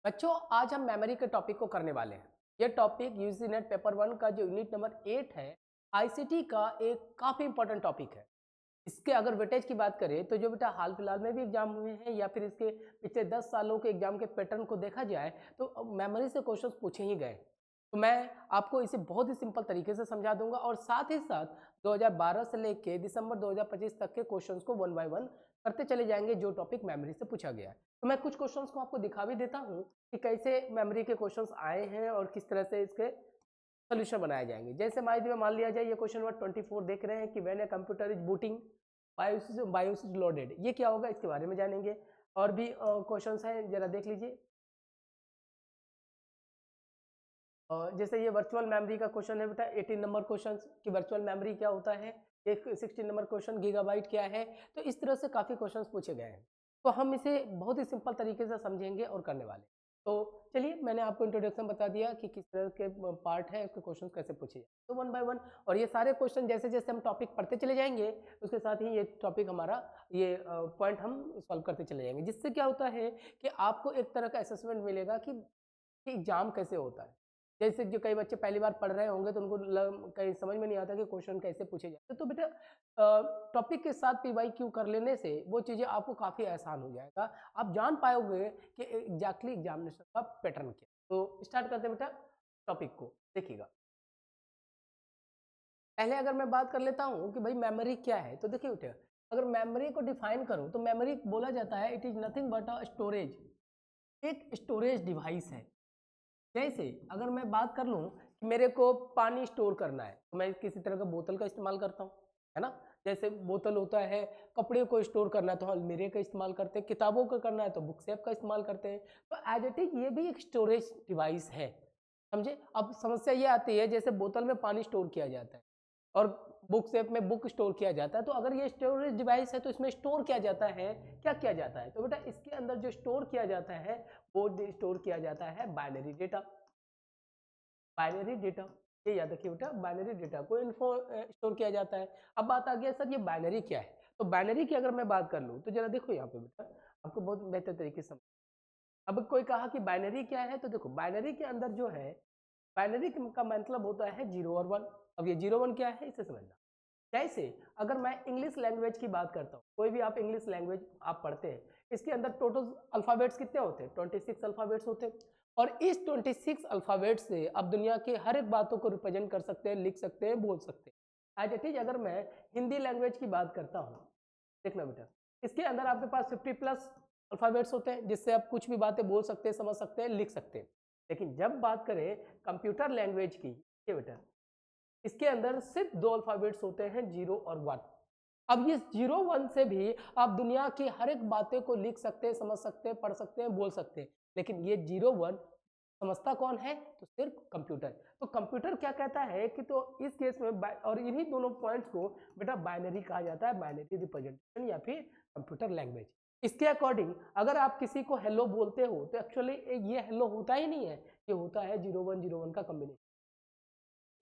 बच्चों आज हम मेमोरी के टॉपिक को करने वाले हैं। ये टॉपिक यूजी नेट पेपर 1 का जो यूनिट नंबर 8 है, आईसीटी का एक काफ़ी इंपॉर्टेंट टॉपिक है। इसके अगर वेटेज की बात करें तो जो बेटा हाल फिलहाल में भी एग्जाम हुए हैं या फिर इसके पिछले 10 सालों के एग्जाम के पैटर्न को देखा जाए तो मेमोरी से क्वेश्चंस पूछे ही गए। तो मैं आपको इसे बहुत ही सिंपल तरीके से समझा दूंगा और साथ ही साथ 2012 से लेके दिसंबर 2025 तक के क्वेश्चंस को वन बाय वन करते चले जाएंगे जो टॉपिक मेमोरी से पूछा गया है। तो मैं कुछ क्वेश्चंस को आपको दिखा भी देता हूँ कि कैसे मेमोरी के क्वेश्चंस आए हैं और किस तरह से इसके सोल्यूशन बनाए जाएंगे। जैसे मान लिया जाए ये क्वेश्चन नंबर 24 देख रहे हैं कि when a computer is booting BIOS is loaded, ये क्या होगा इसके बारे में जानेंगे। और भी क्वेश्चंस हैं, जरा देख लीजिए। जैसे ये वर्चुअल मेमोरी का क्वेश्चन है बेटा 18 नंबर क्वेश्चन कि वर्चुअल मेमोरी क्या होता है। एक 16 नंबर क्वेश्चन गीगाबाइट क्या है। तो इस तरह से काफ़ी क्वेश्चंस पूछे गए हैं। तो हम इसे बहुत ही सिंपल तरीके से समझेंगे और करने वाले। तो चलिए मैंने आपको इंट्रोडक्शन बता दिया कि किस तरह के पार्ट है, उसके क्वेश्चन कैसे पूछे जाए। तो वन बाय वन और ये सारे क्वेश्चन जैसे जैसे हम टॉपिक पढ़ते चले जाएंगे उसके साथ ही ये टॉपिक हमारा ये पॉइंट हम सॉल्व करते चले जाएंगे, जिससे क्या होता है कि आपको एक तरह का असेसमेंट मिलेगा कि एग्जाम कैसे होता है। जैसे जो कई बच्चे पहली बार पढ़ रहे होंगे तो उनको कहीं समझ में नहीं आता कि क्वेश्चन कैसे पूछे जाते, तो बेटा टॉपिक के साथ पीवाईक्यू कर लेने से वो चीज़ें आपको काफ़ी आसान हो जाएगा। आप जान पाओगे कि एग्जैक्टली एग्जामिनेशन का पैटर्न क्या। तो स्टार्ट करते हैं बेटा टॉपिक को, देखिएगा। पहले अगर मैं बात कर लेता हूँ कि भाई मेमोरी क्या है, तो देखिए बेटा अगर मेमोरी को डिफाइन करूँ तो मेमोरी बोला जाता है it is nothing but a storage, एक स्टोरेज डिवाइस है। जैसे अगर मैं बात कर लूँ कि मेरे को पानी स्टोर करना है तो मैं किसी तरह का बोतल का इस्तेमाल करता हूँ, है ना। जैसे बोतल होता है, कपड़े को स्टोर करना है तो अलमीरे का इस्तेमाल करते हैं, किताबों का करना है तो बुक सेफ का इस्तेमाल करते हैं। तो एज इट इज ये भी एक स्टोरेज डिवाइस है, समझे। अब समस्या ये आती है जैसे बोतल में पानी स्टोर किया जाता है और बुक सेफ में बुक स्टोर किया जाता है, तो अगर ये स्टोरेज डिवाइस है तो इसमें स्टोर किया जाता है, क्या किया जाता है। तो बेटा इसके अंदर जो स्टोर किया जाता है वो स्टोर किया जाता है बाइनरी डेटा। बाइनरी डेटा, ये याद रखिए बेटा, बाइनरी डेटा को इन्फो स्टोर किया जाता है। अब बात आ गया सर ये बाइनरी क्या है। तो बाइनरी की अगर मैं बात कर लूँ तो जरा देखो यहाँ पे बेटा, आपको बहुत बेहतर तरीके से समझ। अब कोई कहा कि बाइनरी क्या है, तो देखो बाइनरी के अंदर जो है, बाइनरी का मतलब होता है जीरो और वन। अब ये जीरो वन क्या है इसे समझना। जैसे अगर मैं इंग्लिश लैंग्वेज की बात करता हूँ, कोई भी आप इंग्लिश लैंग्वेज आप पढ़ते हैं, इसके अंदर टोटल अल्फ़ाबेट्स कितने होते हैं, 26 अल्फ़ाबेट्स होते हैं। और इस 26 अल्फ़ाबेट से आप दुनिया के हर एक बातों को रिप्रेजेंट कर सकते हैं, लिख सकते हैं, बोल सकते हैं। एज इट इज अगर मैं हिंदी लैंग्वेज की बात करता हूँ, देखना बेटा इसके अंदर आपके पास 50 प्लस अल्फ़ाबेट्स होते हैं जिससे आप कुछ भी बातें बोल सकते हैं, समझ सकते हैं, लिख सकते हैं। लेकिन जब बात करें कंप्यूटर लैंग्वेज की, ये बेटा इसके अंदर सिर्फ दो अल्फाबेट्स होते हैं, जीरो और वन। अब ये जीरो वन से भी आप दुनिया की हर एक बातें को लिख सकते हैं, समझ सकते हैं, पढ़ सकते हैं, बोल सकते हैं। लेकिन ये जीरो वन समझता कौन है, तो सिर्फ कंप्यूटर। तो कंप्यूटर क्या कहता है कि तो इस केस में और इन्हीं दोनों पॉइंट्स को बेटा बाइनरी कहा जाता है, बाइनरी रिप्रेजेंटेशन या फिर कंप्यूटर लैंग्वेज। इसके अकॉर्डिंग अगर आप किसी को हेलो बोलते हो तो एक्चुअली ये हेलो होता ही नहीं है, ये होता है जीरो वन का कॉम्बिनेशन।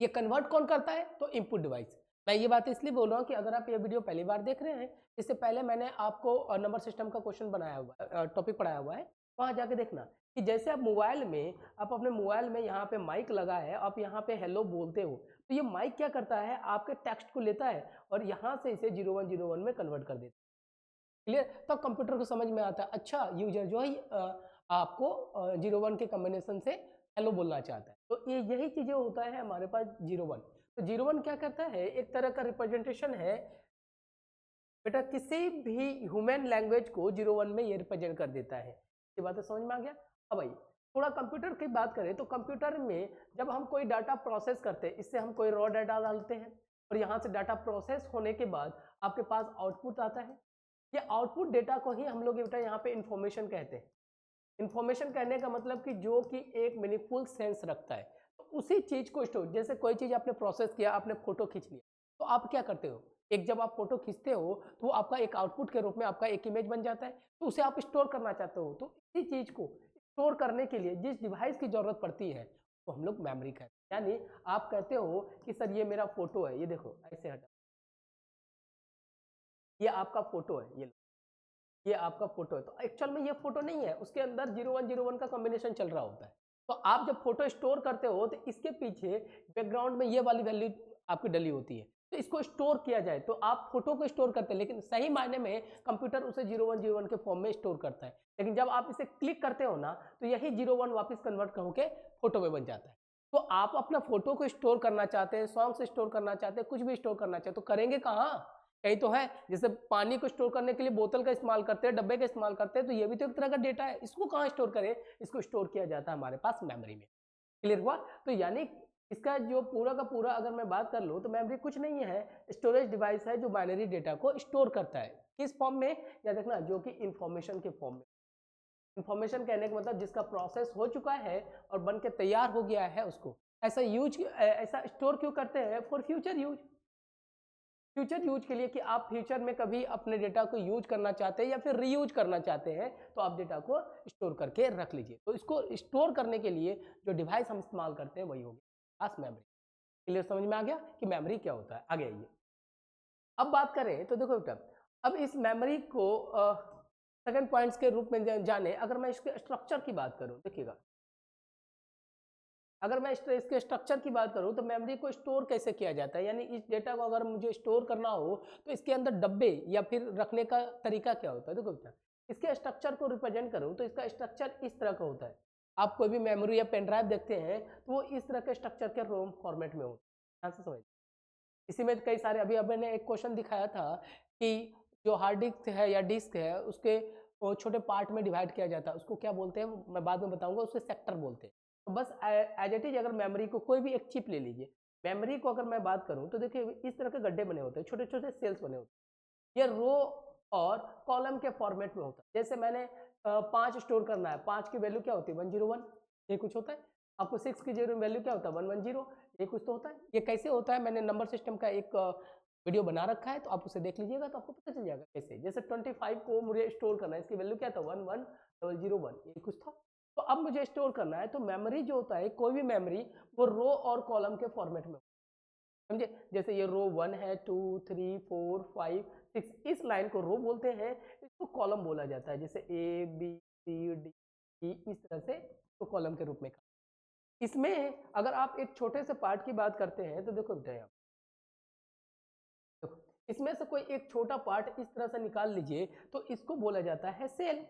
ये कन्वर्ट कौन करता है, तो इनपुट डिवाइस। मैं ये बात इसलिए बोल रहा हूँ कि अगर आप ये वीडियो पहली बार देख रहे हैं, इससे पहले मैंने आपको नंबर सिस्टम का क्वेश्चन बनाया हुआ है, टॉपिक पढ़ाया हुआ है, वहाँ जाके देखना कि जैसे आप मोबाइल में, आप अपने मोबाइल में यहाँ पे माइक लगा है, आप यहाँ पे हेलो बोलते हो, तो ये माइक क्या करता है, आपके टेक्स्ट को लेता है और यहाँ से इसे जीरो वन में कन्वर्ट कर देता है। क्लियर, तब कंप्यूटर को समझ में आता है अच्छा यूजर जो है आपको जीरो वन के कॉम्बिनेशन से हेलो बोलना चाहता है। तो ये यही चीजें होता है हमारे पास जीरो वन। तो जीरो वन क्या करता है, एक तरह का रिप्रेजेंटेशन है बेटा, किसी भी ह्यूमन लैंग्वेज को जीरो वन में ये रिप्रेजेंट कर देता है। ये बात समझ में आ गया। अब भाई थोड़ा कंप्यूटर की बात करें तो कंप्यूटर में जब हम कोई डाटा प्रोसेस करते हैं, इससे हम कोई रॉ डाटा डालते हैं और यहाँ से डाटा प्रोसेस होने के बाद आपके पास आउटपुट आता है। ये आउटपुट डेटा को ही हम लोग बेटा यहाँ पे इंफॉर्मेशन कहते हैं। इंफॉर्मेशन कहने का मतलब कि जो कि एक मीनिंगफुल सेंस रखता है। तो उसी चीज को स्टोर, जैसे कोई चीज आपने प्रोसेस किया, आपने फोटो खींच लिया, तो आप क्या करते हो, एक जब आप फोटो खींचते हो तो वो आपका एक आउटपुट के रूप में आपका एक इमेज बन जाता है, तो उसे आप स्टोर करना चाहते हो। तो इसी चीज को स्टोर करने के लिए जिस डिवाइस की जरूरत पड़ती है तो हम लोग मेमोरी कहते हैं। यानी आप कहते हो कि सर ये मेरा फोटो है, ये देखो ऐसे हटा, ये आपका फोटो है, ये लो। ये आपका फोटो है। तो एक्चुअल में ये फोटो नहीं है, उसके अंदर 0101 का कॉम्बिनेशन चल रहा होता है। तो आप जब फोटो स्टोर करते हो तो इसके पीछे बैकग्राउंड में ये वाली वैल्यू आपकी डली होती है। तो इसको स्टोर किया जाए तो आप फोटो को स्टोर करते हैं, लेकिन सही मायने में कंप्यूटर उसे 0101 के फॉर्म में स्टोर करता है। लेकिन जब आप इसे क्लिक करते हो ना, तो यही 01 वापस कन्वर्ट होकर फोटो में बन जाता है। तो आप अपना फोटो को स्टोर करना चाहते हैं, सॉन्ग स्टोर करना चाहते हैं, कुछ भी स्टोर करना चाहते हैं, तो करेंगे कहाँ? यही तो है। जैसे पानी को स्टोर करने के लिए बोतल का इस्तेमाल करते हैं, डब्बे का इस्तेमाल करते हैं, तो ये भी तो एक तरह का डेटा है। इसको कहाँ स्टोर करें? इसको स्टोर किया जाता है हमारे पास मेमोरी में। क्लियर हुआ? तो यानी इसका जो पूरा का पूरा अगर मैं बात कर लूँ तो मेमोरी कुछ नहीं है, स्टोरेज डिवाइस है जो बाइनरी डेटा को स्टोर करता है। किस फॉर्म में? या देखना, जो कि इंफॉर्मेशन के फॉर्म में। इंफॉर्मेशन कहने का मतलब जिसका प्रोसेस हो चुका है और बन के तैयार हो गया है उसको। ऐसा स्टोर क्यों करते हैं? For future use. Future use के लिए कि आप फ्यूचर में कभी अपने डेटा को यूज करना चाहते हैं या फिर रीयूज करना चाहते हैं, तो आप डेटा को स्टोर करके रख लीजिए। तो इसको स्टोर करने के लिए जो डिवाइस हम इस्तेमाल करते हैं वही होगी खास मेमोरी। क्लियर? समझ में आ गया कि मेमोरी क्या होता है? आगे आइए, अब बात करें तो देखो बेटा, अब इस मेमोरी को सेकंड पॉइंट्स के रूप में जाने। अगर मैं इसके स्ट्रक्चर की बात करूं, देखिएगा, अगर मैं इसके स्ट्रक्चर की बात करूं तो मेमोरी को स्टोर कैसे किया जाता है, यानी इस डेटा को अगर मुझे स्टोर करना हो तो इसके अंदर डब्बे या फिर रखने का तरीका क्या होता है? देखो बेटा, इसके स्ट्रक्चर को रिप्रेजेंट करूं तो इसका स्ट्रक्चर इस तरह का होता है। आप कोई भी मेमोरी या पेन ड्राइव देखते हैं तो वो इस तरह के स्ट्रक्चर के रोम फॉर्मेट में होता है। ध्यान से समझ, इसी में कई सारे, अभी मैंने एक क्वेश्चन दिखाया था कि जो हार्ड डिस्क है या डिस्क है उसके छोटे पार्ट में डिवाइड किया जाता है, उसको क्या बोलते हैं मैं बाद में बताऊंगा, उससे सेक्टर बोलते हैं। तो बस एज इट इज, अगर मेमोरी को कोई भी एक चिप ले लीजिए, मेमोरी को अगर मैं बात करूं तो देखिए इस तरह के गड्ढे बने होते हैं, छोटे छोटे सेल्स बने होते हैं। ये रो और कॉलम के फॉर्मेट में होता है। जैसे मैंने 5 स्टोर करना है, 5 की वैल्यू क्या होती है? 101, ये कुछ होता है। आपको 6 की वैल्यू क्या होता है? 110, ये कुछ तो होता है। ये कैसे होता है? मैंने नंबर सिस्टम का एक वीडियो बना रखा है, तो आप उसे देख लीजिएगा तो आपको पता चल जाएगा कैसे। जैसे 25 को मुझे स्टोर करना है, इसकी वैल्यू क्या था? 11001, ये कुछ था। तो अब मुझे स्टोर करना है, तो मेमोरी जो होता है, कोई भी मेमोरी, वो रो और कॉलम के फॉर्मेट में, समझे? जैसे ये रो 1 है, 2 3 4 5 6, इस लाइन को रो बोलते हैं, इसको कॉलम बोला जाता है। जैसे A B C D E, इस तरह से तो कॉलम के रूप में। इसमें अगर आप एक छोटे से पार्ट की बात करते हैं तो देखो बेटा, यहाँ देखो, इसमें से कोई एक छोटा पार्ट इस तरह से निकाल लीजिए तो इसको बोला जाता है सेल।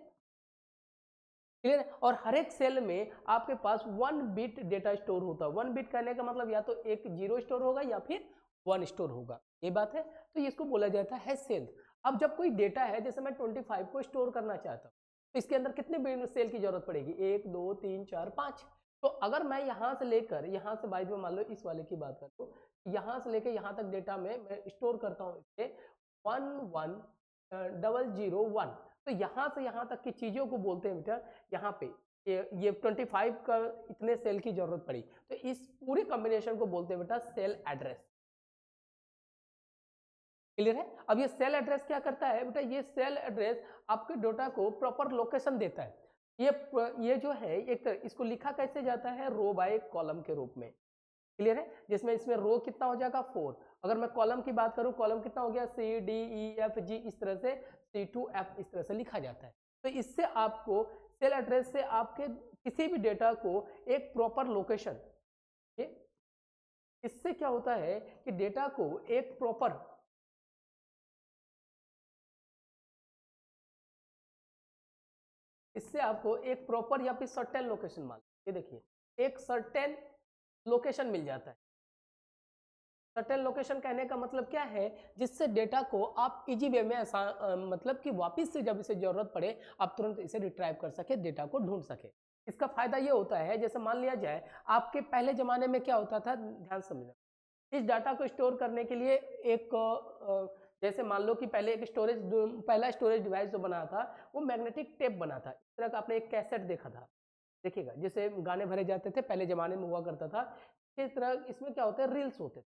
क्लियर? और हर एक सेल में आपके पास 1 बिट डेटा स्टोर होता है। 1 बिट कहने का मतलब या तो एक 0 स्टोर होगा या फिर 1 स्टोर होगा, ये बात है। तो इसको बोला जाता है सेल। अब जब कोई डेटा है, जैसे मैं 25 को स्टोर करना चाहता हूँ, तो इसके अंदर कितने सेल की जरूरत पड़ेगी? 1 2 3 4 5। तो अगर मैं यहाँ से लेकर यहाँ से, बाई में मान लो इस वाले की बात करूँ, यहाँ से लेकर यहाँ तक डेटा में मैं स्टोर करता हूँ इसे 11001। तो यहाँ से यहाँ तक की चीज़ों को बोलते हैं बेटा, यहाँ पे ये 25 का इतने सेल की जरूरत पड़ी, तो इस पूरे कॉम्बिनेशन को बोलते हैं बेटा सेल एड्रेस। क्लियर है? अब ये सेल एड्रेस क्या करता है बेटा? ये सेल एड्रेस आपके डेटा को प्रॉपर लोकेशन देता है। ये जो है एक इसको लिखा कैसे जाता है? रो बाय कॉलम के रूप में। क्लियर है? जिसमें इसमें रो कितना हो जाएगा? 4। अगर मैं कॉलम की बात करूं, कॉलम कितना हो गया? C D E F G, इस तरह से C2F इस तरह से लिखा जाता है। तो इससे आपको सेल एड्रेस से आपके किसी भी डेटा को एक प्रॉपर लोकेशन, इससे क्या होता है कि डेटा को एक प्रॉपर, इससे आपको एक प्रॉपर या फिर सर्टेन लोकेशन, मान ये देखिए एक सर्टेन लोकेशन मिल जाता है। सर्टेन लोकेशन कहने का मतलब क्या है? जिससे डेटा को आप इजी वे में मतलब कि वापस से जब इसे जरूरत पड़े आप तुरंत इसे रिट्राइव कर सके, डेटा को ढूंढ सके। इसका फायदा ये होता है, जैसे मान लिया जाए आपके पहले जमाने में क्या होता था, ध्यान समझना। इस डाटा को स्टोर करने के लिए एक जैसे मान लो कि पहले एक पहला स्टोरेज डिवाइस जो बना था वो मैग्नेटिक टेप बना था। इस तरह का आपने एक कैसेट देखा था, देखिएगा, जैसे गाने भरे जाते थे पहले जमाने में हुआ करता था। इस तरह इसमें क्या होता है? रील्स होते थे,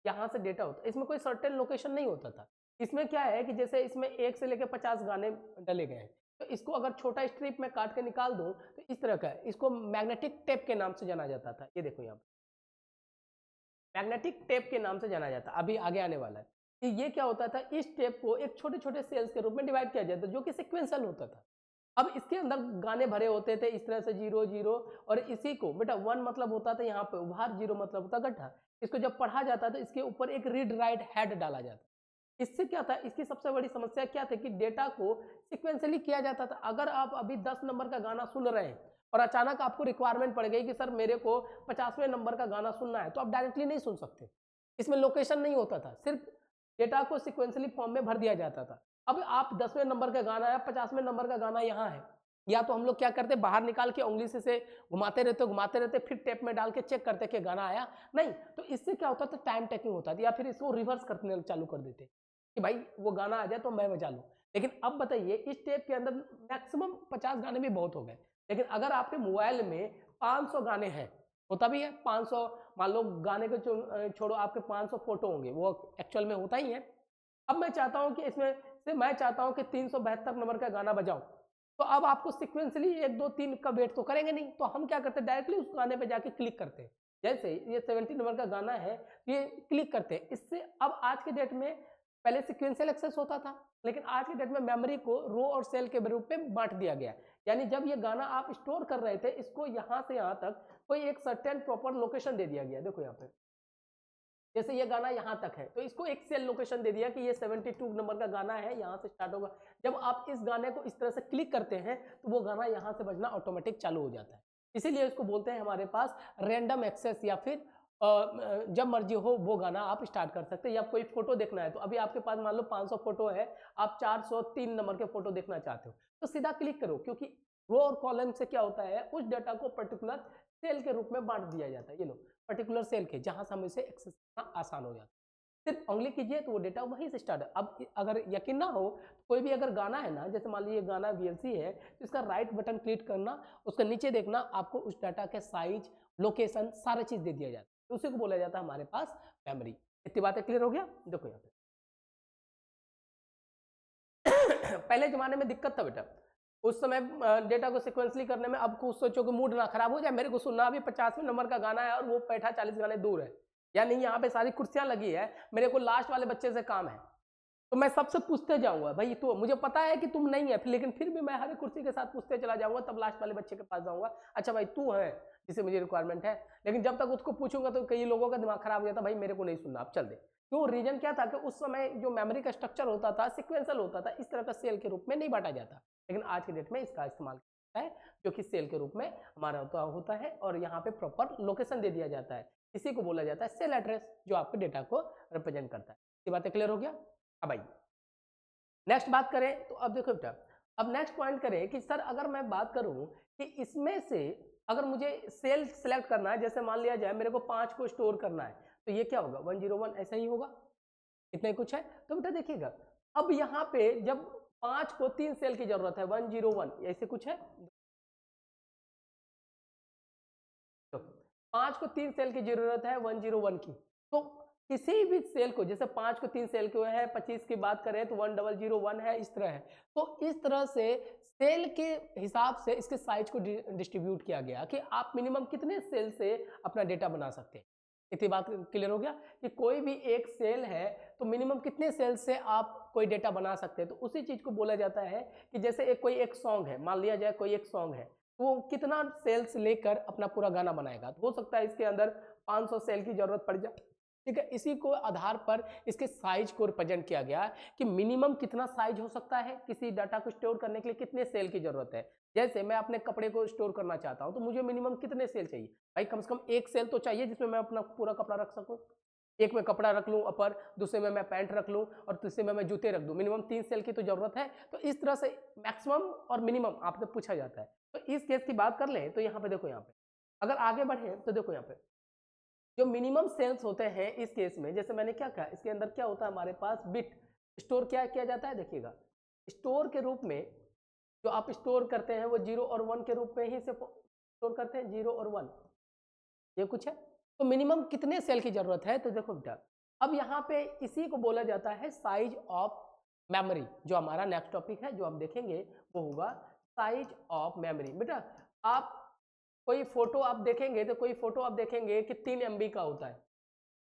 यहाँ से डेटा होता है। इसमें कोई सर्टेन लोकेशन नहीं होता था। इसमें क्या है कि जैसे इसमें 1 से लेकर 50 गाने डले गए हैं, तो इसको अगर छोटा स्ट्रिप में काट के निकाल दूं तो इस तरह का है। इसको मैग्नेटिक टेप के नाम से जाना जाता था। ये देखो यहाँ पे मैग्नेटिक टेप के नाम से जाना जाता है, अभी आगे आने वाला है। कि ये क्या होता था, इस टेप को एक छोटे छोटे सेल्स के रूप में डिवाइड किया जाता जो कि सिक्वेंशियल होता था। अब इसके अंदर गाने भरे होते थे इस तरह से 0 0, और इसी को बेटा 1 मतलब होता था यहाँ पे उभार, 0 मतलब होता गड्ढा। इसको जब पढ़ा जाता था इसके ऊपर एक रीड राइट हेड डाला जाता। इससे क्या था, इसकी सबसे बड़ी समस्या क्या थी कि डेटा को सिक्वेंशियली किया जाता था। अगर आप अभी 10 नंबर का गाना सुन रहे हैं और अचानक आपको रिक्वायरमेंट पड़ गई कि सर मेरे को 50वें नंबर का गाना सुनना है, तो आप डायरेक्टली नहीं सुन सकते। इसमें लोकेशन नहीं होता था, सिर्फ डेटा को सिक्वेंशियली फॉर्म में भर दिया जाता था। अब आप 10वें नंबर का गाना है, 50वें नंबर का गाना यहाँ है, या तो हम लोग क्या करते, बाहर निकाल के उंगली से घुमाते रहते, फिर टेप में डाल के चेक करते कि गाना आया नहीं। तो इससे क्या होता था, टाइम टेकिंग होता था, या फिर इसको रिवर्स करने चालू कर देते कि भाई वो गाना आ जाए तो मैं बजा लूँ। लेकिन अब बताइए, इस टेप के अंदर मैक्सिमम 50 गाने भी बहुत हो गए। लेकिन अगर आपके मोबाइल में 500 गाने हैं, होता भी है 500, मान लो गाने को छोड़ो, आपके 500 फोटो होंगे, वो एक्चुअल में होता ही है। अब मैं चाहता हूं कि इसमें से मैं चाहता हूं कि 372 नंबर का गाना बजाऊं, तो अब आपको सिक्वेंसली 1 2 3 का वेट तो करेंगे नहीं, तो हम क्या करते हैं, डायरेक्टली उस गाने पे जाके क्लिक करते हैं। जैसे ये 70 नंबर का गाना है, ये क्लिक करते हैं। इससे अब आज के डेट में, पहले सिक्वेंशियल एक्सेस होता था, लेकिन आज के डेट में मेमोरी को रो और सेल के रूप में बांट दिया गया। यानी जब ये गाना आप स्टोर कर रहे थे, इसको यहां से यहां तक कोई एक सर्टेन प्रॉपर लोकेशन दे दिया गया। देखो यहाँ पे, जैसे ये गाना यहाँ तक है, तो इसको एक सेल लोकेशन दे दिया कि ये 72 नंबर का गाना है, यहाँ से स्टार्ट होगा। जब आप इस गाने को इस तरह से क्लिक करते हैं, तो वो गाना यहाँ से बजना ऑटोमेटिक चालू हो जाता है। इसीलिए इसको बोलते हैं हमारे पास रैंडम एक्सेस, या फिर जब मर्जी हो वो गाना आप स्टार्ट कर सकते हैं। या कोई फोटो देखना है, तो अभी आपके पास मान लो 500 फोटो है, आप 403 नंबर के फोटो देखना चाहते हो, तो सीधा क्लिक करो, क्योंकि रो और कॉलम से क्या होता है, उस डाटा को पर्टिकुलर सेल के रूप में बांट दिया जाता है। ये लो, पर्टिकुलर सेल के, जहां से हम इसे एक्सेस करना आसान हो जाता है। सिर्फ उंगली कीजिए तो वो डेटा वहीं से स्टार्ट है। अब अगर यकीन ना हो, कोई भी अगर गाना है ना, जैसे मान लीजिए गाना VLC है, तो इसका राइट बटन क्लिक करना, उसके नीचे देखना, आपको उस डाटा के साइज, लोकेशन, सारा चीज दे दिया जाता है। तो उसी को बोला जाता है हमारे पास मेमोरी। इतनी बातें क्लियर हो गया। देखो यहाँ पे पहले जमाने में दिक्कत था बेटा, उस समय डेटा को सिक्वेंसली करने में। अब कुछ सोचो कि मूड ना खराब हो जाए, मेरे को सुनना अभी 50वें नंबर का गाना है और वो बैठा 40 गाने दूर है, या नहीं यहाँ पे सारी कुर्सियां लगी है, मेरे को लास्ट वाले बच्चे से काम है, तो मैं सबसे पूछते जाऊंगा, भाई तो मुझे पता है कि तुम नहीं है, लेकिन फिर भी मैं हर कुर्सी के साथ पूछते चला जाऊंगा, तब लास्ट वाले बच्चे के पास जाऊंगा, अच्छा भाई तू है जिसे मुझे रिक्वायरमेंट है। लेकिन जब तक उसको पूछूंगा तो कई लोगों का दिमाग खराब हो जाता, भाई मेरे को नहीं सुनना, आप चल दे। क्यों, रीजन क्या था कि उस समय जो मेमोरी का स्ट्रक्चर होता था सिक्वेंशियल होता था, इस तरह का सेल के रूप में नहीं बांटा जाता। लेकिन आज के डेट में इसका इस्तेमाल है, जो कि सेल के रूप में हमारा होता है, और यहाँ पे प्रॉपर लोकेशन दे दिया जाता है। इसी को बोला जाता है सेल एड्रेस, जो आपके डेटा को रिप्रेजेंट करता है। ये बातें क्लियर हो गया। अब आइए नेक्स्ट बात करें, तो अब देखो बेटा, अब नेक्स्ट पॉइंट करें कि सर अगर मैं बात करूं कि इसमें से अगर मुझे सेल सेलेक्ट करना है, जैसे मान लिया जाए मेरे को 5 को स्टोर करना है, तो ये क्या होगा, 101 ऐसा ही होगा, इतना ही कुछ है। तो बेटा देखिएगा, अब यहाँ पे जब 5 को 3 सेल की जरूरत है, 101 ऐसे कुछ है, तो 5 को 3 सेल की जरूरत है 101 की, तो किसी भी सेल को, जैसे 5 को 3 सेल को है, 25 की बात करें तो 1001 है, इस तरह है। तो इस तरह से सेल के हिसाब से इसके साइज को डिस्ट्रीब्यूट किया गया कि आप मिनिमम कितने सेल से अपना डेटा बना सकते हैं। इतनी बात क्लियर हो गया कि कोई भी एक सेल है तो मिनिमम कितने सेल से आप कोई डेटा बना सकते हैं। तो उसी चीज को बोला जाता है कि जैसे कोई एक सॉन्ग है, मान लिया जाए कोई एक सॉन्ग है, वो कितना सेल्स लेकर अपना पूरा गाना बनाएगा। तो हो सकता है इसके अंदर 500 सेल की जरूरत पड़ जाए, ठीक है। इसी को आधार पर इसके साइज को रिप्रेजेंट किया गया कि मिनिमम कितना साइज हो सकता है, किसी डाटा को स्टोर करने के लिए कितने सेल की जरूरत है। जैसे मैं अपने कपड़े को स्टोर करना चाहता हूं, तो मुझे मिनिमम कितने सेल चाहिए, भाई कम से कम एक सेल तो चाहिए जिसमें मैं अपना पूरा कपड़ा रख सकूं। एक में कपड़ा रख लूं अपर, दूसरे में मैं पैंट रख लूं, और तीसरे में मैं जूते रख दूं। मिनिमम 3 सेल की तो जरूरत है। तो इस तरह से मैक्सिमम और मिनिमम आपसे पूछा जाता है। तो इस केस की बात कर लें तो यहाँ पे देखो, यहाँ पे अगर आगे बढ़े तो देखो यहाँ पे जो मिनिमम सेल्स होते हैं इस केस में, जैसे मैंने क्या कहा, इसके अंदर क्या होता है हमारे पास बिट स्टोर क्या किया जाता है। देखिएगा, स्टोर के रूप में जो आप स्टोर करते हैं वो 0 और 1 के रूप में ही से स्टोर करते हैं, 0 और 1, ये कुछ है। तो मिनिमम कितने सेल की जरूरत है, तो देखो बेटा, अब यहाँ पे इसी को बोला जाता है साइज ऑफ मेमोरी। जो हमारा नेक्स्ट टॉपिक है जो हम देखेंगे वो होगा साइज ऑफ मेमोरी। बेटा आप कोई फोटो आप देखेंगे तो कोई फोटो आप देखेंगे कि 3 MB का होता है,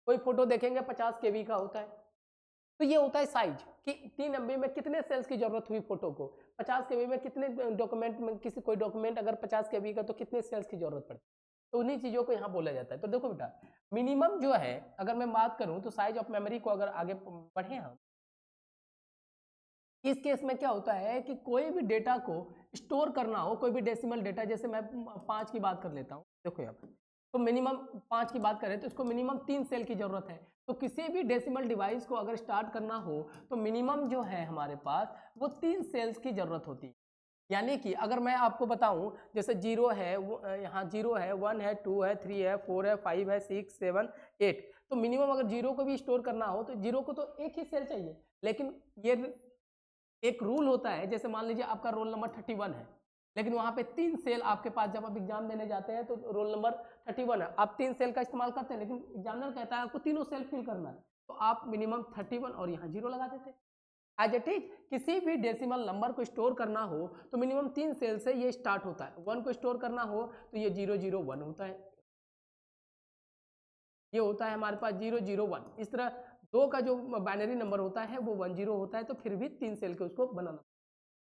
कोई फोटो देखेंगे 50 KB का होता है। तो ये होता है साइज कि 3 MB में कितने सेल्स की जरूरत हुई फोटो को, 50 KB में कितने डॉक्यूमेंट में, किसी कोई डॉक्यूमेंट अगर 50 KB का तो कितने सेल्स की जरूरत पड़ती है। तो उन्हीं चीजों को यहाँ बोला जाता है। तो देखो बेटा, मिनिमम जो है अगर मैं बात करूं तो साइज ऑफ मेमोरी को अगर आगे बढ़े हम, इस केस में क्या होता है कि कोई भी डेटा को स्टोर करना हो, कोई भी डेसिमल डेटा, जैसे मैं 5 की बात कर लेता हूँ, देखो यहाँ पर तो मिनिमम 5 की बात करें तो इसको मिनिमम 3 सेल की जरूरत है। तो किसी भी डेसिमल डिवाइस को अगर स्टार्ट करना हो तो मिनिमम जो है हमारे पास वो 3 सेल्स की जरूरत होती है। यानी कि अगर मैं आपको बताऊं जैसे 0 है, यहाँ 0 है, 1 है, 2 है, 3 है, 4 है, 5 है, 6, 7, 8, तो मिनिमम अगर 0 को भी स्टोर करना हो तो 0 को तो एक ही सेल चाहिए। लेकिन ये एक रूल होता है, जैसे मान लीजिए आपका रोल नंबर 31 है, लेकिन वहां पे 3 सेल आपके पास, जब आप एग्जाम देने जाते हैं तो रोल नंबर 31 है, आप 3 सेल का इस्तेमाल करते हैं, लेकिन एग्जामिनर कहता है आपको तीनों सेल फिल करना है, तो आप मिनिमम 31 और यहाँ 0 लगा देते हैं। एज इट इज किसी भी डेसिमल नंबर को स्टोर करना हो तो मिनिमम 3 सेल से ये स्टार्ट होता है। 1 को स्टोर करना हो तो ये 001 होता है, ये होता है हमारे पास 001। इस तरह 2 का जो बाइनरी नंबर होता है वो 10 होता है, तो फिर भी 3 सेल के उसको बनाना।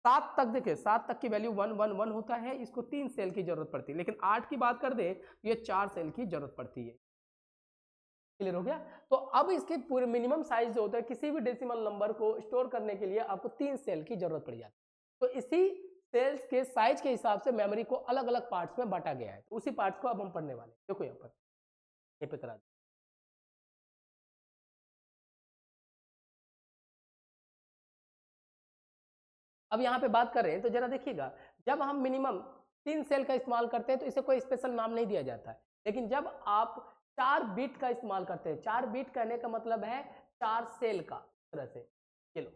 7 तक देखिए, 7 तक की वैल्यू 111 होता है, इसको 3 सेल की जरूरत पड़ती है। लेकिन 8 की बात कर दे तो ये 4 सेल की जरूरत पड़ती है। क्लियर हो गया? तो अब इसके पूरे मिनिमम साइज जो होता है किसी भी डेसिमल नंबर को स्टोर करने के लिए आपको 3 सेल की जरूरत पड़ जाती है। तो इसी सेल्स के साइज के हिसाब से मेमोरी को अलग अलग पार्ट्स में बांटा गया है। तो उसी पार्ट्स को अब हम पढ़ने वाले हैं। देखो यहाँ पर, ये पे करा दो। अब यहाँ पे बात कर रहे हैं तो जरा देखिएगा, जब हम मिनिमम 3 सेल का इस्तेमाल करते हैं तो इसे कोई स्पेशल नाम नहीं दिया जाता है। लेकिन जब आप 4 बिट का इस्तेमाल करते हैं, 4 बिट कहने का मतलब है 4 सेल का, इस तरह से ये लो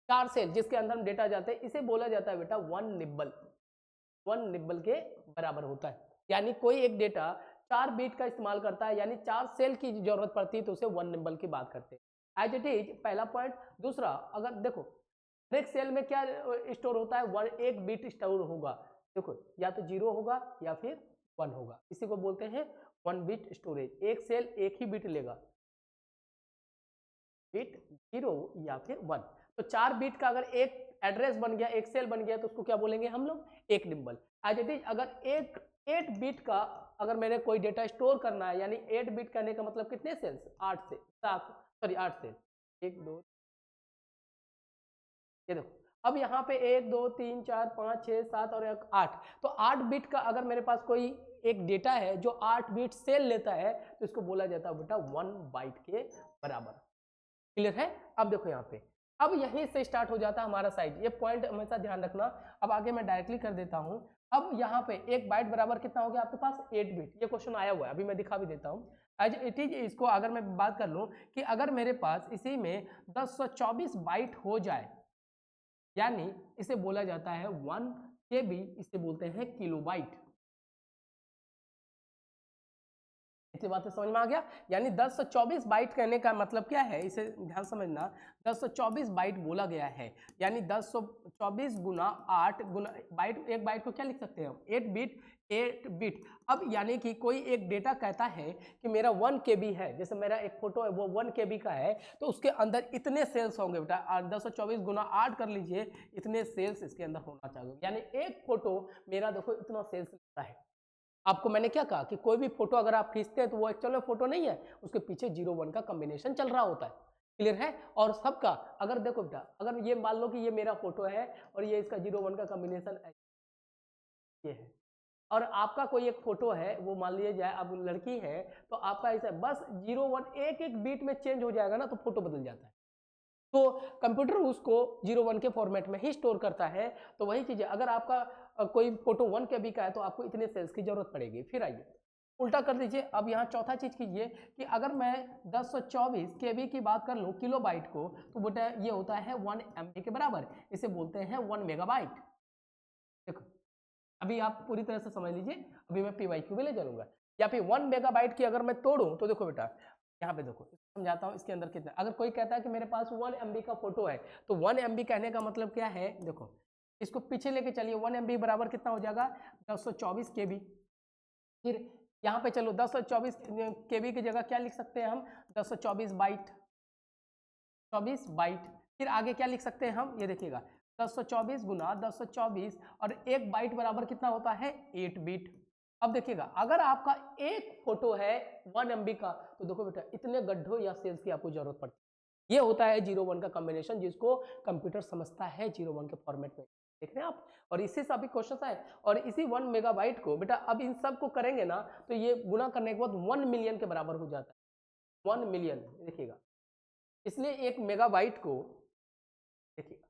4 सेल जिसके अंदर हम डेटा जाते हैं, इसे बोला जाता है बेटा 1 निब्बल। 1 निब्बल के बराबर होता है। यानी कोई एक डेटा 4 बिट का इस्तेमाल करता है, यानी 4 सेल की जरूरत पड़ती है, तो उसे 1 निब्बल की बात करते हैं। एज इट इज पहला पॉइंट। दूसरा, अगर देखो एक सेल में क्या स्टोर होता है, एक बिट स्टोर होगा। देखो या तो 0 होगा या फिर 1 होगा, इसी को बोलते हैं 1 बिट स्टोरेज। एक सेल एक ही बिट लेगा, बिट 0 या फिर 1। तो 4 बिट का अगर एक एड्रेस बन गया, एक सेल बन गया, तो उसको क्या बोलेंगे हम लोग, एक निम्बल। एज इट इज अगर एक 8 बिट का अगर मेरे कोई डेटा स्टोर करना है, यानी 8 बिट करने का मतलब कितने सेल्स, 8 से 7, सॉरी 8 सेल, 1 2, ये देखो अब यहाँ पे 1 2 3 4 5 6 7 और 8। तो 8 बिट का अगर मेरे पास कोई एक डेटा है जो 8 बिट सेल लेता है, तो इसको बोला जाता है बेटा 1 बाइट के बराबर। क्लियर है? अब देखो यहाँ पे, अब यहीं से स्टार्ट हो जाता है हमारा साइज। ये पॉइंट हमेशा ध्यान रखना। अब आगे मैं डायरेक्टली कर देता हूँ। अब यहाँ पे एक बाइट बराबर कितना हो गया आपके पास, 8 बिट। ये क्वेश्चन आया हुआ है, अभी मैं दिखा भी देता हूँ। एज इट इज इसको अगर मैं बात कर लूँ कि अगर मेरे पास इसी में 1024 बाइट हो जाए, यानी इसे बोला जाता है 1 KB, इसे बोलते हैं किलोबाइट। इतनी बातें समझ में आ गया? यानी 1024 बाइट कहने का मतलब क्या है, इसे ध्यान समझना। 1024 बाइट बोला गया है, यानी 1024 गुना 8 गुना बाइट, एक बाइट को क्या लिख सकते हैं हम, 8 बिट, 8 बिट। अब यानी कि कोई एक डेटा कहता है कि मेरा 1 KB है, जैसे मेरा एक फोटो है वो 1 KB का है, तो उसके अंदर इतने सेल्स होंगे बेटा, 1024 गुना 8 कर लीजिए, इतने सेल्स इसके अंदर होना चाहिए। यानी एक फोटो मेरा देखो इतना सेल्स लेता है। आपको मैंने क्या कहा कि कोई भी फोटो अगर आप खींचते हैं तो वो एक्चुअल में फोटो नहीं है, उसके पीछे 0 1 का कॉम्बिनेशन चल रहा होता है। क्लियर है? और सबका अगर देखो बेटा, अगर ये मान लो कि ये मेरा फोटो है और ये इसका 0 1 का कॉम्बिनेशन ये है, और आपका कोई एक फोटो है, वो मान लीजिए जाए आप लड़की है, तो आपका ऐसा बस 0 1 एक एक बीट में चेंज हो जाएगा ना, तो फोटो बदल जाता है। तो कंप्यूटर उसको 0 1 के फॉर्मेट में ही स्टोर करता है। तो वही चीज़ है, अगर आपका कोई फोटो 1 KB का है तो आपको इतने सेल्स की जरूरत पड़ेगी। फिर आइए उल्टा कर दीजिए। अब यहाँ चौथा चीज कीजिए कि अगर मैं 1024 KB की बात कर लूँ किलोबाइट को, तो बेटा ये होता है 1 MB के बराबर, इसे बोलते हैं 1 मेगाबाइट। देखो अभी आप पूरी तरह से समझ लीजिए, अभी मैं PYQ में ले चलूंगा। या फिर 1 मेगाबाइट की अगर मैं तोड़ूं तो देखो बेटा, यहाँ पे देखो समझाता हूँ इसके अंदर कितना। अगर कोई कहता है कि मेरे पास 1 MB का फोटो है, तो 1 MB कहने का मतलब क्या है, देखो इसको पीछे लेके चलिए। 1 MB बराबर कितना हो जाएगा, 1024 KB। फिर यहाँ पे चलो 1024 KB की जगह क्या लिख सकते हैं हम, 1024 बाइट। 1024 बाइट। फिर आगे क्या लिख सकते हैं हम, ये देखिएगा 1024 गुना 1024 और एक बाइट बराबर कितना होता है 8 बिट। अब देखिएगा अगर आपका एक फोटो है 1 MB का, तो देखो बेटा इतने गड्ढों या सेल्स की आपको जरूरत पड़ती है। ये होता है 0-1 का कॉम्बिनेशन, जिसको कंप्यूटर समझता है 0-1 के फॉर्मेट में। देख रहे हैं आप, और इसी से अभी क्वेश्चन आए। और इसी 1 मेगाबाइट को बेटा अब इन सब को करेंगे ना, तो ये गुना करने के बाद 1 मिलियन के बराबर हो जाता है। 1 मिलियन देखिएगा, इसलिए एक मेगाबाइट को देखिएगा,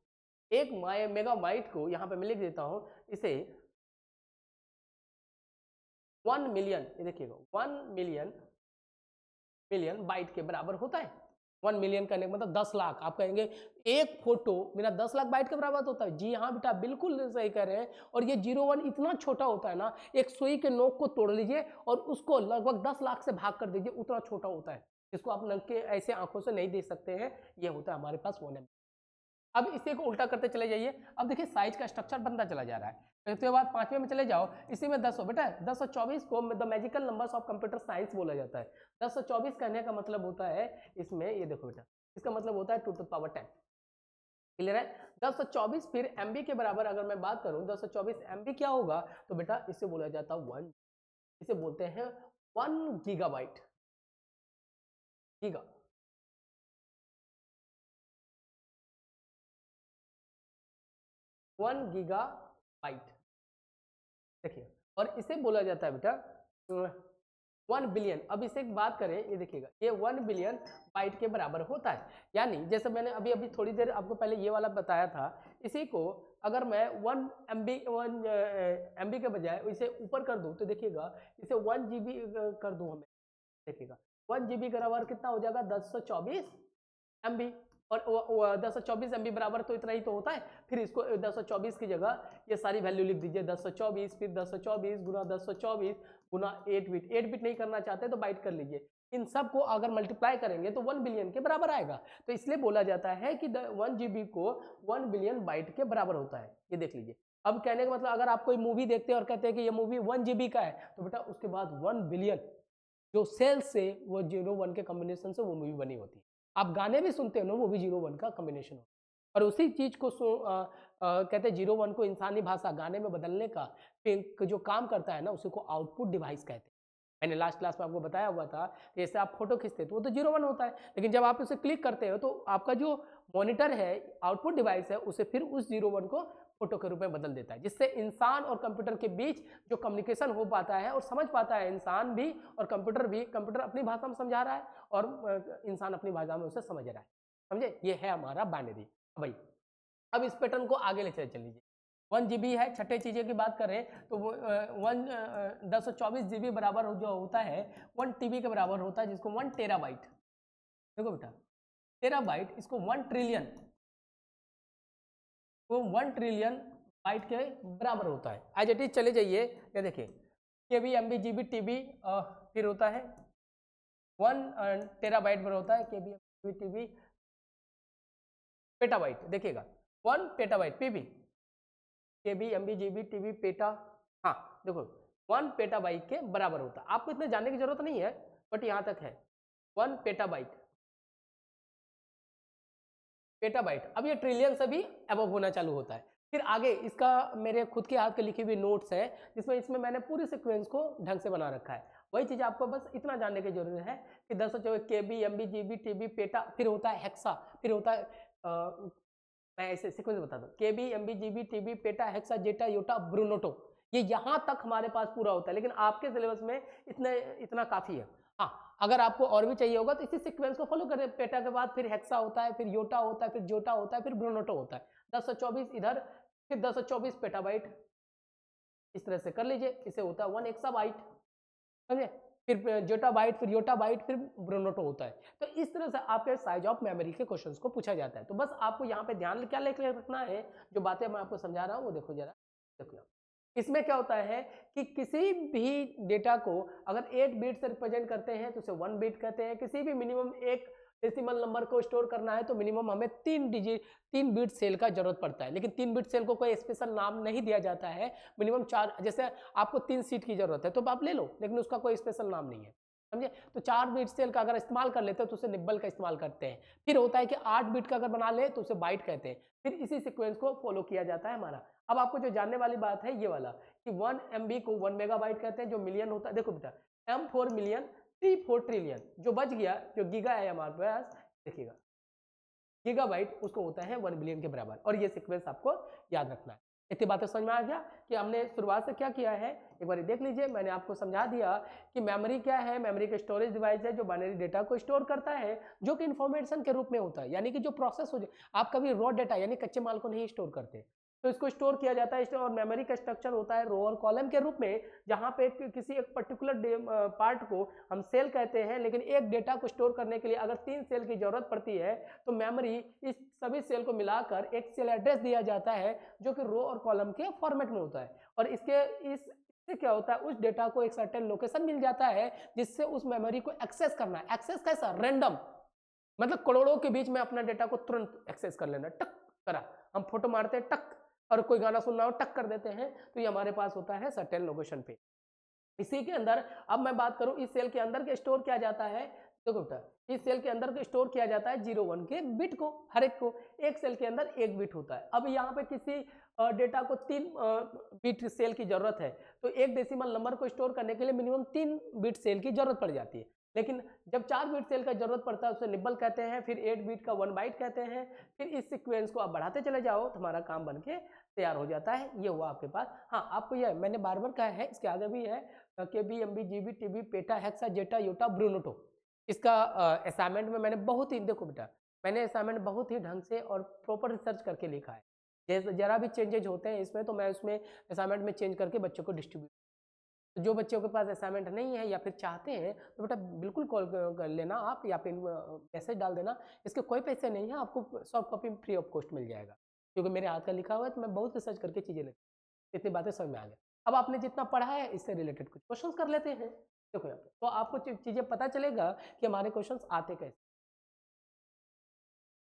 एक मेगाबाइट को यहाँ पे मैं लिख देता हूँ इसे 1 मिलियन, ये देखिएगा 1 मिलियन बाइट के बराबर होता है। 1 मिलियन करने का मतलब 10 लाख। आप कहेंगे एक फोटो मेरा 10 लाख बाइट के बराबर होता है। जी हाँ बेटा, बिल्कुल सही कह रहे हैं। और ये 0-1 इतना छोटा होता है ना, एक सुई के नोक को तोड़ लीजिए और उसको लगभग 10 लाख से भाग कर दीजिए, उतना छोटा होता है। इसको आप नंग के ऐसे आंखों से नहीं देख सकते हैं। ये होता है हमारे पास 1 MB। अब इसी को उल्टा करते चले जाइए। अब देखिए साइज का स्ट्रक्चर बनता चला जा रहा है। उसके बाद 5वें में चले जाओ, इसी में 10 बेटा 1024 को the magical numbers of computer science बोला जाता है। 1024 कहने का मतलब होता है, इसमें ये देखो बेटा, इसका मतलब होता है 2 to the power 10। क्लियर है? 1024 फिर MB के बराबर अगर मैं बात करूं, 1024 MB क्या होगा, तो बेटा इसे बोला जाता है 1, इसे बोलते हैं 1 गीगाबाइट। गीगा 1 गीगाबाइट देखिए, और इसे बोला जाता है बेटा 1 बिलियन। अब इसे एक बात करें, ये देखिएगा ये 1 बिलियन बाइट के बराबर होता है। यानी जैसे मैंने अभी थोड़ी देर आपको पहले ये वाला बताया था, इसी को अगर मैं 1 MB के बजाय इसे ऊपर कर दूं, तो देखिएगा इसे 1 GB कर दूं हमें, देखिएगा 1 GB के बराबर कितना हो जाएगा 1024 MB। और 1024 MB बराबर तो इतना ही तो होता है। फिर इसको 1024 की जगह ये सारी वैल्यू लिख दीजिए, 1024 फिर 1024 गुना 1024 गुना 8 बिट। 8 बिट नहीं करना चाहते तो बाइट कर लीजिए। इन सब को अगर मल्टीप्लाई करेंगे तो 1 बिलियन के बराबर आएगा। तो इसलिए बोला जाता है कि 1 GB को 1 बिलियन बाइट के बराबर होता है। ये देख लीजिए। अब कहने का मतलब अगर आप कोई मूवी देखते हैं और कहते हैं कि ये मूवी 1 GB का है, तो बेटा उसके बाद 1 बिलियन जो सेल्स से वो 0-1 के कॉम्बिनेशन से वो मूवी बनी होती है। आप गाने भी सुनते हो ना, वो भी 0-1 का कॉम्बिनेशन होता है। और उसी चीज को कहते हैं 0-1 को इंसानी भाषा गाने में बदलने का जो काम करता है ना, उसी को आउटपुट डिवाइस कहते हैं। मैंने लास्ट क्लास में आपको बताया हुआ था, जैसे आप फोटो खींचते तो वो तो 0-1 होता है, लेकिन जब आप उसे क्लिक करते हो तो आपका जो मॉनिटर है, आउटपुट डिवाइस है, उसे फिर उस 0-1 को फोटो के रूप में बदल देता है, जिससे इंसान और कंप्यूटर के बीच जो कम्युनिकेशन हो पाता है और समझ पाता है इंसान भी और कंप्यूटर भी। कंप्यूटर अपनी भाषा में समझा रहा है और इंसान अपनी भाषा में उसे समझ रहा है। समझे? ये है हमारा बाइनरी। भाई अब इस पैटर्न को आगे ले चल लीजिए। 1 GB है, छठे चीजें की बात करें तो वो 1024 GB बराबर जो होता है 1 TB के बराबर होता है, जिसको 1 टेराबाइट। देखो बेटा टेराबाइट, इसको 1 ट्रिलियन, वो 1 ट्रिलियन बाइट के बराबर होता है। एज इट इज चले जाइए, ये देखिए KB MB GB TB फिर होता है 1 टेराबाइट पर होता है KB MB TB पेटाबाइट। देखिएगा 1 petabyte PB KB MB GB TB PETA, हाँ देखो 1 पेटाबाइट के बराबर होता है। आपको इतने जानने की जरूरत नहीं है, बट यहां तक है 1 पेटाबाइट। अब ये ट्रिलियन से भी अबव होना चालू होता है। फिर आगे इसका मेरे खुद के हाथ के लिखे हुए नोट्स है, जिसमें इसमें मैंने पूरे सीक्वेंस को ढंग से बना रखा है। वही चीज आपको बस इतना जानने की जरूरत है कि 1024 KB MB GB TB PETA, फिर होता है हेक्सा, फिर होता है मैं ऐसे सीक्वेंस बताता हूँ, KB MB GB TB peta hexa zetta yotta ब्रूनोटो। ये यहाँ तक हमारे पास पूरा होता है, लेकिन आपके सिलेबस में इतना काफी है। हाँ, अगर आपको और भी चाहिए होगा तो इसी सीक्वेंस को फॉलो करें। पेटा के बाद फिर हेक्सा होता है, फिर योटा होता है, फिर जोटा होता है, फिर ब्रूनोटो होता है। 1024 इधर, फिर 1024 पेटाबाइट, इस तरह से कर लीजिए। इसे होता है 1 एक्साबाइट, समझे? फिर जोटा बाइट, फिर योटा बाइट, फिर ब्रूनोटो होता है। तो इस तरह से आपके साइज ऑफ मेमोरी के क्वेश्चंस को पूछा जाता है। तो बस आपको यहाँ पे ध्यान क्या लेकर रखना है, जो बातें मैं आपको समझा रहा हूँ वो देखो जरा, देखो इसमें क्या होता है कि किसी भी डेटा को अगर 8 बिट से रिप्रेजेंट करते हैं तो उसे 1 बिट कहते हैं। किसी भी मिनिमम एक डेसिमल नंबर को स्टोर करना है तो मिनिमम हमें 3 बिट सेल का जरूरत पड़ता है, लेकिन 3 बिट सेल को कोई स्पेशल नाम नहीं दिया जाता है। मिनिमम 4, जैसे आपको 3 सीट की जरूरत है तो आप ले लो, लेकिन उसका कोई स्पेशल नाम नहीं है। समझे। तो 4 बिट सेल का अगर इस्तेमाल कर लेते हैं तो उसे निब्बल का इस्तेमाल करते हैं। फिर होता है कि 8 बिट का अगर बना ले तो उसे बाइट कहते हैं। फिर इसी सीक्वेंस को फॉलो किया जाता है हमारा। अब आपको जो जानने वाली बात है ये वाला कि 1 MB को 1 मेगाबाइट कहते हैं, जो मिलियन होता है। देखो बेटा, M for million, T for trillion, जो बच गया जो गीगा है हमारे पास, देखिएगा गीगाबाइट उसको होता है 1 बिलियन के बराबर। और ये सीक्वेंस आपको याद रखना है। इतनी बातें समझ में आ गया कि हमने शुरुआत से क्या किया है, एक बार देख लीजिए। मैंने आपको समझा दिया कि मेमोरी क्या है। मेमोरी का स्टोरेज डिवाइस है जो बाइनरी डेटा को स्टोर करता है, जो कि इंफॉर्मेशन के रूप में होता है, यानी कि जो प्रोसेस हो जाए। आप कभी रॉ डेटा यानी कच्चे माल को नहीं स्टोर करते, तो इसको स्टोर किया जाता है। और मेमोरी का स्ट्रक्चर होता है रो और कॉलम के रूप में, जहां पे किसी एक पर्टिकुलर पार्ट को हम सेल कहते हैं। लेकिन एक डेटा को स्टोर करने के लिए अगर 3 सेल की जरूरत पड़ती है तो मेमोरी इस सभी सेल को मिलाकर एक सेल एड्रेस दिया जाता है, जो कि रो और कॉलम के फॉर्मेट में होता है। और इससे क्या होता है, उस डेटा को एक सर्टेन लोकेशन मिल जाता है जिससे उस मेमोरी को एक्सेस करना है। एक्सेस कैसा, रैंडम, मतलब करोड़ों के बीच में अपना डेटा को तुरंत एक्सेस कर लेना, टक करा। हम फोटो मारते हैं टक, और कोई गाना सुनना हो टक कर देते हैं, तो ये हमारे पास होता है सर्टेन लोकेशन पे। इसी के अंदर अब मैं बात करूं, इस सेल के अंदर के स्टोर किया जाता है। देखो बेटा, इस सेल के अंदर स्टोर किया जाता है 0-1 के बिट को, हर एक को। एक सेल के अंदर एक बिट होता है। अब यहाँ पे किसी डेटा को 3 बिट सेल की जरूरत है, तो एक डेसिमल नंबर को स्टोर करने के लिए मिनिमम 3 बिट सेल की जरूरत पड़ जाती है। लेकिन जब 4 बिट सेल का जरूरत पड़ता है उसे निब्बल कहते हैं। फिर 8 बिट का 1 बाइट कहते हैं। फिर इस सीक्वेंस को आप बढ़ाते चले जाओ तो हमारा काम बन के तैयार हो जाता है। ये हुआ आपके पास। हाँ, आपको यह मैंने बार बार कहा है, इसके आगे भी है KB, MB, GB, TB, peta, hexa, zetta, yotta, ब्रूनोटो। इसका असाइनमेंट में मैंने बहुत ही, देखो बेटा, मैंने असाइनमेंट बहुत ही ढंग से और प्रॉपर रिसर्च करके लिखा है। जैसे जरा भी चेंजेज होते हैं इसमें तो मैं उसमें असाइनमेंट में चेंज करके बच्चों को डिस्ट्रीब्यूट। तो जो बच्चों के पास असाइनमेंट नहीं है या फिर चाहते हैं तो बेटा बिल्कुल कॉल कर लेना आप, या फिर मैसेज डाल देना। इसके कोई पैसे नहीं है, आपको soft copy free of cost मिल जाएगा, क्योंकि मेरे हाथ का लिखा हुआ है तो मैं बहुत रिसर्च करके चीज़ें लिखी। इतनी बातें समझ में आ गया। अब आपने जितना पढ़ा है इससे रिलेटेड कुछ क्वेश्चन कर लेते हैं। देखो यहाँ पे तो आपको चीज़ें पता चलेगा कि हमारे क्वेश्चन आते कैसे।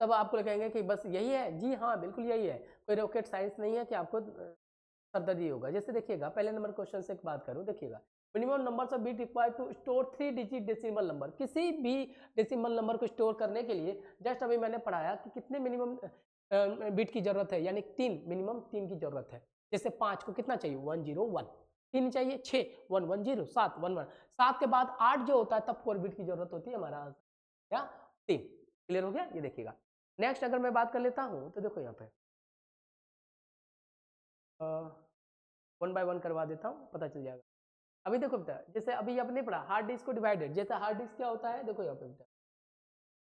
तब आपको कहेंगे कि बस यही है। जी हाँ, बिल्कुल यही है। कोई रॉकेट साइंस नहीं है कि आपको सरदर्दी होगा। जैसे देखिएगा, पहले नंबर क्वेश्चन से एक बात करूं, देखिएगा minimum numbers of bit required to store 3 digit decimal number. किसी भी डेसिमल नंबर को स्टोर करने के लिए जस्ट अभी मैंने पढ़ाया कि कितने मिनिमम बिट की जरूरत है, यानी 3, मिनिमम 3 की जरूरत है। जैसे 5 को कितना चाहिए, 101, 3 चाहिए 6, 110, 7, 11, 7 के बाद 8 जो होता है तब 4 बिट की जरूरत होती है। हमारा आंसर क्या, 3। क्लियर हो गया। ये देखिएगा नेक्स्ट अगर मैं बात कर लेता हूं तो देखो यहाँ पे 1 बाय 1 करवा देता हूँ, पता चल जाएगा। अभी देखो बेटा, जैसे अभी आपने पढ़ा हार्ड डिस्क को डिवाइडेड। जैसे हार्ड डिस्क क्या होता है, देखो यहाँ पे बेटा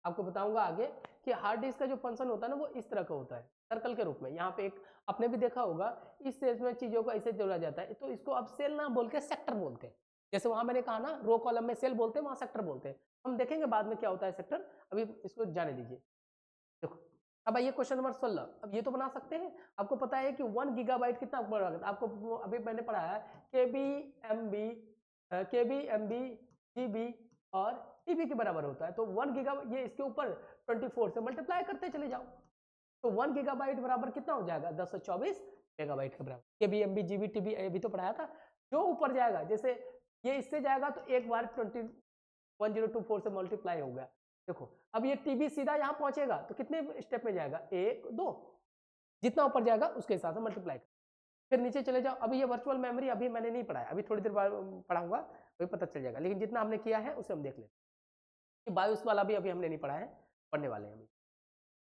आपको बताऊंगा आगे कि हार्ड डिस्क का जो फंक्शन होता है ना वो इस तरह का होता है, सर्कल के रूप में। यहाँ पे एक आपने भी देखा होगा, इस स्टेज में चीजों को ऐसे जोड़ा जाता है। तो इसको अब सेल ना बोल के सेक्टर बोलते हैं। जैसे वहां मैंने कहा ना, रो कॉलम में सेल बोलते हैं, वहां सेक्टर बोलते हैं। हम देखेंगे बाद में क्या होता है सेक्टर, अभी इसको जाने दीजिए। देखो अब आइए क्वेश्चन नंबर 16। अब ये तो बना सकते हैं। आपको पता है कि 1 गीगाबाइट कितना बड़ा है, आपको अभी मैंने पढ़ा है केबी एमबी जीबी और टीबी के बराबर होता है। तो 1 गीगा, ये इसके ऊपर 24 से मल्टीप्लाई करते चले जाओ, तो 1 गीगाबाइट बराबर कितना हो जाएगा, 1024 मेगाबाइट के बराबर। केबी एमबी जीबी टीबी अभी तो पढ़ाया था। जो ऊपर जाएगा, जैसे ये इससे जाएगा तो एक बार 1024 से मल्टीप्लाई हो गया। देखो अब ये टीबी सीधा यहाँ पहुंचेगा तो कितने स्टेप में जाएगा, 1 2, जितना ऊपर जाएगा उसके हिसाब से मल्टीप्लाई कर। फिर नीचे चले जाओ। अभी ये वर्चुअल मेमोरी अभी मैंने नहीं पढ़ाया, अभी थोड़ी देर बाद पढ़ाऊंगा, अभी पता चल जाएगा। लेकिन जितना हमने किया है उसे हम देख लेते हैं। बायोस वाला भी अभी हमने नहीं पढ़ा है, पढ़ने वाले हैं अभी।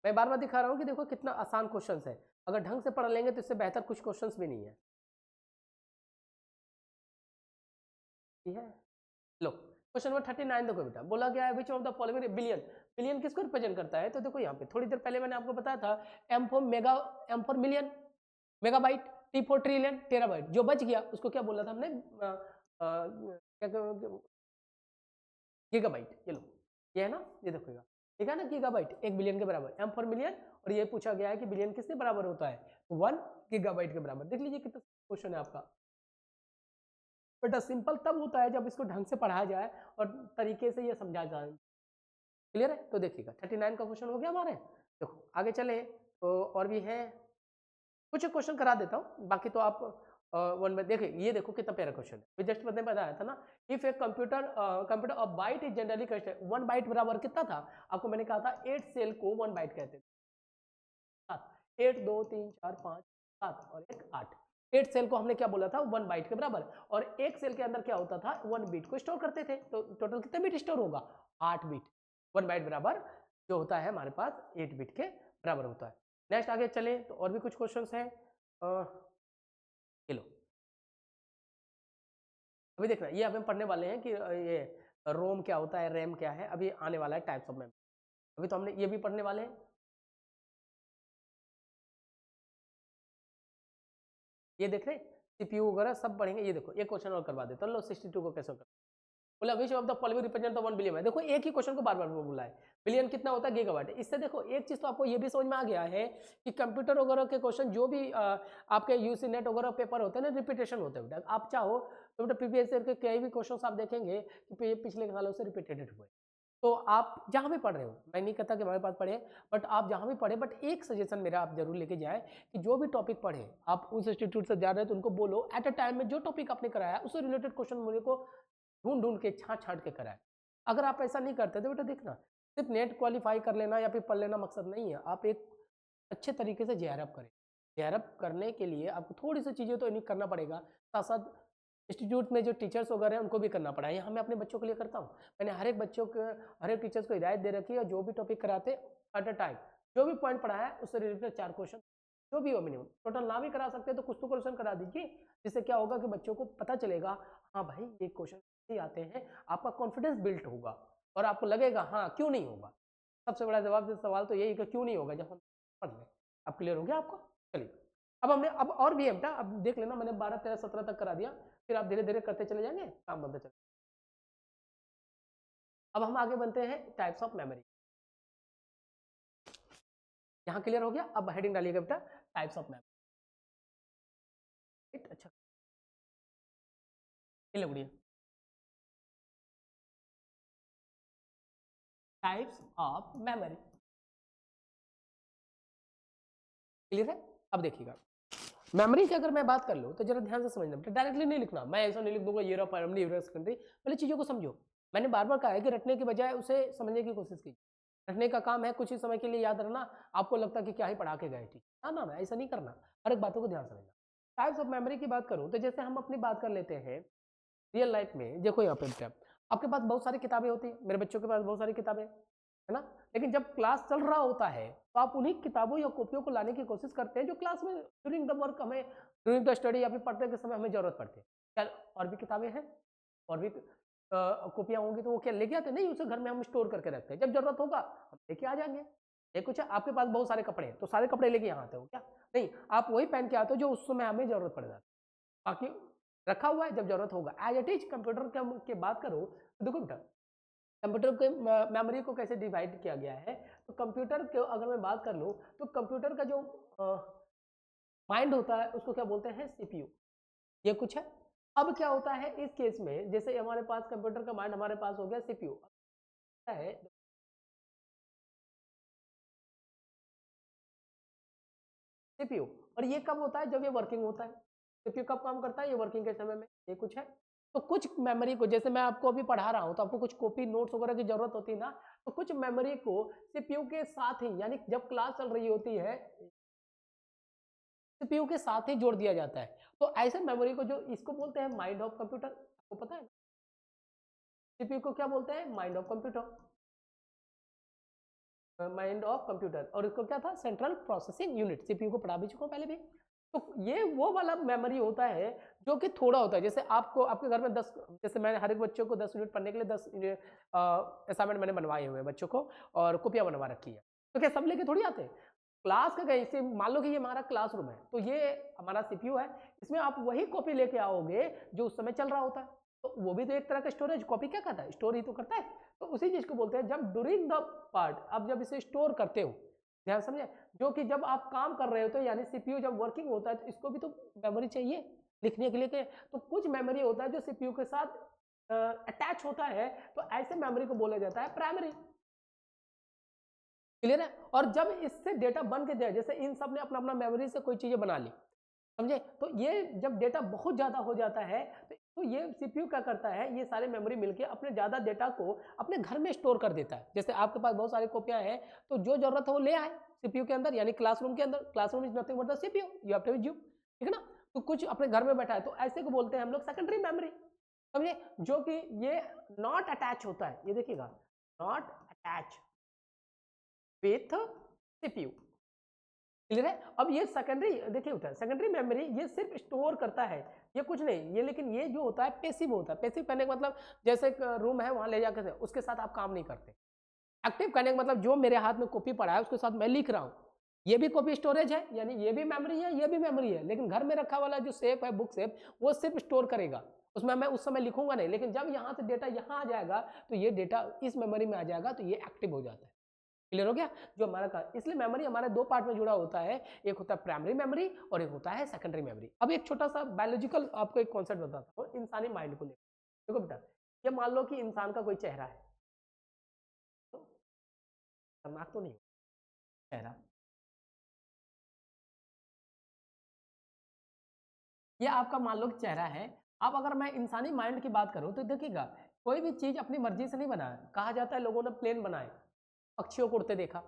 मैं बार बार दिखा रहा हूँ कि देखो कितना आसान क्वेश्चन है। अगर ढंग से पढ़ लेंगे तो इससे बेहतर कुछ क्वेश्चन भी नहीं है। ठीक है, लो क्वेश्चन नंबर 39 देखो बेटा, बोला गया है which of the following billion. Billion किसको रिप्रेजेंट करता है, तो देखो यहाँ पे थोड़ी देर पहले मैंने आपको बताया था, M for mega, M for million, megabyte, T for trillion, terabyte. जो बच गया उसको क्या बोला था हमने, गीगाबाइट। ये लो, ये है ना, ये देखो ठीक है ना, गीगाबाइट 1 बिलियन के बराबर, एम फॉर मिलियन। और ये पूछा गया है कि बिलियन किसके बराबर होता है, 1 गीगाबाइट के बराबर। देख लीजिए कितना क्वेश्चन है आपका। बेटा सिंपल तब होता है जब इसको ढंग से पढ़ाया जाए और तरीके से ये समझा जाए। क्लियर है, तो देखिएगा 39 का क्वेश्चन हो गया हमारे। देखो आगे चले तो और भी है, कुछ क्वेश्चन करा देता हूँ, बाकी तो आप वन बाइट, देखिए ये देखो कितना प्यारा क्वेश्चन है, जस्ट मैंने बताया था ना, if a computer a byte is generally considered, 1 byte बराबर कितना था, आपको मैंने कहा था 8 सेल को 1 बाइट कहते थे, 8 2 3 4 5 7 और 1 8, 8 सेल को हमने क्या बोला था 1 बाइट के बराबर, और एक सेल के अंदर क्या होता था 1 बिट को स्टोर करते थे, तो टोटल कितने बिट स्टोर होगा 8 बिट, 1 बाइट बराबर जो होता है हमारे पास 8 बिट के बराबर होता है। नेक्स्ट आगे चलें तो और भी कुछ क्वेश्चंस हैं, ये लो अभी देखना, ये अभी हम पढ़ने वाले हैं कि ये रोम क्या होता है, रैम क्या है, अभी आने वाला है टाइप्स ऑफ मेमोरी, अभी तो हमने ये भी पढ़ने वाले हैं, ये देख रहे सीपीयू वगैरह सब पढ़ेंगे। ये देखो एक क्वेश्चन और करवा देता लो, 62 को कैसे कर बोला, which of the following represent the 1 billion है, देखो एक ही क्वेश्चन को बार बार बोला है, बिलियन कितना होता है गीगाबाइट, इससे देखो एक चीज तो आपको ये भी समझ में आ गया है कि कंप्यूटर वगैरह के क्वेश्चन जो भी आपके यूसी नेट वगैरह पेपर होते हैं ना, रिपीटेशन होते हैं बेटा, आप चाहो तो बेटा पीपीएससी के कई भी क्वेश्चन आप देखेंगे कि पिछले सालों से रिपीटेड हुए, तो आप जहाँ भी पढ़ रहे हो, मैं नहीं कहता कि हमारे पास पढ़े, बट आप जहाँ भी पढ़े, बट एक सजेशन मेरा आप जरूर लेके जाए कि जो भी टॉपिक पढ़े आप उस इंस्टीट्यूट से जा रहे हैं तो उनको बोलो एट अ टाइम में जो टॉपिक आपने कराया उससे रिलेटेड क्वेश्चन मुझे को ढूंढ ढूंढ के छांट के कराए। अगर आप ऐसा नहीं करते तो बेटा देखना, सिर्फ नेट क्वालिफाई कर लेना या फिर पढ़ लेना मकसद नहीं है, आप एक अच्छे तरीके से जेआरएफ करें, जेआरएफ करने के लिए आपको थोड़ी सी चीज़ें तो नहीं करना पड़ेगा, साथ साथ इंस्टीट्यूट में जो टीचर्स वगैरह हैं उनको भी करना पड़ा है, यहाँ मैं अपने बच्चों के लिए करता हूँ, मैंने हर एक बच्चों के हर एक टीचर्स को हिदायत दे रखी है, जो भी टॉपिक कराते एट अ टाइम जो भी पॉइंट पढ़ा है उससे रिलेटेड 4 क्वेश्चन जो भी हो मिनिमम, टोटल ना भी करा सकते तो कुछ तो क्वेश्चन करा दीजिए, जिससे क्या होगा कि बच्चों को पता चलेगा हाँ भाई ये क्वेश्चन ही आते हैं, आपका कॉन्फिडेंस बिल्ट होगा और आपको लगेगा हाँ क्यों नहीं होगा, सबसे बड़ा जवाब सवाल तो यही कि क्यों नहीं होगा, जब हम पढ़ लें। अब क्लियर हो गया आपको, चलिए अब हमने अब और भी है बेटा, अब देख लेना मैंने 12 13 17 तक करा दिया, फिर आप धीरे धीरे करते चले जाएंगे, काम बनते चले। अब हम आगे बनते हैं टाइप्स ऑफ मेमोरी, यहाँ क्लियर हो गया, अब हेडिंग डालिएगा बेटा टाइप्स ऑफ मेमोरी, अच्छा ये बढ़िया, टाइप्स ऑफ मेमोरी क्लियर है। अब देखिएगा मेमोरी की अगर मैं बात कर लूँ तो जरा ध्यान से समझना, डायरेक्टली नहीं लिखना, मैं ऐसा नहीं लिख दूंगा ये रहा मेमोरी सेकेंडरी, पहले चीज़ों को समझो, मैंने बार बार कहा है कि रटने के बजाय उसे समझने की कोशिश कीजिए, रटने का काम है कुछ ही समय के लिए याद रखना, आपको लगता है कि क्या ही पढ़ा के गए, ठीक ना ना ना ऐसा नहीं करना, हर एक बातों को ध्यान समझना। टाइप्स ऑफ मेमोरी की बात करूँ तो जैसे हम अपनी बात कर लेते हैं रियल लाइफ में, देखो यहाँ पे आपके पास बहुत सारी किताबें होती है, मेरे बच्चों के पास बहुत सारी किताबें है ना, लेकिन जब क्लास चल रहा होता है तो आप उन्हीं किताबों या कॉपियों को लाने की कोशिश करते हैं जो क्लास में ड्यूरिंग द वर्क हमें ड्यूरिंग द स्टडी या फिर पढ़ते के समय हमें जरूरत पड़ती है, क्या और भी किताबें हैं और भी कॉपियाँ होंगी तो वो क्या लेके आते नहीं, उसे घर में हम स्टोर करके रखते हैं, जब जरूरत होगा हम लेके आ जाएंगे। ये कुछ है आपके पास बहुत सारे कपड़े हैं तो सारे कपड़े लेके यहाँ आते हो क्या, नहीं आप वही पहन के आते हो जो उस समय हमें जरूरत पड़ जाती है, बाकी रखा हुआ है जब जरूरत होगा। एज इट इज कंप्यूटर के बात करो तो देखो बेटा कंप्यूटर के मेमोरी को कैसे डिवाइड किया गया है, तो कंप्यूटर के अगर मैं बात कर लूँ तो कंप्यूटर का जो माइंड होता है उसको क्या बोलते हैं सीपीयू, ये कुछ है। अब क्या होता है इस केस में, जैसे हमारे पास कंप्यूटर का माइंड हमारे पास हो गया सीपीयू है, सीपीयू, और ये कब होता है जब ये वर्किंग होता है, सीपीयू कब काम करता है ये वर्किंग के समय में, ये कुछ है। तो कुछ मेमोरी को जैसे मैं आपको अभी पढ़ा रहा हूँ तो आपको कुछ कॉपी नोट्स वगैरह की जरूरत होती है ना, तो कुछ मेमोरी को सीपीयू के साथ ही यानी जब क्लास चल रही होती है सीपीयू के साथ ही जोड़ दिया जाता है, तो ऐसे मेमोरी को जो इसको बोलते हैं माइंड ऑफ कंप्यूटर, आपको पता है सीपीयू को क्या बोलते हैं mind of computer, mind of computer, और इसको क्या था सेंट्रल प्रोसेसिंग यूनिट, सीपीयू को पढ़ा भी चुका हूं पहले भी। तो ये वो वाला मेमोरी होता है जो कि थोड़ा होता है, जैसे आपको आपके घर में 10, जैसे मैंने हर एक बच्चों को 10 यूनिट पढ़ने के लिए 10 असाइनमेंट मैंने बनवाए हुए हैं बच्चों को और कॉपियां बनवा रखी है, तो क्या सब लेके थोड़ी आते हैं क्लास का, कहीं से मान लो कि ये हमारा क्लासरूम है तो ये हमारा सीपीयू है, इसमें आप वही कॉपी लेके आओगे जो उस समय चल रहा होता है, तो वो भी तो एक तरह का स्टोरेज, कॉपी क्या करता है स्टोर ही तो करता है, तो उसी चीज को बोलते हैं जब ड्यूरिंग द पार्ट, अब जब इसे स्टोर करते हो, ध्यान समझे, जो कि जब आप काम कर रहे होते हो यानी सीपीयू जब वर्किंग होता है तो इसको भी तो मेमोरी चाहिए लिखने के लिए के, तो कुछ मेमोरी होता है जो सीपीयू के साथ अटैच होता है, तो ऐसे मेमोरी को बोला जाता है प्राइमरी, क्लियर है। और जब इससे डेटा बन के जाए, जैसे इन सब ने अपना अपना मेमोरी से कोई चीजें बना ली, समझे? तो ये जब डेटा बहुत ज़्यादा हो जाता है तो ये सीपीयू क्या करता है, ये सारे मेमोरी मिलके अपने ज़्यादा डेटा को अपने घर में स्टोर कर देता है। जैसे आपके पास बहुत सारी कॉपियाँ हैं, तो जो ज़रूरत है वो ले आए सीपीयू के अंदर, यानी क्लासरूम के अंदर। Classroom is nothing but the CPU, you have to use, ठीक है ना? तो कुछ अपने घर में बैठा है, तो ऐसे को बोलते हैं हम लोग सेकेंडरी मेमोरी, समझे? जो कि ये नॉट अटैच होता है, ये देखिएगा, not attach with CPU, clear है? अब ये सेकेंडरी देखिए होता है, सेकेंडरी मेमोरी ये सिर्फ स्टोर करता है, ये कुछ नहीं, ये लेकिन ये जो होता है पैसिव होता है। पैसिव करने का मतलब जैसे एक रूम है वहां ले जाकर उसके साथ आप काम नहीं करते। एक्टिव करने का मतलब जो मेरे हाथ में कॉपी पड़ा है उसके साथ मैं लिख रहा हूँ, ये भी कॉपी स्टोरेज है, यानी ये भी मेमोरी है, ये भी मेमोरी है। लेकिन घर में रखा वाला जो सेफ है, बुक सेफ, वो सिर्फ स्टोर करेगा, उसमें मैं उस समय लिखूंगा नहीं। लेकिन जब यहाँ से डेटा यहाँ आ जाएगा तो ये डेटा इस मेमोरी में आ जाएगा, तो ये एक्टिव हो जाता है। क्लियर हो गया? जो हमारा का, इसलिए मेमोरी हमारे दो पार्ट में जुड़ा होता है, एक होता है प्राइमरी मेमोरी और एक होता है सेकेंडरी मेमोरी। अब एक छोटा सा बायोलॉजिकल आपको एक कॉन्सेप्ट बताता हूँ इंसानी माइंड को लेकर। देखो बेटा, ये मान लो कि इंसान का कोई चेहरा है, तो खतरनाक तो नहीं चेहरा, ये आपका मान लो कि चेहरा है। अब अगर मैं इंसानी माइंड की बात करूं तो देखिएगा, कोई भी चीज अपनी मर्जी से नहीं बनाया। कहा जाता है लोगों ने प्लेन बनाए, पक्षियों को उड़ते देखा,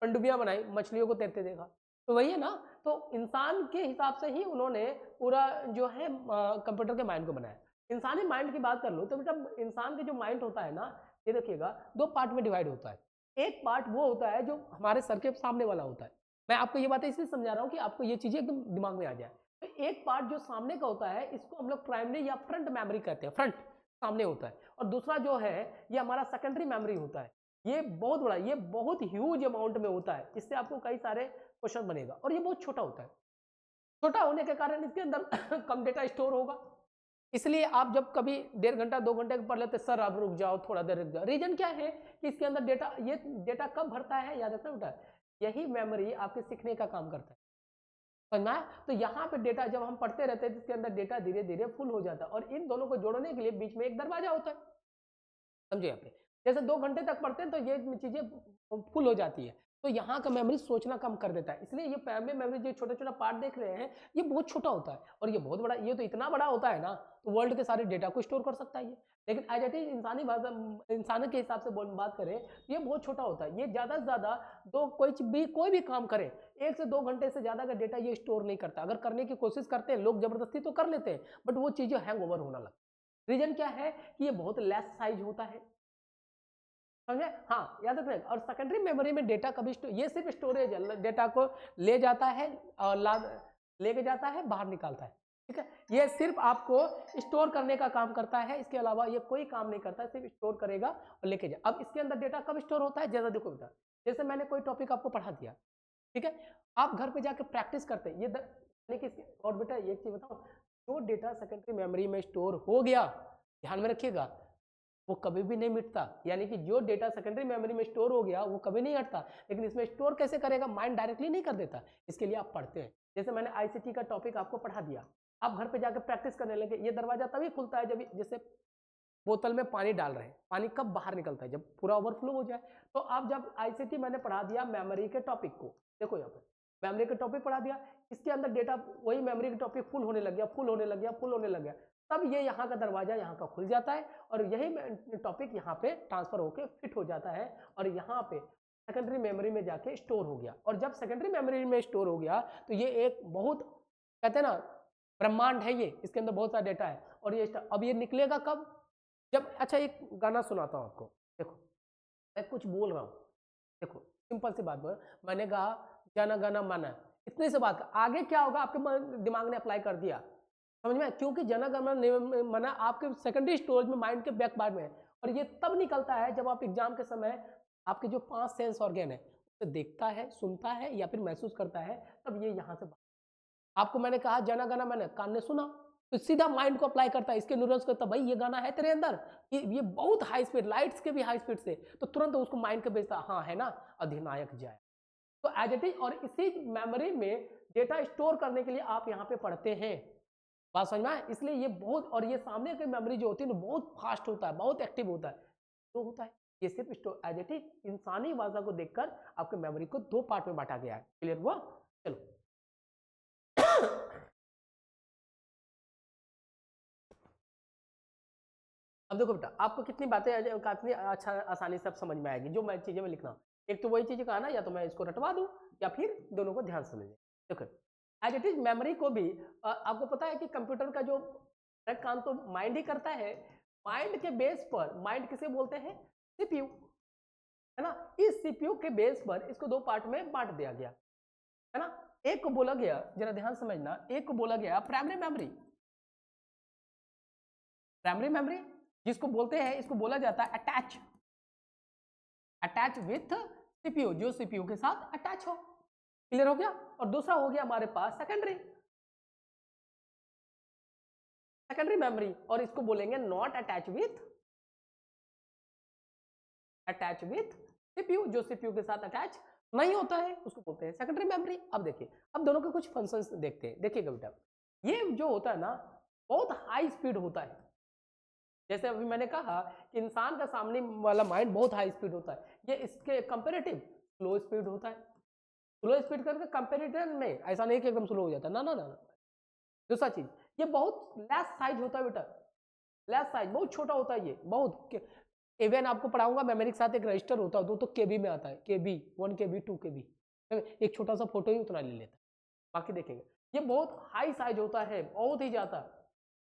पनडुब्बियां बनाई, मछलियों को तैरते देखा, तो वही है ना। तो इंसान के हिसाब से ही उन्होंने पूरा जो है कंप्यूटर के माइंड को बनाया। इंसानी माइंड की बात कर लो तो बेटा, इंसान के जो माइंड होता है ना, ये देखिएगा दो पार्ट में डिवाइड होता है। एक पार्ट वो होता है जो हमारे सर के सामने वाला होता है। मैं आपको ये बातें इसलिए समझा रहा हूँ कि आपको ये चीजें एकदम दिमाग में आ जाए। तो एक पार्ट जो सामने का होता है, इसको हम लोग प्राइमरी या फ्रंट मेमोरी कहते हैं, फ्रंट सामने होता है। और दूसरा जो है ये हमारा सेकेंडरी मेमोरी होता है। ये बहुत बड़ा, ये बहुत ह्यूज अमाउंट में होता है, इससे आपको कई सारे क्वेश्चन बनेगा। और ये बहुत छोटा होता है, छोटा होने के कारण इसके अंदर कम डेटा स्टोर होगा। इसलिए आप जब कभी 1.5 घंटा 2 घंटे पढ़ लेते, सर आप रुक जाओ, थोड़ा देर रुक जाओ। रीजन क्या है कि इसके अंदर डेटा, ये डेटा कब भरता है, याद रखना बेटा, यही मेमोरी आपके सीखने का काम करता है, समझना है? तो यहाँ पे डेटा जब हम पढ़ते रहते हैं, इसके अंदर डेटा धीरे धीरे फुल हो जाता है। और इन दोनों को जोड़ने के लिए बीच में एक दरवाजा होता है, समझे? यहाँ पे जैसे 2 घंटे तक पढ़ते हैं तो ये चीजें फुल हो जाती है, तो यहाँ का मेमोरी सोचना कम कर देता है। इसलिए ये प्राइमरी मेमोरी जो छोटा छोटा पार्ट देख रहे हैं, ये बहुत छोटा होता है। और ये बहुत बड़ा, ये तो इतना बड़ा होता है ना, तो वर्ल्ड के सारे डेटा को स्टोर कर सकता है ये। लेकिन एज इट इज इंसानी भाषा, इंसान के हिसाब से बात करें तो ये बहुत छोटा होता है। ये ज्यादा से ज्यादा कोई भी काम करे, 1 से 2 घंटे से ज्यादा का डेटा ये स्टोर नहीं करता। अगर करने की कोशिश करते हैं लोग, जबरदस्ती तो कर लेते हैं, बट वो चीजें हैंग ओवर होना लगता है। रीजन क्या है कि ये बहुत लेस साइज होता है, समझे? हाँ, याद रखना। और सेकेंडरी मेमोरी में डेटा कभी ये सिर्फ स्टोरेज है, डेटा को ले जाता है और लेके जाता है, बाहर निकालता है, ठीक है? ये सिर्फ आपको स्टोर करने का काम करता है, इसके अलावा ये कोई काम नहीं करता, सिर्फ स्टोर करेगा और लेके जा। अब इसके अंदर डेटा कब स्टोर होता है, जैसा देखो बेटा, जैसे मैंने कोई टॉपिक आपको पढ़ा दिया, ठीक है, आप घर पे जाके प्रैक्टिस करते हैं और बेटा एक चीज बताओ, जो डेटा सेकेंडरी मेमोरी में स्टोर हो गया, ध्यान में रखिएगा, वो कभी भी नहीं मिटता। यानी कि जो डेटा सेकेंडरी मेमोरी में स्टोर हो गया वो कभी नहीं हटता। लेकिन इसमें स्टोर कैसे करेगा, माइंड डायरेक्टली नहीं कर देता, इसके लिए आप पढ़ते हैं। जैसे मैंने आईसीटी का टॉपिक आपको पढ़ा दिया, आप घर पे जाकर प्रैक्टिस करने लगे। ये दरवाजा तभी खुलता है जब, जैसे बोतल में पानी डाल रहे हैं, पानी कब बाहर निकलता है, जब पूरा ओवरफ्लो हो जाए। तो आप जब आईसीटी मैंने पढ़ा दिया मेमोरी के टॉपिक को, देखो यहाँ पे मेमोरी के टॉपिक पढ़ा दिया, इसके अंदर डेटा वही मेमोरी के टॉपिक फुल होने लग गया, फुल होने लग गया, फुल होने लग गया, तब ये यहाँ का दरवाजा यहाँ का खुल जाता है और यही टॉपिक यहाँ पे ट्रांसफर होके फिट हो जाता है और यहाँ पे सेकेंडरी मेमोरी में जाके स्टोर हो गया। और जब सेकेंडरी मेमोरी में स्टोर हो गया तो ये एक बहुत, कहते हैं ना, ब्रह्मांड है ये, इसके अंदर बहुत सारा डेटा है। और ये अब ये निकलेगा कब, जब, अच्छा एक गाना सुनाता हूँ आपको, देखो मैं कुछ बोल रहा हूँ, देखो सिंपल सी बात बोल, मैंने कहा जन गण मन, इतने से बात, आगे क्या होगा आपके दिमाग ने अप्लाई कर दिया, समझ में? क्योंकि जन गण मन आपके सेकेंडरी स्टोरेज में, माइंड के बैक पार्ट में है। और ये तब निकलता है जब आप एग्जाम के समय आपके जो 5 सेंस ऑर्गन है उसे देखता है, सुनता है या फिर महसूस करता है, तब ये यहाँ से आपको मैंने कहा जन गण मन, कान ने सुना तो सीधा माइंड को अप्लाई करता है, इसके न्यूरॉन्स को, तो भाई ये गाना है तेरे अंदर, ये बहुत हाई स्पीड, लाइट्स के भी हाई स्पीड से, तो तुरंत उसको माइंड के भेजता, हाँ है ना, अधिनायक जय। तो एज इट इज, और इसी मेमोरी में डेटा स्टोर करने के लिए आप यहाँ पे पढ़ते हैं, बात समझ में आए? इसलिए ये बहुत, और ये सामने की मेमोरी जो होती है ना बहुत फास्ट होता है, बहुत एक्टिव होता है, तो होता है ये सिर्फ स्टोर। एज इट इज इंसानी भाषा को देखकर आपके मेमोरी को 2 पार्ट में बांटा गया है। क्लियर हुआ? चलो अब देखो बेटा, आपको कितनी बातें कितनी अच्छा आसानी से आप समझ में आएगी जो मैं चीजें में लिख रहा हूँ। एक तो वही चीजें कहा ना, या तो मैं इसको रटवा दूं या फिर दोनों को ध्यान से समझें। देखो एज इट इज मेमोरी को भी आपको पता है कि कंप्यूटर का जो काम तो माइंड ही करता है। माइंड के बेस पर, माइंड किसे बोलते हैं? सीपीयू, है ना। इस सीपीयू के बेस पर इसको दो पार्ट में बांट दिया गया, है ना। एक को बोला गया, जरा ध्यान समझना, एक को बोला गया प्राइमरी मेमोरी। प्राइमरी मेमोरी जिसको बोलते हैं, इसको बोला जाता है अटैच, अटैच विथ सीपीयू, जो सीपीयू के साथ अटैच हो। क्लियर हो गया। और दूसरा हो गया हमारे पास सेकेंडरी, सेकेंडरी मेमोरी, और इसको बोलेंगे not attach with, attach with CPU, जो सीपीयू के साथ अटैच नहीं होता है उसको बोलते हैं सेकेंडरी मेमोरी। अब देखिए, अब दोनों के कुछ फंक्शंस देखते हैं। देखिएगा बेटा, ये जो होता है ना बहुत हाई स्पीड होता है। जैसे अभी मैंने कहा कि इंसान का सामने वाला माइंड बहुत हाई स्पीड होता है, ये इसके कंपेरेटिव स्लो स्पीड होता है। स्लो स्पीड करके कंपेरिजन में ऐसा नहीं कि एकदम स्लो हो जाता, ना ना ना ना। दूसरा चीज, ये बहुत लेस साइज होता है बेटा, लेस साइज, बहुत छोटा होता है ये, बहुत। इवन आपको पढ़ाऊंगा मेमोरी के साथ एक रजिस्टर होता है, तो केबी में आता है, केबी 1 केबी 2 केबी, एक छोटा सा फोटो ही उतना ले लेता है। बाकी देखेंगे ये बहुत हाई साइज होता है, बहुत ही ज्यादा,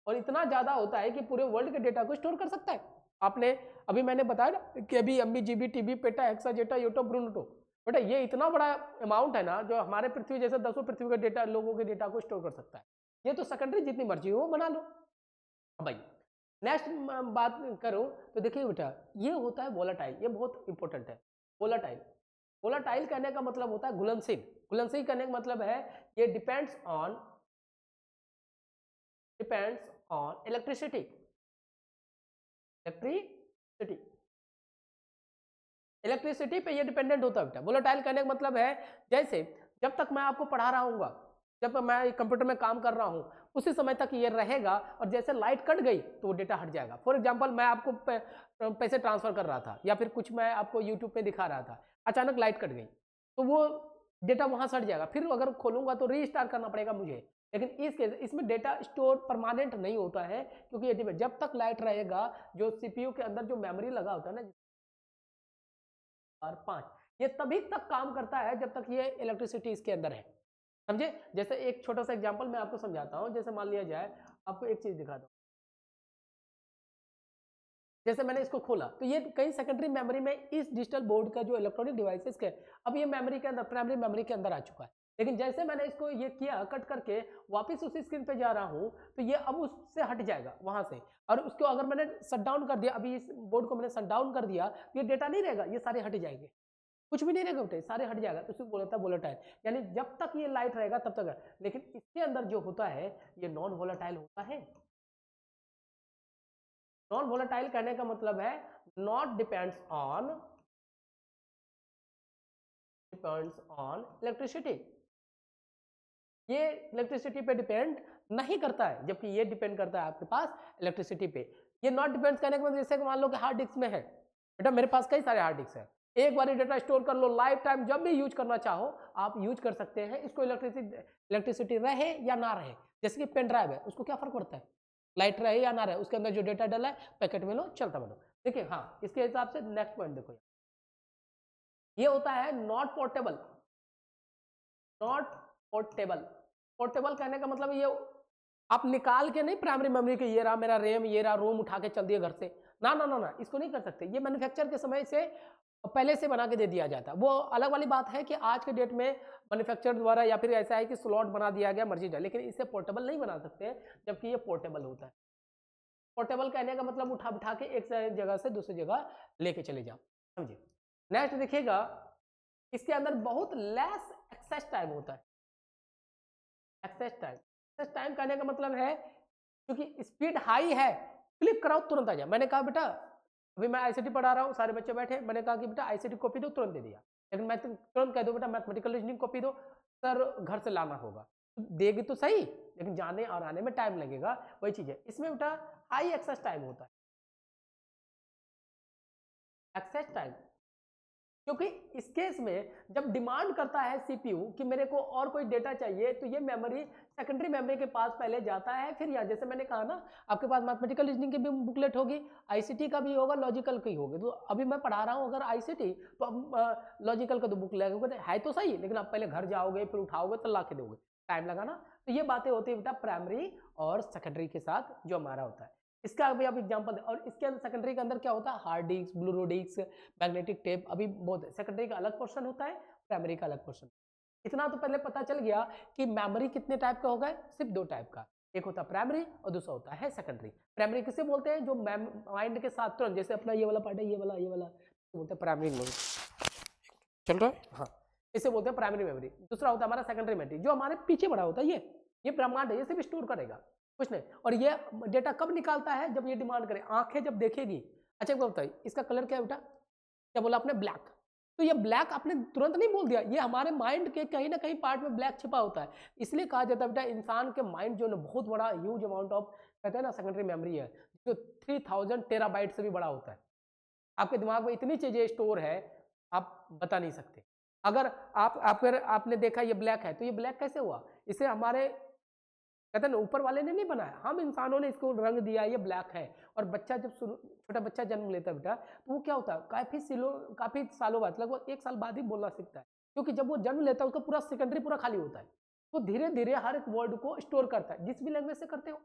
और इतना ज्यादा होता है कि पूरे वर्ल्ड के डेटा को स्टोर कर सकता है। आपने अभी मैंने बताया ना, KB, MB, GB, TB, peta, hexa, zetta, yotta, ब्रूनोटो, बेटा ये इतना बड़ा अमाउंट है ना, जो हमारे पृथ्वी जैसे 10 पृथ्वी का डेटा, लोगों के डेटा को स्टोर कर सकता है। ये तो सेकेंडरी जितनी मर्जी हो बना लो। भाई नेक्स्ट बात करूं तो देखिए बेटा, ये होता है वोलाटाइल, ये बहुत इंपॉर्टेंट है। वोलाटाइल, वोलाटाइल कहने का मतलब होता है घुलनशील। घुलनशील कहने का मतलब है ये depends on electricity, electricity, electricity पे ये डिपेंडेंट होता है बेटा। वोलेटाइल कहने का मतलब है जैसे जब तक मैं आपको पढ़ा रहा हूँ, जब मैं कंप्यूटर में काम कर रहा हूँ, उसी समय तक ये रहेगा, और जैसे लाइट कट गई तो वो डेटा हट जाएगा। फॉर एग्जांपल मैं आपको पैसे ट्रांसफर कर रहा था, या फिर कुछ मैं आपको यूट्यूब पे दिखा रहा था, अचानक लाइट कट गई तो वो डेटा वहां से हट जाएगा। फिर अगर खोलूंगा तो रीस्टार्ट करना पड़ेगा मुझे। लेकिन इस केस इसमें डेटा स्टोर परमानेंट नहीं होता है, क्योंकि ये जब तक लाइट रहेगा, जो सीपीयू के अंदर जो मेमोरी लगा होता है ना, और 5, ये तभी तक काम करता है जब तक ये इलेक्ट्रिसिटी इसके अंदर है, समझे। जैसे एक छोटा सा एग्जांपल मैं आपको समझाता हूं। जैसे मान लिया जाए, आपको एक चीज दिखा दो, जैसे मैंने इसको खोला तो ये कहीं सेकेंडरी मेमोरी में इस डिजिटल बोर्ड का जो इलेक्ट्रॉनिक डिवाइसेस के, अब ये मेमोरी के अंदर, प्राइमरी मेमोरी के अंदर आ चुका है। लेकिन जैसे मैंने इसको ये किया कट करके वापस उसी स्क्रीन पे जा रहा हूं, तो ये अब उससे हट जाएगा वहां से, और उसको अगर मैंने शट डाउन कर दिया, अभी इस बोर्ड को मैंने शट डाउन कर दिया, तो ये डेटा नहीं रहेगा, ये सारे हट जाएंगे, कुछ भी नहीं रहेगा बेटे, सारे हट जाएगा। तो उसको बोलता है वोलेटाइल, यानी जब तक ये लाइट रहेगा तब तक। लेकिन इसके अंदर जो होता है ये नॉन वोलेटाइल होता है। नॉन वोलेटाइल कहने का मतलब है नॉट डिपेंड्स ऑन इलेक्ट्रिसिटी, ये इलेक्ट्रिसिटी पे डिपेंड नहीं करता है, जबकि ये डिपेंड करता है आपके पास इलेक्ट्रिसिटी पे। ये नॉट डिपेंड्स करने का मतलब जैसे मान लो कि हार्ड डिस्क में है बेटा, मेरे पास कई सारे हार्ड डिस्क है, एक बार डेटा स्टोर कर लो, लाइफ टाइम जब भी यूज करना चाहो आप यूज कर सकते हैं इसको, इलेक्ट्रिसिटी रहे या ना रहे। जैसे कि पेन ड्राइव है, उसको क्या फर्क पड़ता है, लाइट रहे या ना रहे, उसके अंदर जो डेटा डला है पैकेट में लो, चलता बनो। देखिए हाँ, इसके हिसाब से नेक्स्ट पॉइंट देखो, ये होता है not portable. Not portable, portable कहने का मतलब ये आप निकाल के नहीं प्राइमरी मेमोरी के, ये रहा मेरा रैम, ये रहा रोम, उठा के चल दिए घर से, ना ना ना ना, इसको नहीं कर सकते। ये मैन्युफैक्चर के समय से पहले से बना के दे दिया जाता है। वो अलग वाली बात है कि आज के डेट में मैन्युफैक्चर द्वारा या फिर ऐसा है कि स्लॉट बना दिया गया, मर्जी जाए, लेकिन इसे पोर्टेबल नहीं बना सकते, जबकि ये पोर्टेबल होता है। पोर्टेबल कहने का मतलब उठा उठा के एक जगह से दूसरी जगह लेके चले जाओ, समझे। नेक्स्ट देखिएगा, इसके अंदर बहुत लेस एक्सेस टाइम होता है। एक्सेस टाइम, एक्सेस टाइम कहने का मतलब है क्योंकि स्पीड हाई है, क्लिक कराओ तुरंत आ जाए। मैंने कहा बेटा, अभी मैं आईसीटी पढ़ा रहा हूँ, सारे बच्चे बैठे, मैंने कहा कि बेटा आईसीटी कॉपी दो, तुरंत दे दिया। लेकिन मैं तुरंत कह दो बेटा मैथमेटिकल रीजनिंग कॉपी दो, सर घर से लाना होगा, देगी तो सही, लेकिन जाने और आने में टाइम लगेगा। वही चीज है इसमें बेटा, हाई एक्सेस टाइम होता है, एक्सेस टाइम। क्योंकि इस केस में जब डिमांड करता है सीपीयू कि मेरे को और कोई डेटा चाहिए, तो ये मेमोरी सेकेंडरी मेमोरी के पास पहले जाता है, फिर यहाँ जैसे मैंने कहा ना, आपके पास मैथमेटिकल रीजनिंग की भी बुकलेट होगी, आईसीटी का भी होगा, लॉजिकल की होगी। तो अभी मैं पढ़ा रहा हूँ अगर आईसीटी, तो अब लॉजिकल का तो बुक लगेगा, है तो सही, लेकिन आप पहले घर जाओगे फिर उठाओगे तो ला के दोगे, टाइम लगा ना। तो ये बातें होती है बेटा प्राइमरी और सेकेंडरी के साथ जो हमारा होता है। इसका अभी आप एग्जांपल, और इसके अंदर सेकेंडरी के अंदर क्या होता है, hard disk, Blu-ray disk, magnetic tape, अभी बहुत सेकेंडरी का अलग पोर्शन होता है, प्राइमरी का अलग पोर्शन। इतना तो पहले पता चल गया कि मेमोरी कितने टाइप का होगा, सिर्फ दो टाइप का, एक होता है प्राइमरी और दूसरा होता है सेकेंडरी। प्राइमरी किसे बोलते हैं, जो माइंड के साथ तुरंत, जैसे अपना ये वाला पार्ट है, ये वाला तो बोलते हैं प्राइमरी मेमोरी। चल रहा है, हाँ, इसे बोलते हैं प्राइमरी मेमोरी। दूसरा होता है हमारा सेकेंडरी मेमोरी, जो हमारे पीछे बड़ा होता है, ये ब्रह्मांड है, ये सिर्फ स्टोर करेगा कुछ नहीं। और ये डेटा कब निकालता है, जब ये डिमांड करे, आंखें जब देखेगी। अच्छा एक बात बताइए, इसका कलर क्या है बेटा, क्या बोला आपने, ब्लैक। तो ये ब्लैक आपने तुरंत नहीं बोल दिया, ये हमारे माइंड के कहीं ना कहीं पार्ट में ब्लैक छिपा होता है। इसलिए कहा जाता है बेटा इंसान के माइंड जो है बहुत बड़ा, ह्यूज अमाउंट ऑफ, कहते हैं ना सेकेंडरी मेमोरी है, जो 3000 टेराबाइट से भी बड़ा होता है। आपके दिमाग में इतनी चीजें स्टोर है, आप बता नहीं सकते। अगर आपने देखा ये ब्लैक है, तो ये ब्लैक कैसे हुआ, इसे हमारे कहते हैं ना ऊपर वाले ने नहीं बनाया, हम इंसानों ने इसको रंग दिया, ये ब्लैक है। और बच्चा जब छोटा बच्चा जन्म लेता है बेटा, तो वो क्या होता है, काफी सालों बाद, लगभग 1 साल बाद ही बोलना सीखता है, क्योंकि जब वो जन्म लेता है उसका पूरा सेकेंडरी पूरा खाली होता है। तो धीरे धीरे हर एक वर्ड को स्टोर करता है, जिस भी लैंग्वेज से करते हो,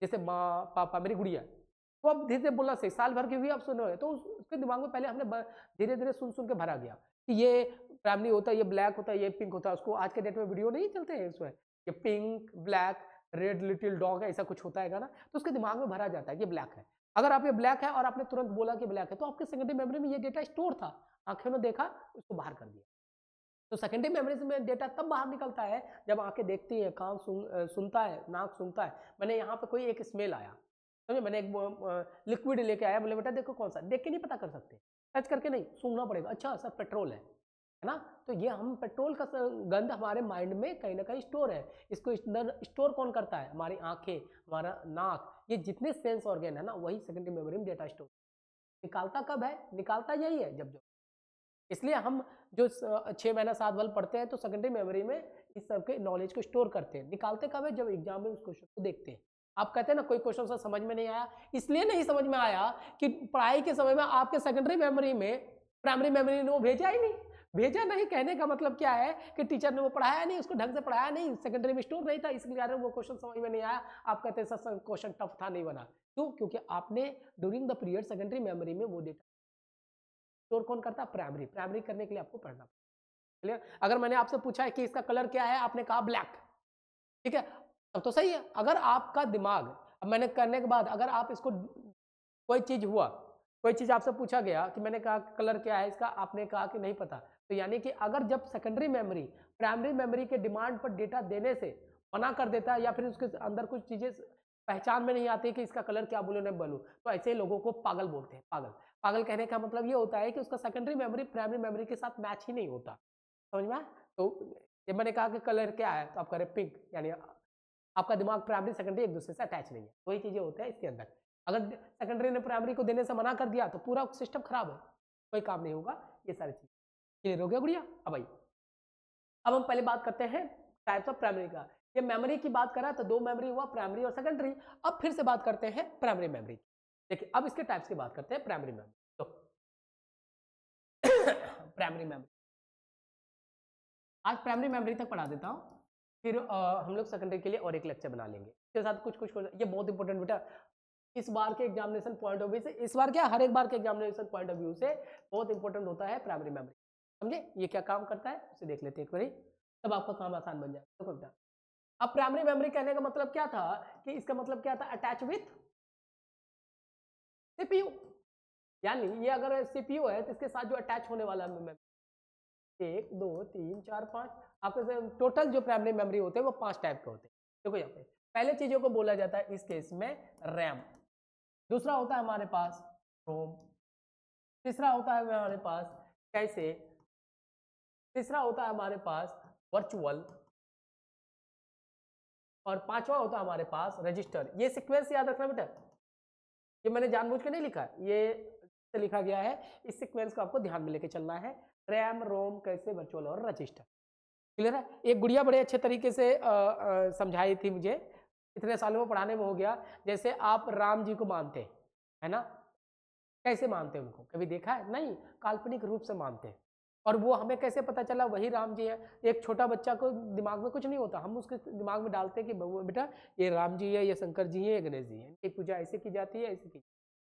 जैसे माँ पापा मेरी गुड़िया, तो अब धीरे धीरे बोलना सीख, साल भर की हुई आप सुनो, तो उसके दिमाग में पहले हमने धीरे धीरे सुन सुन के भरा गया कि ये प्राइमरी होता है, ये ब्लैक होता है, ये पिंक होता है। उसको आज के डेट में वीडियो नहीं चलते हैं उसमें, ये pink, black, red little dog है, ऐसा कुछ होता है ना, तो उसके दिमाग में भरा जाता है कि ब्लैक है। अगर आप ये ब्लैक है और आपने तुरंत बोला कि ब्लैक है, तो आपके सेकेंडरी मेमोरी में ये डेटा स्टोर था, आंखों ने देखा, उसको बाहर कर दिया। तो सेकेंडरी मेमोरी में डेटा तब बाहर निकलता है जब आंखें देखती है, कान सुनता है, नाक सुनता है। मैंने यहाँ पे कोई एक स्मेल आया, समझे, मैंने एक लिक्विड लेके आया, बोले बेटा देखो कौन सा, देख के नहीं पता कर सकते, टच करके नहीं, सूंघना पड़ेगा, अच्छा सर पेट्रोल है ना। तो ये हम पेट्रोल का गंध हमारे माइंड में कहीं ना कहीं स्टोर है। इसको स्टोर कौन करता है, हमारी आंखें, हमारा नाक, ये जितने सेंस ऑर्गन है ना, वही सेकेंडरी मेमोरी में डेटा स्टोर। निकालता कब है, निकालता यही है जब इसलिए हम जो 6 महीना 7 बल पढ़ते हैं, तो सेकेंडरी मेमोरी में इस सब के नॉलेज को स्टोर करते हैं। निकालते कब है, जब एग्जाम में उस क्वेश्चन को देखते हैं। आप कहते हैं ना कोई क्वेश्चन सा समझ में नहीं आया, इसलिए नहीं समझ में आया कि पढ़ाई के समय में आपके सेकेंडरी मेमोरी में प्राइमरी मेमोरी ने वो भेजा ही नहीं। भेजा नहीं कहने का मतलब क्या है कि टीचर ने वो पढ़ाया नहीं, उसको ढंग से पढ़ाया नहीं, सेकेंडरी में स्टोर नहीं था, इसलिए वो क्वेश्चन समझ में नहीं आया। आप कहते हैं सर क्वेश्चन टफ था, नहीं बना। क्यों, क्योंकि आपने during the period secondary memory में वो डेटा स्टोर कौन करता है, प्राइमरी। प्राइमरी करने के लिए आपको पढ़ना क्लियर। अगर मैंने आपसे पूछा है कि इसका कलर क्या है, आपने कहा ब्लैक, ठीक है, तब तो सही है। अगर आपका दिमाग, अब मैंने करने के बाद अगर आप इसको, कोई चीज हुआ, कोई चीज आपसे पूछा गया कि मैंने कहा कलर क्या है इसका, आपने कहा कि नहीं पता, तो यानी कि अगर जब सेकेंडरी मेमोरी प्राइमरी मेमोरी के डिमांड पर डेटा देने से मना कर देता है, या फिर उसके अंदर कुछ चीजें पहचान में नहीं आती कि इसका कलर क्या बोलूं नहीं बोलूं, तो ऐसे लोगों को पागल बोलते हैं। पागल, पागल कहने का मतलब ये होता है कि उसका सेकेंडरी मेमोरी प्राइमरी मेमोरी के साथ मैच ही नहीं होता, समझ में। तो जब मैंने कहा कि कलर क्या है, तो आप कह रहे पिंक, यानी आपका दिमाग प्राइमरी सेकेंडरी एक दूसरे से अटैच नहीं है। वही चीजें होते हैं इसके अंदर। अगर सेकेंडरी ने प्राइमरी को देने से मना कर दिया, तो पूरा सिस्टम खराब है, कोई काम नहीं होगा। ये सारी चीज क्लियर हो गया गुड़िया। अब भाई, अब हम पहले बात करते हैं टाइप्स ऑफ प्राइमरी का। ये मेमोरी की बात करा तो 2 मेमोरी हुआ, प्राइमरी और सेकेंडरी। अब फिर से बात करते हैं प्राइमरी मेमोरी। देखिए अब इसके टाइप्स की बात करते हैं प्राइमरी मेमोरी। तो प्राइमरी मेमोरी, आज प्राइमरी मेमोरी तक पढ़ा देता हूँ, फिर हम लोग सेकेंडरी के लिए और एक लेक्चर बना लेंगे। इसके साथ कुछ ये बहुत इंपॉर्टेंट बेटा, इस बार के एग्जामिनेशन पॉइंट ऑफ व्यू से, इस बार क्या हर एक बार के एग्जामिनेशन पॉइंट ऑफ व्यू से बहुत इंपॉर्टेंट होता है प्राइमरी मेमोरी। समझे ये क्या काम करता है, उसे देख लेते हैं एक बार, तब आपका काम आसान बन जाए। तो बेटा अब प्राइमरी मेमोरी कहने का मतलब क्या था, कि इसका मतलब क्या था, अटैच विथ सीपीयू। यानी ये अगर सीपीयू है तो इसके साथ जो अटैच होने वाला मेमोरी, 1 2 3 4 5, आपके टोटल जो प्राइमरी मेमोरी होते हैं वो 5 टाइप के होते हैं। देखो यहाँ पे पहले चीजों को बोला जाता है इस केस में रैम, दूसरा होता है हमारे पास रोम, तीसरा होता है हमारे पास कैसे, तीसरा होता है हमारे पास वर्चुअल, और पांचवा होता है हमारे पास रजिस्टर। ये सीक्वेंस याद रखना बेटा, ये मैंने जानबूझ के नहीं लिखा है, ये से लिखा गया है, इस सीक्वेंस को आपको ध्यान में लेके चलना है। रैम, रोम, कैसे, वर्चुअल और रजिस्टर। क्लियर है? एक गुड़िया बड़े अच्छे तरीके से समझाई थी मुझे, इतने सालों में पढ़ाने में हो गया। जैसे आप राम जी को मानते हैं, है ना? कैसे मानते हैं उनको? कभी देखा है? नहीं, काल्पनिक रूप से मानते हैं। और वो हमें कैसे पता चला वही राम जी है? एक छोटा बच्चा को दिमाग में कुछ नहीं होता, हम उसके दिमाग में डालते हैं कि बेटा ये राम जी है, ये शंकर जी है, ये गणेश जी है, इनकी पूजा ऐसे की जाती है, ऐसे की।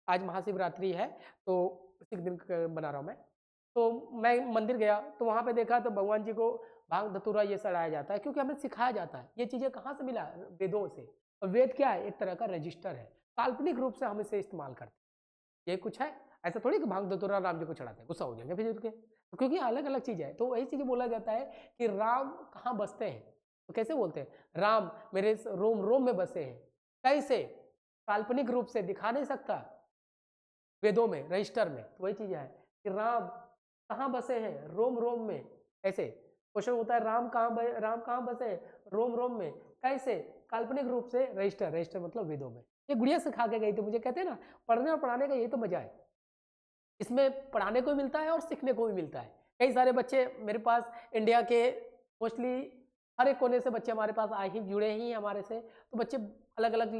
आज महाशिवरात्रि है, तो उसी दिन बना रहा हूँ मैं। तो मैं मंदिर गया तो वहाँ पे देखा तो भगवान जी को भांग धतूरा ये चढ़ाया जाता है, क्योंकि हमें सिखाया जाता है। ये चीज़ें कहाँ से मिला? वेदों से। और वेद क्या है? एक तरह का रजिस्टर है, काल्पनिक रूप से हम इसे इस्तेमाल करते हैं। ये कुछ है, ऐसा थोड़ी कि भांग धतूरा राम जी को चढ़ाते हैं, गुस्सा हो जाएंगे फिर उनके, क्योंकि अलग अलग चीज़ है। तो वही चीज़ बोला जाता है कि राम कहाँ बसते हैं, तो कैसे बोलते हैं? राम मेरे रोम रोम में बसे हैं। कैसे? काल्पनिक रूप से दिखा नहीं सकता वेदों में, रजिस्टर में। तो वही चीज़ है कि राम कहाँ बसे हैं? रोम रोम में। ऐसे क्वेश्चन होता है, राम कहाँ बसे हैं? रोम रोम में। कैसे? काल्पनिक रूप से, रजिस्टर, रजिस्टर मतलब वेदों में। ये गुड़िया सिखा के गई थी मुझे, कहते हैं ना पढ़ने और पढ़ाने का यही तो मजा है। इसमें पढ़ाने को भी मिलता है और सीखने को भी मिलता है। कई सारे बच्चे मेरे पास इंडिया के मोस्टली हर एक कोने से बच्चे हमारे पास आए ही, जुड़े ही हैं हमारे से। तो बच्चे अलग अलग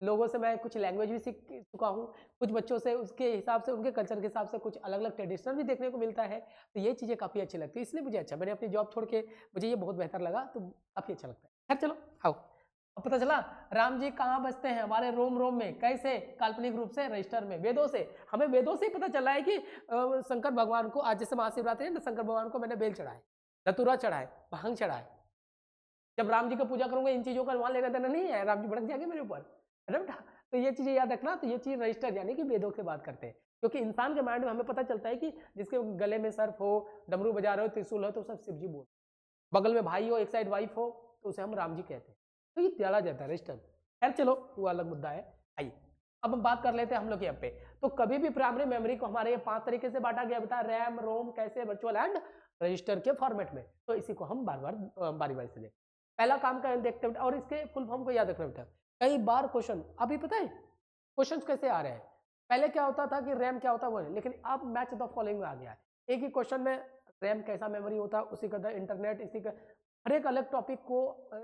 लोगों से, मैं कुछ लैंग्वेज भी सीख चुका हूँ, कुछ बच्चों से उसके हिसाब से, उनके कल्चर के हिसाब से कुछ अलग अलग ट्रेडिशनल भी देखने को मिलता है। तो ये चीज़ें काफ़ी अच्छी लगती है, इसलिए मुझे अच्छा, मैंने अपनी जॉब छोड़ के, मुझे ये बहुत बेहतर लगा, तो काफ़ी अच्छा लगता है। खैर चलो आओ, अब पता चला राम जी कहाँ बसते हैं? हमारे रोम रोम में। कैसे? काल्पनिक रूप से, रजिस्टर में, वेदों से। हमें वेदों से ही पता चला है कि शंकर भगवान को, आज जैसे महाशिवरात्रि है ना, शंकर भगवान को मैंने बेल चढ़ाए, धतूरा चढ़ाए, भांग चढ़ाए। जब राम जी का पूजा करूंगा इन चीज़ों का अनुमान लेकर देना नहीं है, राम जी भड़क जाएंगे मेरे ऊपर, है ना बेटा? तो ये चीज़ें याद रखना। तो ये चीज़ रजिस्टर यानी कि वेदों से बात करते हैं, क्योंकि इंसान के माइंड में हमें पता चलता है कि जिसके गले में सर्प हो, डमरू बजा रहे हो, त्रिशूल हो, तो सब शिव जी बोल, बगल में भाई हो, एक साइड वाइफ हो, तो उसे हम राम जी कहते हैं। तो ये डाला जाता है रजिस्टर। खैर चलो वो अलग मुद्दा है। आइए अब हम बात कर लेते हैं हम लोग यहाँ पे। तो कभी भी प्राइमरी मेमोरी को हमारे यहाँ 5 तरीके से बांटा गया बता, रैम, रोम, कैसे, वर्चुअल एंड रजिस्टर के फॉर्मेट में। तो इसी को हम बार बार बारी बारी से देखें। पहला काम का देखते हैं और इसके फुल फॉर्म को याद रखना बेटा। कई बार क्वेश्चन, अभी पता है क्वेश्चन कैसे आ रहे हैं? पहले क्या होता था कि रैम क्या होता है वो, लेकिन अब मैच द फॉलोइंग में आ गया है। एक ही क्वेश्चन में रैम कैसा मेमोरी होता है, उसी का इंटरनेट, इसी का हर एक अलग टॉपिक को,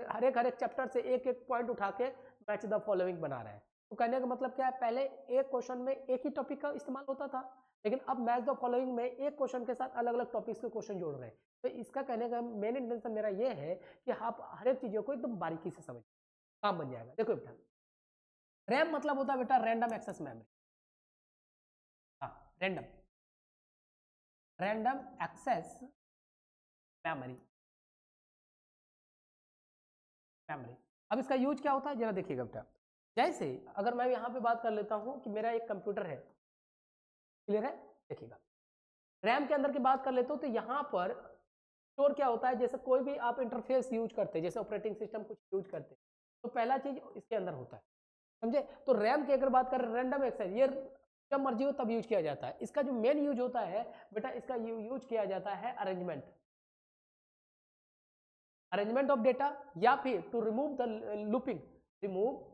हर एक चैप्टर से एक एक पॉइंट उठा के मैच द फॉलोइंग बना रहे हैं। तो कहने का मतलब क्या है? पहले एक क्वेश्चन में एक ही टॉपिक का इस्तेमाल होता था, लेकिन अब मैच द फॉलोइंग में एक क्वेश्चन के साथ अलग अलग टॉपिक्स के क्वेश्चन जोड़ रहे हैं। तो इसका कहने का मेन इंटेंशन मेरा ये है कि आप हर एक चीज़ों को एकदम बारीकी से समझ, काम बन जाएगा। देखो बेटा, रैम मतलब होता है बेटा रैंडम एक्सेस मेमोरी। हाँ, random, random access memory, memory. अब इसका यूज क्या होता है जरा देखिएगा बेटा। जैसे अगर मैं यहाँ पे बात कर लेता हूँ कि मेरा एक कंप्यूटर है, क्लियर है? देखिएगा रैम के अंदर की बात कर लेते हो, तो यहाँ पर स्टोर क्या होता है, जैसे कोई भी आप इंटरफेस यूज करते हैं, जैसे ऑपरेटिंग सिस्टम कुछ यूज करते हैं, तो पहला चीज इसके अंदर होता है, समझे? तो रैम की अगर बात करें, रैंडम एक्सेस, ये जब मर्जी हो तब यूज किया जाता है। इसका जो मेन यूज होता है बेटा, इसका यूज किया जाता है अरेंजमेंट, अरेंजमेंट ऑफ डेटा, या फिर to remove the looping, remove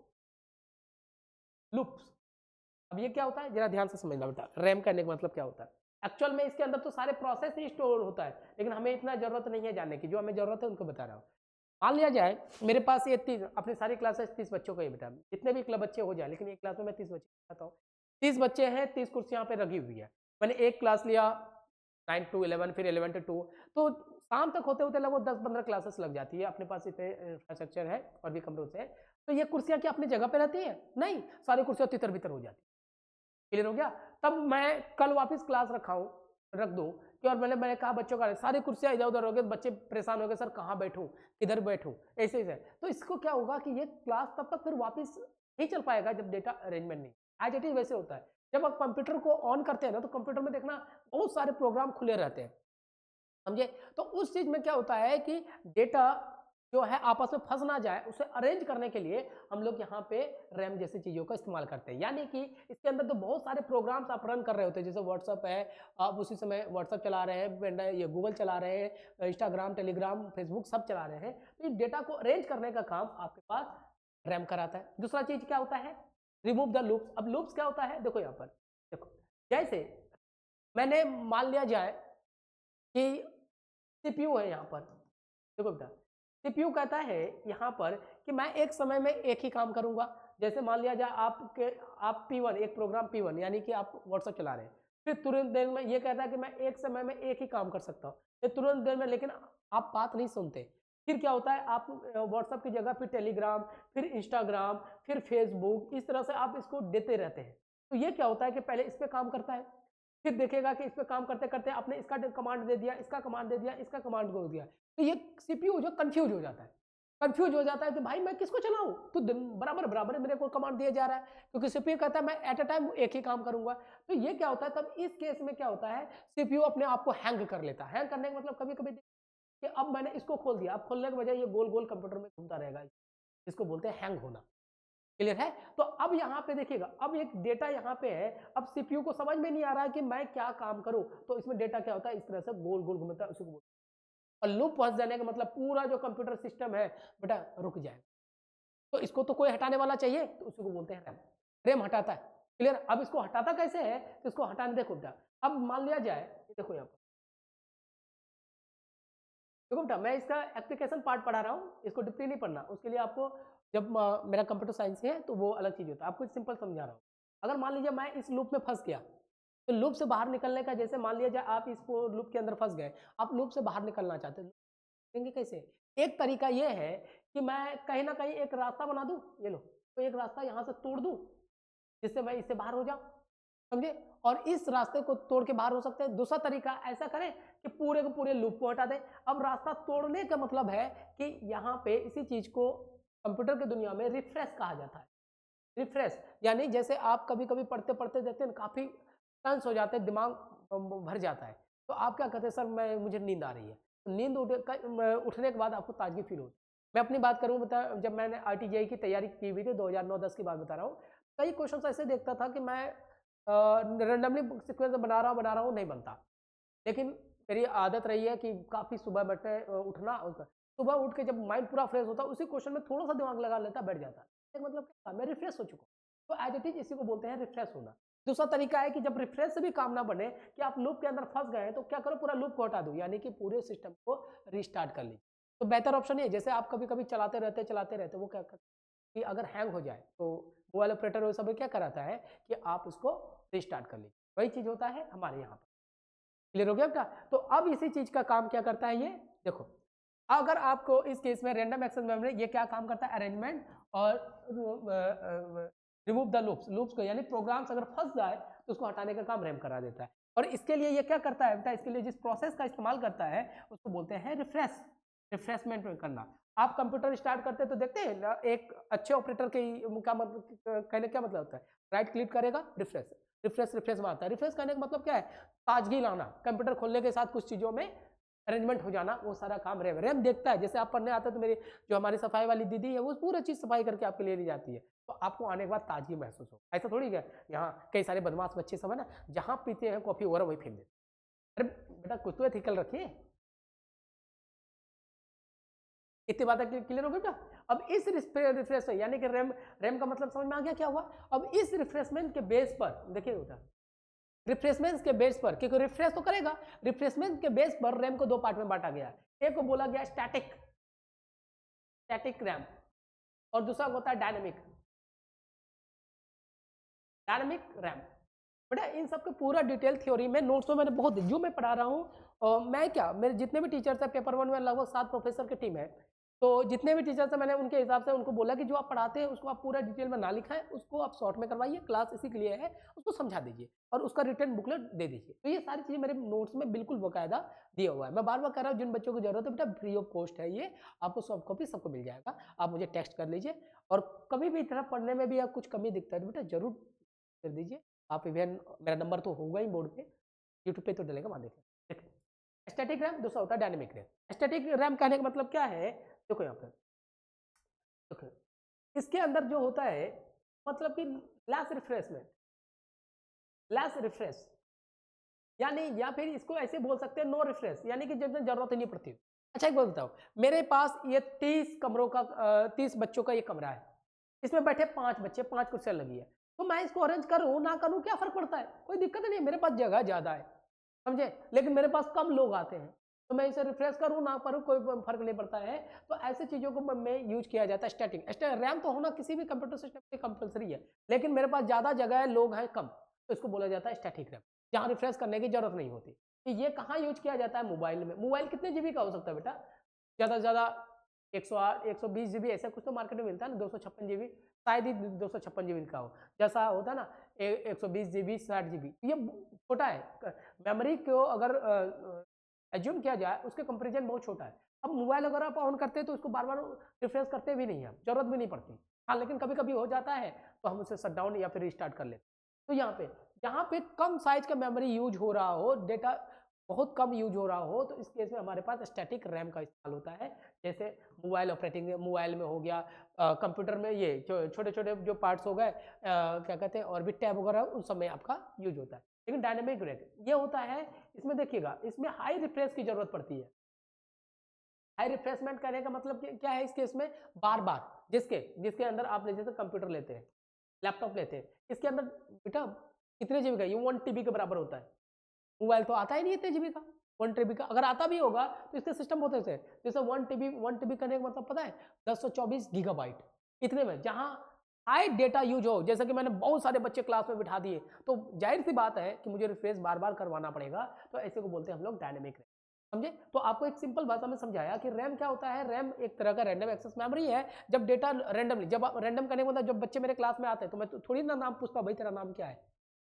loops. अब ये क्या होता है जरा ध्यान से समझना बेटा, रैम करने का मतलब क्या होता है। एक्चुअल में इसके अंदर तो सारे प्रोसेस ही स्टोर होता है, लेकिन हमें इतना जरूरत नहीं है जानने की, जो हमें जरूरत है उनको बता रहा हूँ। मान लिया जाए मेरे पास ये 30, अपनी सारी क्लासेस 30 बच्चों को ही बेटा, जितने भी क्लब बच्चे हो जाए, लेकिन एक क्लास में मैं 30 बच्चे बताता हूँ। 30 बच्चे हैं, 30 कुर्सी यहाँ पे रखी हुई है। मैंने एक क्लास लिया 9 to 11, फिर 11 to 2, तो शाम तक होते होते लगभग 10-15 क्लासेस लग जाती है। अपने पास इतने इंफ्रास्ट्रक्चर है और भी कमरों से, तो ये कुर्सियाँ क्या अपनी जगह पे रहती है? नहीं, सारी कुर्सियाँ तितर बितर हो जाती है। क्लियर हो गया? तब मैं कल वापस क्लास रख दूं कि, और मैंने कहा बच्चों का सारी कुर्सियां इधर उधर हो गए, बच्चे परेशान हो गए, सर कहाँ बैठूं, किधर बैठूं, ऐसे ऐसे। तो इसको क्या होगा कि ये क्लास तब तक फिर वापस नहीं चल पाएगा जब डेटा अरेंजमेंट नहीं। एज इट इज वैसे होता है, जब आप कंप्यूटर को ऑन करते हैं ना, तो कंप्यूटर में देखना बहुत सारे प्रोग्राम खुले रहते हैं, समझे? तो उस चीज में क्या होता है कि डेटा जो है आपस में फंस ना जाए, उसे अरेंज करने के लिए हम लोग यहाँ पे रैम जैसी चीज़ों का इस्तेमाल करते हैं। यानी कि इसके अंदर तो बहुत सारे प्रोग्राम्स आप रन कर रहे होते हैं, जैसे व्हाट्सअप है, आप उसी समय व्हाट्सअप चला रहे हैं, ये गूगल चला रहे हैं, इंस्टाग्राम, टेलीग्राम, फेसबुक सब चला रहे हैं। तो इस डेटा को अरेंज करने का काम आपके पास रैम कराता है। दूसरा चीज़ क्या होता है? Remove the loops. अब लूप्स क्या होता है? देखो यहाँ पर, देखो जैसे मैंने मान लिया जाए कि सीपीयू है यहाँ पर, देखो बेटा सीपीयू कहता है यहाँ पर कि मैं एक समय में एक ही काम करूंगा। जैसे मान लिया जाए आप P1 एक प्रोग्राम P1 यानी कि आप व्हाट्सएप चला रहे हैं, फिर तुरंत देर में ये कहता है कि मैं एक समय में एक ही काम कर सकता हूँ, फिर तुरंत देर में, लेकिन आप बात नहीं सुनते। फिर क्या होता है, आप व्हाट्सएप की जगह फिर टेलीग्राम, फिर इंस्टाग्राम, फिर फेसबुक, इस तरह से आप इसको देते रहते हैं। तो ये क्या होता है कि पहले इस पर काम करता है, फिर देखेगा कि इस पर काम करते करते आपने इसका कमांड दे दिया, इसका कमांड दे दिया, इसका कमांड दे दिया, तो ये सीपीयू जो कंफ्यूज हो जाता है, कंफ्यूज हो जाता है कि भाई मैं किसको चलाऊं, तो बराबर बराबर मेरे को कमांड दिया जा रहा है, क्योंकि सीपीयू कहता है मैं एट अ टाइम एक ही काम करूंगा। तो ये क्या होता है, तब इस केस में क्या होता है, सीपीयू अपने आप को हैंग कर लेता है। हैंग करने का मतलब कभी कभी कि अब मैंने इसको खोल दिया, अब खोलने के बजाय ये गोल गोल कंप्यूटर में घूमता रहेगा, इसको बोलते हैं हैंग होना। क्लियर है? तो अब यहाँ पे देखिएगा, अब एक डेटा यहाँ पे है, अब सीपीयू को समझ में नहीं आ रहा है कि मैं क्या काम करूं, तो इसमें डेटा क्या होता है, इस तरह से गोल गोल घूमता है, उसी को बोलते हैं। और लूप फंस जाने का मतलब पूरा जो कंप्यूटर सिस्टम है बेटा रुक जाएगा। तो इसको तो कोई हटाने वाला चाहिए, तो उसी को बोलते हैं रैम। रैम हटाता है। क्लियर? अब इसको हटाता कैसे है, तो इसको हटाने देखो बेटा, अब मान लिया जाए, देखो यहाँ पर देखो बेटा, मैं इसका एप्लीकेशन पार्ट पढ़ा रहा हूँ, इसको डीपली नहीं पढ़ना, उसके लिए आपको जब मेरा कंप्यूटर साइंस है तो वो अलग चीज़ होता है, आपको सिंपल समझा रहा हूँ। अगर मान लीजिए मैं इस लूप में फंस गया, तो लूप से बाहर निकलने का, जैसे मान लिया जाए आप इसको लूप के अंदर फंस गए, आप लूप से बाहर निकलना चाहते हैं, कैसे? एक तरीका ये है कि मैं कहीं ना कहीं एक रास्ता बना दूं, ये लो, तो एक रास्ता यहाँ से तोड़ दूं जिससे मैं इससे बाहर हो जाऊं, समझे? और इस रास्ते को तोड़ के बाहर हो सकते हैं। दूसरा तरीका ऐसा करें कि पूरे के पूरे लूप को हटा दें। अब रास्ता तोड़ने का मतलब है कि यहाँ पे इसी चीज को कंप्यूटर की दुनिया में रिफ्रेश कहा जाता है। रिफ्रेश यानी जैसे आप कभी कभी पढ़ते पढ़ते देखते हैं काफी टेंस हो जाते हैं, दिमाग भर जाता है, तो आप क्या कहते हैं, सर मुझे नींद आ रही है। तो नींद उठने के बाद आपको ताजगी फील होती है। मैं अपनी बात करूँ बता, जब मैंने RTGI की तैयारी की हुई थी 2009-10 की बात बता रहा हूँ, कई क्वेश्चन ऐसे देखता था कि मैं रेंडमली सीक्वेंस बना रहा हूँ, नहीं बनता। लेकिन मेरी आदत रही है कि काफ़ी सुबह बैठे उठना, सुबह उठ के जब माइंड पूरा फ्रेश होता है, उसी क्वेश्चन में थोड़ा सा दिमाग लगा लेता, बैठ जाता है, मतलब क्या, मैं रिफ्रेश हो चुका हूँ। तो एज इट इज इसी को बोलते हैं रिफ्रेश होना। दूसरा तरीका है कि जब रिफ्रेश से भी काम ना बने, कि आप लूप के अंदर फंस गए, तो क्या करो, पूरा लूप को हटा दो, यानी कि पूरे सिस्टम को रिस्टार्ट कर लीजिए। तो बेहतर ऑप्शन ये, जैसे आप कभी कभी चलाते रहते वो क्या करते कि अगर हैंग हो जाए तो मोबाइल ऑपरेटर वो सब क्या कराता है कि आप उसको रिस्टार्ट कर लीजिए। वही चीज होता है हमारे यहाँ पर। क्लियर हो गया बेटा? तो अब इसी चीज का काम क्या करता है, ये देखो, अगर आपको इस केस में रैंडम एक्सेस मेमोरी ये क्या काम करता है, अरेंजमेंट और रिमूव द लूप्स, लूप्स को यानी प्रोग्राम्स अगर फंस जाए तो उसको हटाने का काम रैम करा देता है। और इसके लिए ये क्या करता है बेटा, इसके लिए जिस प्रोसेस का इस्तेमाल करता है उसको बोलते हैं रिफ्रेशमेंट करना। आप कंप्यूटर स्टार्ट करते तो देखते हैं ना, एक अच्छे ऑपरेटर के क्या मतलब, कहने क्या मतलब होता है, राइट क्लिक करेगा, रिफ्रेश रिफ्रेश में आता है। रिफ्रेश करने का मतलब क्या है, ताजगी लाना, कंप्यूटर खोलने के साथ कुछ चीजों में अरेंजमेंट हो जाना, वो सारा काम रैम देखता है। जैसे आप पढ़ने आते हैं तो मेरी जो हमारी सफाई वाली दीदी है वो पूरा चीज सफाई करके आपके लिए ली जाती है, तो आपको आने के बाद ताजगी महसूस हो। ऐसा थोड़ी है, यहाँ कई सारे बदमाश बच्चे सब है ना, जहां पीते हैं कॉफी वगैरह वही फेंक देते। अरे बेटा कुछ तो एथिकल रखिए। इतनी बात क्लियर हो गई बेटा? अब इस रिफ्रेश यानी कि रैम का मतलब समझ में आ गया क्या हुआ? अब इस रिफ्रेशमेंट के बेस पर देखिए बेटा, रिफ्रेशमेंट के बेस पर, क्योंकि रिफ्रेश तो करेगा, रिफ्रेशमेंट के बेस पर रैम को दो पार्ट में बांटा गया है। एक को बोला गया स्टैटिक रैम, और दूसरा होता है डायनामिक रैम। बेटा इन सबके पूरा डिटेल थ्योरी में नोट्स में मैंने बहुत, जो मैं पढ़ा रहा हूँ, और मैं क्या, मेरे जितने भी टीचर्स हैं पेपर 1 में लगभग 7 प्रोफेसर की टीम है, तो जितने भी टीचर्स हैं मैंने उनके हिसाब से उनको बोला कि जो आप पढ़ाते हैं उसको आप पूरा डिटेल में ना लिखाएं, उसको आप शॉर्ट में करवाइए, क्लास इसी के लिए है, उसको समझा दीजिए और उसका रिटर्न बुकलेट दे दीजिए। तो ये सारी चीज़ें मेरे नोट्स में बिल्कुल बाकायदा दिया हुआ है। मैं बार बार कह रहा हूँ, जिन बच्चों को जरूरत है बेटा फ्री ऑफ कॉस्ट है, ये आपको सॉफ्ट कॉपी सबको मिल जाएगा, आप मुझे टेक्स्ट कर लीजिए। और कभी भी इतना पढ़ने में भी आप कुछ कमी दिखता है तो बेटा जरूर कर दीजिए। आप इवन मेरा नंबर तो होगा ही बोर्ड पे, यूट्यूब पे तो डलेगा, वहाँ देखें। स्टैटिक रैम, दूसरा होता है डायनेमिक रैम। स्टैटिक रैम कहने का मतलब क्या है, देखो यहाँ पर, देखो इसके अंदर जो होता है मतलब कि लेस रिफ्रेश यानी, या फिर इसको ऐसे बोल सकते हैं नो रिफ्रेश, यानी कि जब जरूरत ही नहीं पड़ती। अच्छा एक बात बताओ, मेरे पास ये 30 कमरों का 30 बच्चों का ये कमरा है, इसमें बैठे 5 बच्चे, 5 कुर्सियां लगी है, तो मैं इसको अरेंज करूँ ना करूँ क्या फर्क पड़ता है, कोई दिक्कत नहीं, मेरे पास जगह ज़्यादा है, समझे, लेकिन मेरे पास कम लोग आते हैं, तो मैं इसे रिफ्रेश करूँ ना करूँ कोई फर्क नहीं पड़ता है। तो ऐसे चीज़ों को में यूज किया जाता है स्टैटिक। रैम तो होना किसी भी कंप्यूटर सिस्टम में कंपलसरी है, लेकिन मेरे पास ज़्यादा जगह है, लोग हैं कम, तो इसको बोला जाता है स्टैटिक रैम, जहाँ रिफ्रेश करने की जरूरत नहीं होती। तो ये कहाँ यूज किया जाता है, मोबाइल में। मोबाइल कितने जीबी का हो सकता है बेटा, ज़्यादा से ज़्यादा 108 120 जीबी, ऐसा कुछ तो मार्केट में मिलता है ना, 256 जीबी, शायद ही 256 जीबी का हो, जैसा होता है ना 120 जीबी 60 जीबी, ये छोटा है। मेमोरी को अगर एज्यूम किया जाए उसके कंपेरिजन बहुत छोटा है। अब मोबाइल अगर आप ऑन करते हैं तो उसको बार बार रिफ्रेश करते भी नहीं है, जरूरत भी नहीं पड़ती। हाँ, लेकिन कभी कभी हो जाता है तो हम उसे शट डाउन या फिर रिस्टार्ट कर लेते। तो यहाँ पे जहाँ पे कम साइज का मेमोरी यूज हो रहा हो, डेटा बहुत कम यूज हो रहा हो, तो इस केस में हमारे पास स्टैटिक रैम का इस्तेमाल होता है। जैसे मोबाइल ऑपरेटिंग, मोबाइल में हो गया, कंप्यूटर में ये छोटे छोटे जो पार्ट्स हो गए, क्या कहते हैं, और भी टैब वगैरह, उस समय आपका यूज होता है। लेकिन डायनेमिक रैम ये होता है, इसमें देखिएगा, इसमें हाई रिफ्रेश की जरूरत पड़ती है। हाई रिफ्रेशमेंट करने का मतलब क्या है इस केस में, बार बार जिसके अंदर आप जैसे कंप्यूटर लेते हैं, लैपटॉप लेते हैं, इसके अंदर बेटा कितने जीबी का, ये 1 TB के बराबर होता है। मोबाइल तो आता ही नहीं इतने जीबी का, 1 TB का, अगर आता भी होगा तो इसके सिस्टम होते थे, जैसे 1 TB करने का मतलब पता है, 1024 GB, इतने में, जहां हाई डेटा यूज हो, जैसे कि मैंने बहुत सारे बच्चे क्लास में बिठा दिए, तो जाहिर सी बात है कि मुझे रिफ्रेश बार बार करवाना पड़ेगा, तो ऐसे को बोलते हैं हम लोग डायनेमिक रैम, समझे। तो आपको एक सिंपल भाषा में समझाया कि रैम क्या होता है। रैम एक तरह का रैंडम एक्सेस मेमोरी है, जब डेटा रैंडमली, जब आप रैंडम करने के मतलब, जब बच्चे मेरे क्लास में आते हैं तो मैं थोड़ी ना नाम पूछता, भाई तेरा नाम क्या है,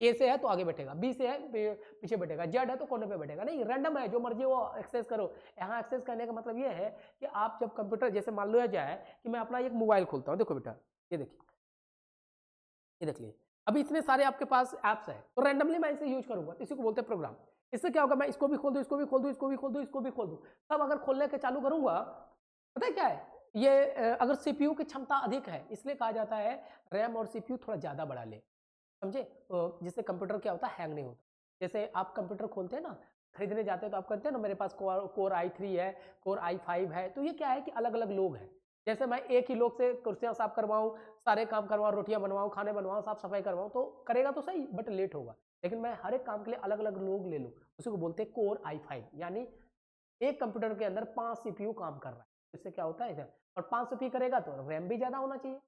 ए से है तो आगे बैठेगा, बी से है पीछे बैठेगा, जेड है तो कोने पे बैठेगा, नहीं, रैंडम है, जो मर्जी वो एक्सेस करो। यहाँ एक्सेस करने का मतलब ये है कि आप जब कंप्यूटर, जैसे मान लो जाए कि मैं अपना एक मोबाइल खोलता हूँ, देखो बेटा, ये देखिए, ये देख लिए, अभी इतने सारे आपके पास ऐप्स है, तो रैंडमली मैं इसे यूज करूंगा, इसी को बोलते हैं प्रोग्राम। इससे क्या होगा, मैं इसको भी खोल दूं, इसको भी खोल दूं, इसको भी खोल दूं, इसको भी खोल दूं, तब अगर खोलने के चालू करूंगा, पता है क्या है ये, अगर सीपीयू की क्षमता अधिक है, इसलिए कहा जाता है रैम और सीपीयू थोड़ा ज्यादा बढ़ा ले, समझे। जिससे कंप्यूटर क्या होता है, हैंग नहीं होता। जैसे आप कंप्यूटर खोलते हैं ना, खरीदने जाते हैं तो आप करते हैं ना, मेरे पास कोर i3 है, कोर i5 है, तो ये क्या है कि अलग अलग लोग हैं। जैसे मैं एक ही लोग से कुर्सियां साफ करवाऊं, सारे काम करवाऊं, रोटियां बनवाऊं, खाने बनवाऊं, साफ सफाई करवाऊं, तो करेगा तो सही, बट लेट होगा। लेकिन मैं हर एक काम के लिए अलग अलग लोग ले लूँ, उसी को बोलते हैं कोर i5, यानी एक कंप्यूटर के अंदर 5 सीपीयू काम कर रहा है। इससे क्या होता है, और 5 सीपीयू करेगा तो रैम भी ज्यादा होना चाहिए,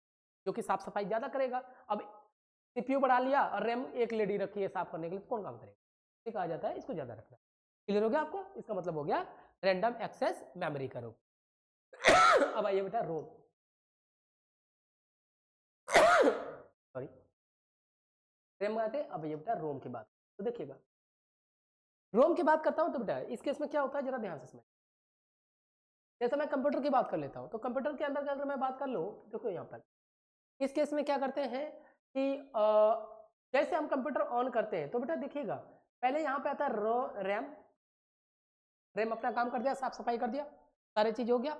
जो कि साफ सफाई ज्यादा करेगा। अब सीपीयू बढ़ा लिया और रैम एक लेडी रखी है साफ करने के लिए, तो कौन काम करेगा, इसे कहा जाता है इसको ज्यादा रखना। क्लियर हो गया आपको, इसका मतलब हो गया रैंडम एक्सेस मेमोरी करो। अब आइए बेटा रोम, सॉरी, रैम बात है, अब ये बेटा रोम की बात, तो देखिएगा रोम की बात करता हूं, तो बेटा इस केस में क्या होता है, जरा ध्यान से समझ। जैसे मैं कंप्यूटर की बात कर लेता हूं, तो कंप्यूटर के अंदर अगर मैं बात कर लूं, देखो यहाँ पर इस केस में क्या करते हैं कि जैसे हम कंप्यूटर ऑन करते हैं, तो बेटा देखिएगा, पहले यहाँ पे आता है रैम। रैम अपना काम कर दिया, साफ सफाई कर दिया, सारी चीज हो गया,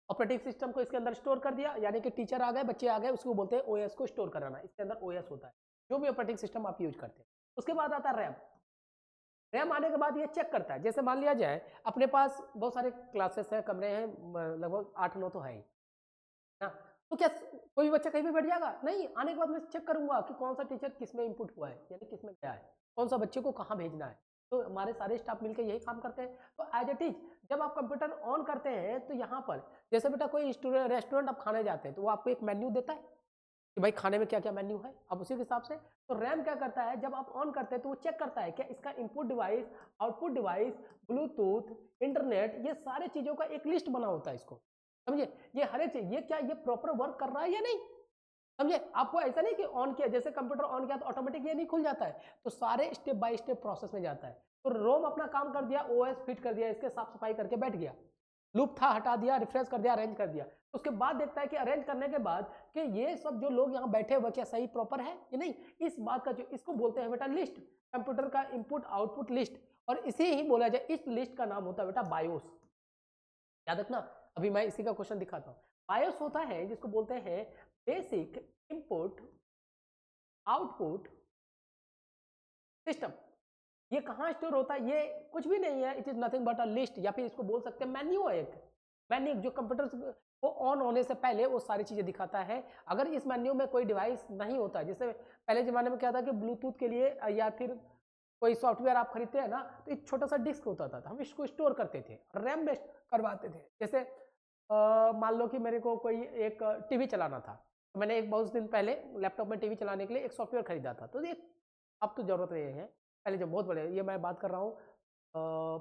ऑपरेटिंग सिस्टम को इसके अंदर स्टोर कर दिया, यानी कि टीचर आ गए, बच्चे आ गए, उसको बोलते हैं ओएस को स्टोर कराना। इसके अंदर ओएस होता है, जो भी ऑपरेटिंग सिस्टम आप यूज करते हैं। उसके बाद आता है रैम। रैम आने के बाद ये चेक करता है, जैसे मान लिया जाए अपने पास बहुत सारे क्लासेस हैं, कमरे हैं, लगभग 8-9 तो है ही ना, तो क्या कोई भी बच्चा कहीं भी बैठ जाएगा, नहीं, आने के बाद मैं चेक करूंगा कि कौन सा टीचर किस में इनपुट हुआ है, यानी किस में गया है, कौन सा बच्चे को कहाँ भेजना है। तो हमारे सारे स्टाफ मिलकर यही काम करते हैं। तो एज इट इज जब आप कंप्यूटर ऑन करते हैं, तो यहाँ पर जैसे बेटा कोई रेस्टोरेंट आप खाने जाते हैं, तो वो आपको एक मेन्यू देता है कि भाई खाने में क्या क्या मेन्यू है, अब उसी के हिसाब से। तो रैम क्या करता है, जब आप ऑन करते हैं तो वो चेक करता है क्या इसका input device, output device, Bluetooth, internet, ये सारे चीजों का एक लिस्ट बना होता है, इसको समझे, ये हर एक चीज, ये क्या ये प्रॉपर वर्क कर रहा है या नहीं, समझे। आपको ऐसा नहीं कि ऑन किया, जैसे कंप्यूटर ऑन किया तो ऑटोमेटिक ये नहीं खुल जाता है, तो सारे स्टेप बाय स्टेप प्रोसेस में जाता है। तो रोम अपना काम कर दिया, ओएस फिट कर दिया, इसके साफ सफाई करके बैठ गया, लूप था हटा दिया, रिफ्रेश कर दिया, अरेंज कर दिया। उसके बाद देखता है कि अरेंज करने के बाद कि ये सब जो लोग यहाँ बैठे हुए क्या सही प्रॉपर है कि नहीं, इस बात का जो इसको बोलते हैं बेटा लिस्ट, कंप्यूटर का इनपुट आउटपुट लिस्ट। और इसे ही बोला जाए, इस लिस्ट का नाम होता है बेटा बायोस, याद रखना। अभी मैं इसी का क्वेश्चन दिखाता हूँ। बायोस होता है जिसको बोलते हैं बेसिक इनपुट आउटपुट सिस्टम। ये कहाँ स्टोर होता है, ये कुछ भी नहीं है, it is nothing but a list, या फिर इसको बोल सकते हैं मेन्यू है, एक मेन्यू जो कंप्यूटर वो ऑन होने से पहले वो सारी चीज़ें दिखाता है। अगर इस मेन्यू में कोई डिवाइस नहीं होता, जैसे पहले ज़माने में क्या था कि ब्लूटूथ के लिए या फिर कोई सॉफ्टवेयर आप खरीदते हैं ना, तो एक छोटा सा डिस्क होता था, हम इसको स्टोर करते थे, रैम में करवाते थे। जैसे मान लो कि मेरे को कोई एक टीवी चलाना था, तो मैंने एक बहुत दिन पहले लैपटॉप में टीवी चलाने के लिए एक सॉफ्टवेयर खरीदा था, तो ये अब तो ज़रूरत नहीं है, पहले जब बहुत बड़े, ये मैं बात कर रहा हूँ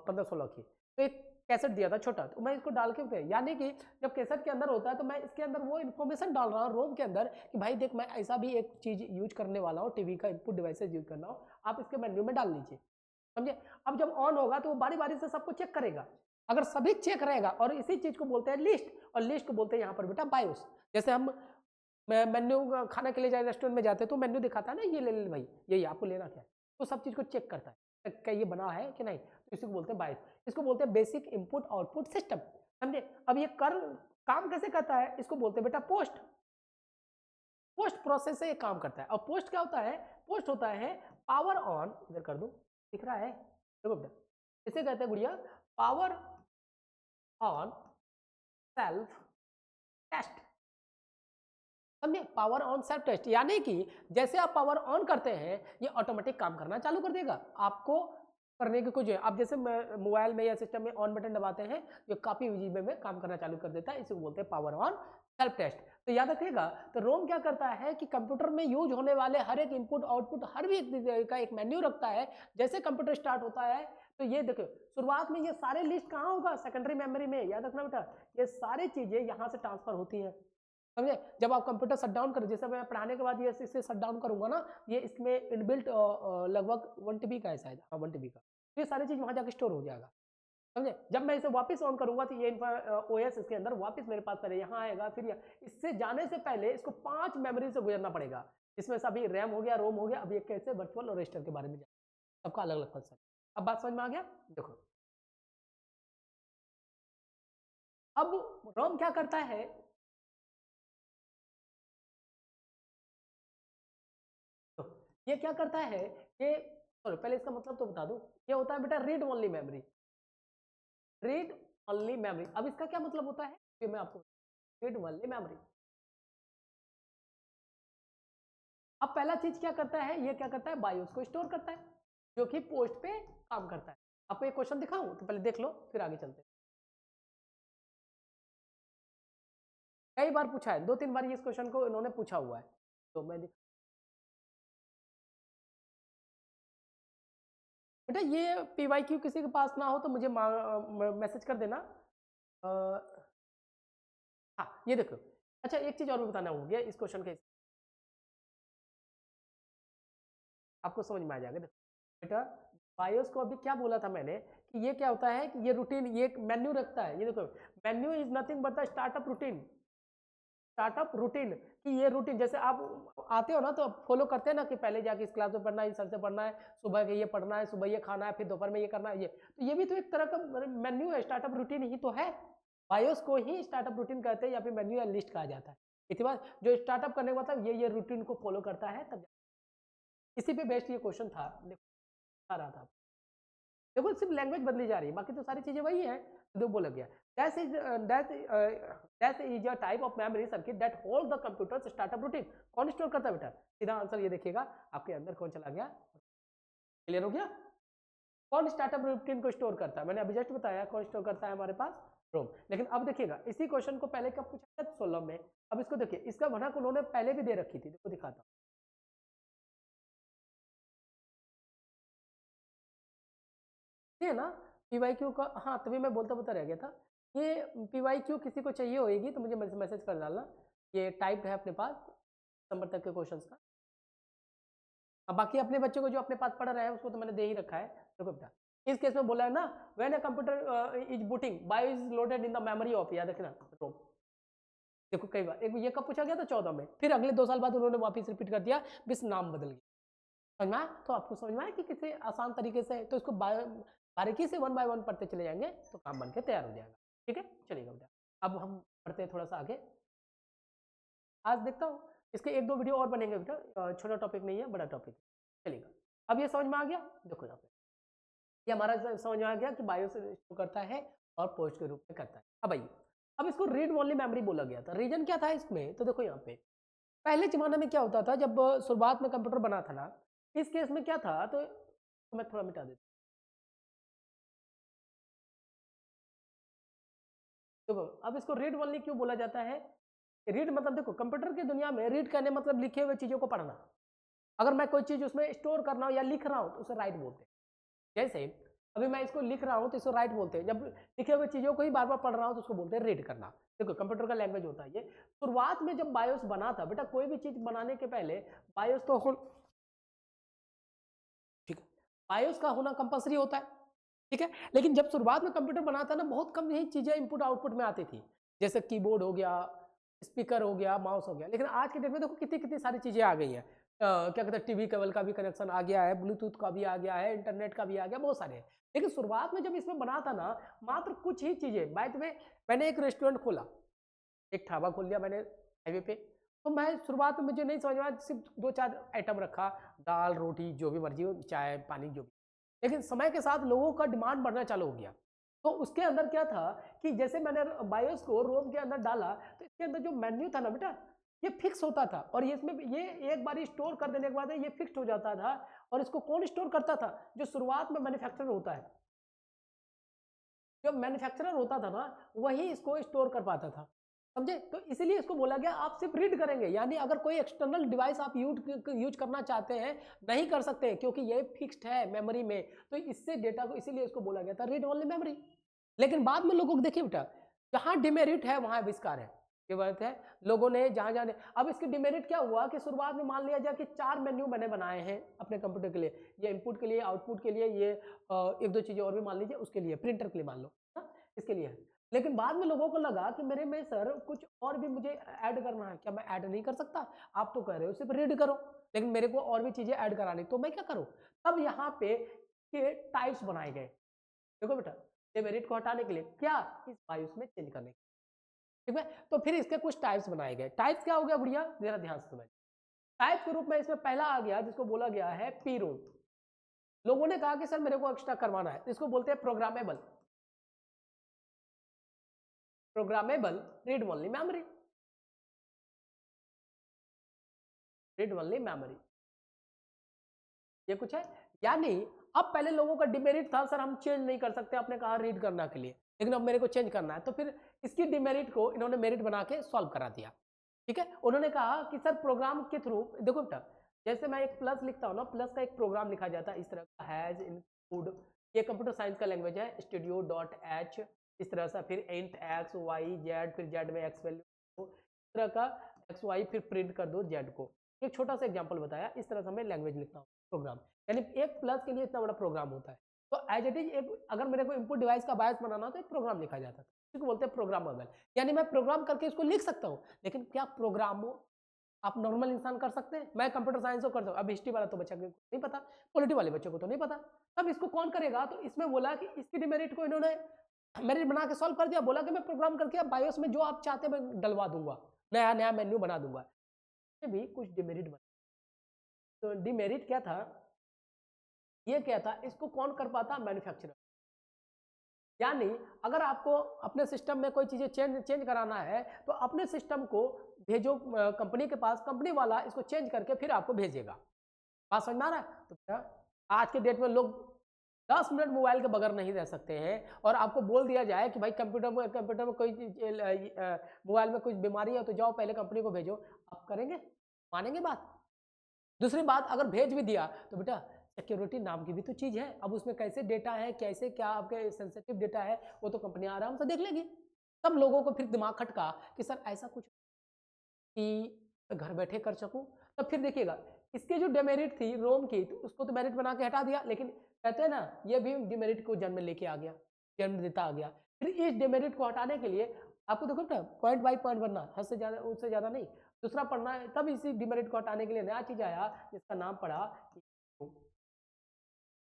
15-16 की, तो एक कैसेट दिया था छोटा, तो मैं इसको डाल के, यानी कि जब कैसेट के अंदर होता है तो मैं इसके अंदर वो इन्फॉर्मेशन डाल रहा हूँ रोम के अंदर कि भाई देख, मैं ऐसा भी एक चीज़ यूज करने वाला हूँ, टीवी का इनपुट डिवाइसेज यूज करना हो, आप इसके मेन्यू में डाल लीजिए, समझे। अब जब ऑन होगा तो वो बारी बारी से सबको चेक करेगा, अगर सभी चेक रहेगा, और इसी चीज़ को बोलते हैं लिस्ट, और लिस्ट को बोलते हैं यहाँ पर बेटा बायोस। जैसे हम मेन्यू खाना के लिए जाए रेस्टोरेंट में जाते हैं तो मेन्यू दिखाता है ना, ये ले ले भाई, यही आपको लेना क्या है, तो सब चीज़ को चेक करता है क्या ये बना है कि नहीं, तो इसी को बोलते हैं बायोस। इसको बोलते हैं बेसिक इनपुट आउटपुट सिस्टम, समझे। अब ये काम कैसे करता है, इसको बोलते हैं बेटा पोस्ट प्रोसेस से ये काम करता है। और पोस्ट क्या होता है, पोस्ट होता है पावर ऑन, इधर कर दूं, दिख रहा है, देखो बेटा, इसे कहते हैं गुड़िया पावर ऑन सेल्फ टेस्ट, समझे। पावर ऑन सेल्फ टेस्ट यानी कि जैसे आप पावर ऑन करते हैं ये ऑटोमेटिक काम करना चालू कर देगा, आपको करने की कुछ है। आप जैसे मोबाइल में या सिस्टम में ऑन बटन दबाते हैं, ये काफी विजिबल में काम करना चालू कर देता है, इसे बोलते हैं पावर ऑन सेल्फ टेस्ट। तो याद रखिएगा, तो रोम क्या करता है कि कंप्यूटर में यूज होने वाले हर एक इनपुट आउटपुट हर भी का एक मेन्यू रखता है। जैसे कंप्यूटर स्टार्ट होता है तो ये देखो शुरुआत में ये सारे लिस्ट कहाँ होगा, सेकेंडरी मेमोरी में, याद रखना बेटा, ये सारी चीजें यहाँ से ट्रांसफर होती हैं, समझे। जब आप कंप्यूटर शट डाउन करो, जैसे मैं पढ़ाने के बाद ये इसे शट डाउन करूंगा ना, ये इसमें इनबिल्ट लगभग 1 TB का है शायद, हाँ 1 TB का, तो ये सारी चीज वहां जाके स्टोर हो जाएगा, समझे। जब मैं इसे वापस ऑन करूंगा तो ये ओएस इसके अंदर वापस मेरे पास पहले यहाँ आएगा, फिर इससे जाने से पहले इसको 5 मेमोरी से गुजरना पड़ेगा, इसमें से अभी रैम हो गया, रोम हो गया, अभी एक कैसे वर्चुअल और रजिस्टर के बारे में सबका अलग अलग फंक्शन। अब बात समझ में आ गया। देखो अब रोम क्या करता है, ये क्या करता है, ये पहले इसका मतलब तो बता दूं, ये होता है बेटा read only memory, read only memory. अब इसका क्या मतलब होता है, ये मैं आपको, रीड ओनली मेमोरी। अब पहला चीज क्या करता है, ये क्या करता है, बायोस को स्टोर करता है, जो कि पोस्ट पे काम करता है। आपको एक क्वेश्चन दिखाऊं तो पहले देख लो, फिर आगे चलते हैं। कई बार पूछा है, 2-3 बार इस क्वेश्चन को इन्होंने पूछा हुआ है, तो मैं बेटा ये पीवाईक्यू किसी के पास ना हो तो मुझे मैसेज कर देना। हाँ ये देखो, अच्छा एक चीज और भी बताना हो गया इस क्वेश्चन के, आपको समझ में आ जाएगा। देखो बेटा, बायोस को अभी क्या बोला था मैंने कि ये क्या होता है कि ये रूटीन, ये मेन्यू रखता है, ये देखो menu is nothing but the startup routine, startup routine कि ये रूटीन, जैसे आप आते हो ना तो फॉलो करते हैं ना कि पहले जाके इस क्लास में पढ़ना है, इस सर से पढ़ना है, सुबह के ये पढ़ना है, सुबह ये खाना है, फिर दोपहर में ये करना है, ये तो ये भी तो एक तरह का मेन्यू है, स्टार्टअप रूटीन ही तो है। बायोस को ही स्टार्टअप रूटीन कहते हैं या फिर मेन्यू या लिस्ट कहा जाता है। इसके बाद जो स्टार्टअप करने का मतलब ये रूटीन को फॉलो करता है, तब इसी पे बेस्ड ये क्वेश्चन था, देखो आ रहा था। देखो सिर्फ लैंग्वेज बदली जा रही है, बाकी तो सारी चीजें वही है, जो बोला गया। That is a type of memory circuit that hold the computer startup routine. कौन स्टोर करता है बेटा, सीधा आंसर ये देखिएगा, आपके अंदर कौन चला गया, क्लियर हो गया। कौन स्टार्टअप रूटीन को स्टोर करता है, मैंने अभी जस्ट बताया कौन स्टोर करता है हमारे पास, रोम। लेकिन अब देखिएगा इसी क्वेश्चन को पहले कब पूछा था, 16 में। अब इसको देखिए, इसका भनक उन्होंने पहले भी दे रखी थी, देखो दिखाता हूं, है ना पीवाईक्यू का, हाँ तभी मैं बोलता बोलता रह गया था। ये पीवाईक्यू किसी को चाहिए होगी तो मुझे मैसेज कर डालना, ये टाइप है अपने पास नंबर तक के क्वेश्चंस का। अब बाकी अपने बच्चों को जो अपने पास पढ़ रहे हैं उसको तो मैंने दे ही रखा है। देखो बेटा इस केस में बोला है ना, when a computer is booting bio is loaded in the memory of, याद रखना रोम। देखो कई बार, एक ये कब पूछा गया था, 14 में, फिर अगले 2 साल बाद उन्होंने वापस रिपीट कर दिया, बस नाम बदल गया। समझ में आया? तो आपको समझ में आया कि किसी आसान तरीके से, तो इसको बारीकी से 1 बाय 1 पढ़ते चले जाएंगे तो काम बन के तैयार हो जाएगा। ठीक है, चलिएगा बेटा, अब हम पढ़ते हैं थोड़ा सा आगे। आज देखता हूँ इसके 1-2 वीडियो और बनेंगे बेटा, छोटा टॉपिक नहीं है, बड़ा टॉपिक है। चलिएगा, अब ये समझ में आ गया। देखो यहाँ पे ये हमारा समझ में आ गया कि बायो से स्टोर करता है और पोस्ट के रूप में करता है। अब आइए अब इसको रीड ओनली मेमोरी बोला गया था। रीजन क्या था इसमें, तो देखो यहाँ पे पहले जमाने में क्या होता था, जब शुरुआत में कंप्यूटर बना था ना, इस केस में क्या था, तो मैं थोड़ा मिटा देता हूं। देखो अब इसको रीड ओनली क्यों बोला जाता है, रीड मतलब देखो कंप्यूटर की दुनिया में रीड करने मतलब लिखे हुए चीजों को पढ़ना। अगर मैं कोई चीज उसमें स्टोर करना हो या लिख रहा हूं तो उसे राइट बोलते हैं। जैसे अभी मैं इसको लिख रहा हूं तो इसको राइट बोलते हैं, जब लिखे हुए चीजों को ही बार बार पढ़ रहा हूं तो उसको बोलते हैं रीड करना। देखो कंप्यूटर का लैंग्वेज होता है ये। शुरुआत में जब बायोस बना था, बेटा कोई भी चीज बनाने के पहले बायोस तो ठीक है, बायोस का होना कंपलसरी होता है, ठीक है। लेकिन जब शुरुआत में कंप्यूटर बना था ना, बहुत कम ही चीजें इनपुट आउटपुट में आती थी, जैसे कीबोर्ड हो गया, स्पीकर हो गया, माउस हो गया। लेकिन आज के डेट में देखो कितनी कितनी सारी चीजें आ गई है। क्या कहते हैं, टीवी केबल का भी कनेक्शन आ गया है, ब्लूटूथ का भी आ गया है, इंटरनेट का भी आ गया, बहुत सारे हैं। लेकिन शुरुआत में जब इसमें बना था ना, मात्र कुछ ही चीजें। बाय द वे मैंने एक रेस्टोरेंट खोला, एक ढाबा खोल लिया मैंने हाईवे पे, तो मैं शुरुआत में मुझे नहीं समझ में आया, सिर्फ 2-4 आइटम रखा, दाल रोटी जो भी मर्जी हो, चाय पानी जो भी। लेकिन समय के साथ लोगों का डिमांड बढ़ना चालू हो गया। तो उसके अंदर क्या था कि जैसे मैंने बायोस को रोम के अंदर डाला, तो इसके अंदर जो मेन्यू था ना बेटा, ये फिक्स होता था, और ये इसमें ये एक बार स्टोर कर देने के बाद ये फिक्स हो जाता था। और इसको कौन स्टोर करता था, जो शुरुआत में मैन्युफैक्चरर होता है, जो मैन्युफैक्चरर होता था ना, वही इसको स्टोर कर पाता था, समझे। तो इसीलिए इसको बोला गया आप सिर्फ रीड करेंगे, यानी अगर कोई एक्सटर्नल डिवाइस आप यूज करना चाहते हैं नहीं कर सकते, क्योंकि ये फिक्स्ड है मेमोरी में। तो इससे डेटा को, इसीलिए इसको बोला गया था रीड ओनली मेमोरी। लेकिन बाद में लोगों को देखिए बेटा, जहां डिमेरिट है वहां आविष्कार है, ये बात है। लोगों ने जहां जहां, अब इसकी डिमेरिट क्या हुआ कि शुरुआत में मान लिया जाए कि 4 मेन्यू मैंने बनाए हैं अपने कंप्यूटर के लिए, ये इनपुट के लिए, आउटपुट के लिए, ये एक दो चीजें और भी मान लीजिए उसके लिए, प्रिंटर के लिए मान लो, इसके लिए है। लेकिन बाद में लोगों को लगा कि मेरे में सर कुछ और भी मुझे ऐड करना है, क्या मैं ऐड नहीं कर सकता, आप तो कह रहे हो सिर्फ रीड करो, लेकिन मेरे को और भी चीजें ऐड करानी, तो मैं क्या करूं। तब यहाँ पे ये टाइप्स बनाए गए। देखो बेटा, डिमेरिट को हटाने के लिए क्या, इस बायोस में चेंज करने के, ठीक है। तो फिर इसके कुछ टाइप्स बनाए गए। टाइप्स क्या हो गया गुड़िया, जरा ध्यान से समझ। टाइप के रूप में इसमें पहला आ गया जिसको बोला गया है पी रोम। लोगों ने कहा कि सर मेरे को एक्स्ट्रा करवाना है, इसको बोलते हैं programmable, programmable read only memory, read only memory, ये कुछ है। यानी अब पहले लोगों का डिमेरिट था, सर हम चेंज नहीं कर सकते, आपने कहा रीड करना के लिए, लेकिन अब मेरे को चेंज करना है, तो फिर इसकी डिमेरिट को इन्होंने मेरिट बना के सॉल्व करा दिया, ठीक है। उन्होंने कहा कि सर प्रोग्राम के थ्रू, देखो बेटा जैसे मैं एक प्लस लिखता हूँ ना, प्लस का एक प्रोग्राम लिखा जाता है इस तरह का, हैज इनक्लूड, ये कंप्यूटर साइंस का लैंग्वेज है, स्टूडियो डॉट एच, इस तरह से, फिर इंट एक्स वाई जेड, फिर जेड में एक्स वैल्यू, इस तरह का एक्स वाई, फिर प्रिंट कर दो जेड को। एक छोटा सा एग्जांपल बताया, इस तरह से मैं लैंग्वेज लिखता हूँ प्रोग्राम, यानी एक प्लस के लिए इतना बड़ा प्रोग्राम होता है। तो एज इट इज एक, अगर मेरे को इनपुट डिवाइस का बायस बनाना हो तो एक प्रोग्राम लिखा जाता था, इसको बोलते हैं प्रोग्रामेबल, यानी मैं प्रोग्राम करके इसको लिख सकता हूँ। लेकिन क्या प्रोग्राम आप नॉर्मल इंसान कर सकते हैं, मैं कंप्यूटर साइंस को कर सकता हूँ, अब हिस्ट्री वाला तो बच्चा को नहीं पता, पॉलिटी वाले बच्चों को तो नहीं पता, तब इसको कौन करेगा। तो इसमें बोला कि इसकी डिमेरिट को इन्होंने मेरिट बना के सॉल्व कर दिया, बोला कि मैं प्रोग्राम करके अब बायोस में जो आप चाहते हैं मैं डलवा दूंगा, नया नया मेन्यू बना दूंगा। भी कुछ डिमेरिट बना, तो डिमेरिट क्या था, ये क्या था, इसको कौन कर पाता, मैन्युफैक्चरर। यानी अगर आपको अपने सिस्टम में कोई चीजें चेंज कराना है तो अपने सिस्टम को भेजो कंपनी के पास, कंपनी वाला इसको चेंज करके फिर आपको भेजेगा। बात समझ में आ रहा है। तो आज के डेट में लोग 10 मिनट मोबाइल के बगैर नहीं रह सकते हैं, और आपको बोल दिया जाए कि भाई कंप्यूटर में कोई मोबाइल में कुछ बीमारी है तो जाओ पहले कंपनी को भेजो, आप करेंगे, मानेंगे बात। दूसरी बात, अगर भेज भी दिया तो बेटा सिक्योरिटी नाम की भी तो चीज है, अब उसमें कैसे डेटा है, कैसे क्या आपके सेंसिटिव डेटा है, वो तो कंपनी आराम से देख लेगी। तब लोगों को फिर दिमाग खटका कि सर ऐसा कुछ कि घर बैठे कर सकूं। तब फिर देखिएगा इसके जो डेमेरिट थी रोम की, तो उसको तो मेरिट बना के हटा दिया, लेकिन कहते हैं ना ये भी डिमेरिट को जन्म लेके आ गया, जन्म देता आ गया। फिर इस डिमेरिट को हटाने के लिए आपको देखो ना पॉइंट बाई पॉइंट बनना, हद से ज्यादा उससे ज्यादा नहीं, दूसरा पढ़ना है। तब इसी डिमेरिट को हटाने के लिए नया चीज आया जिसका नाम पड़ा,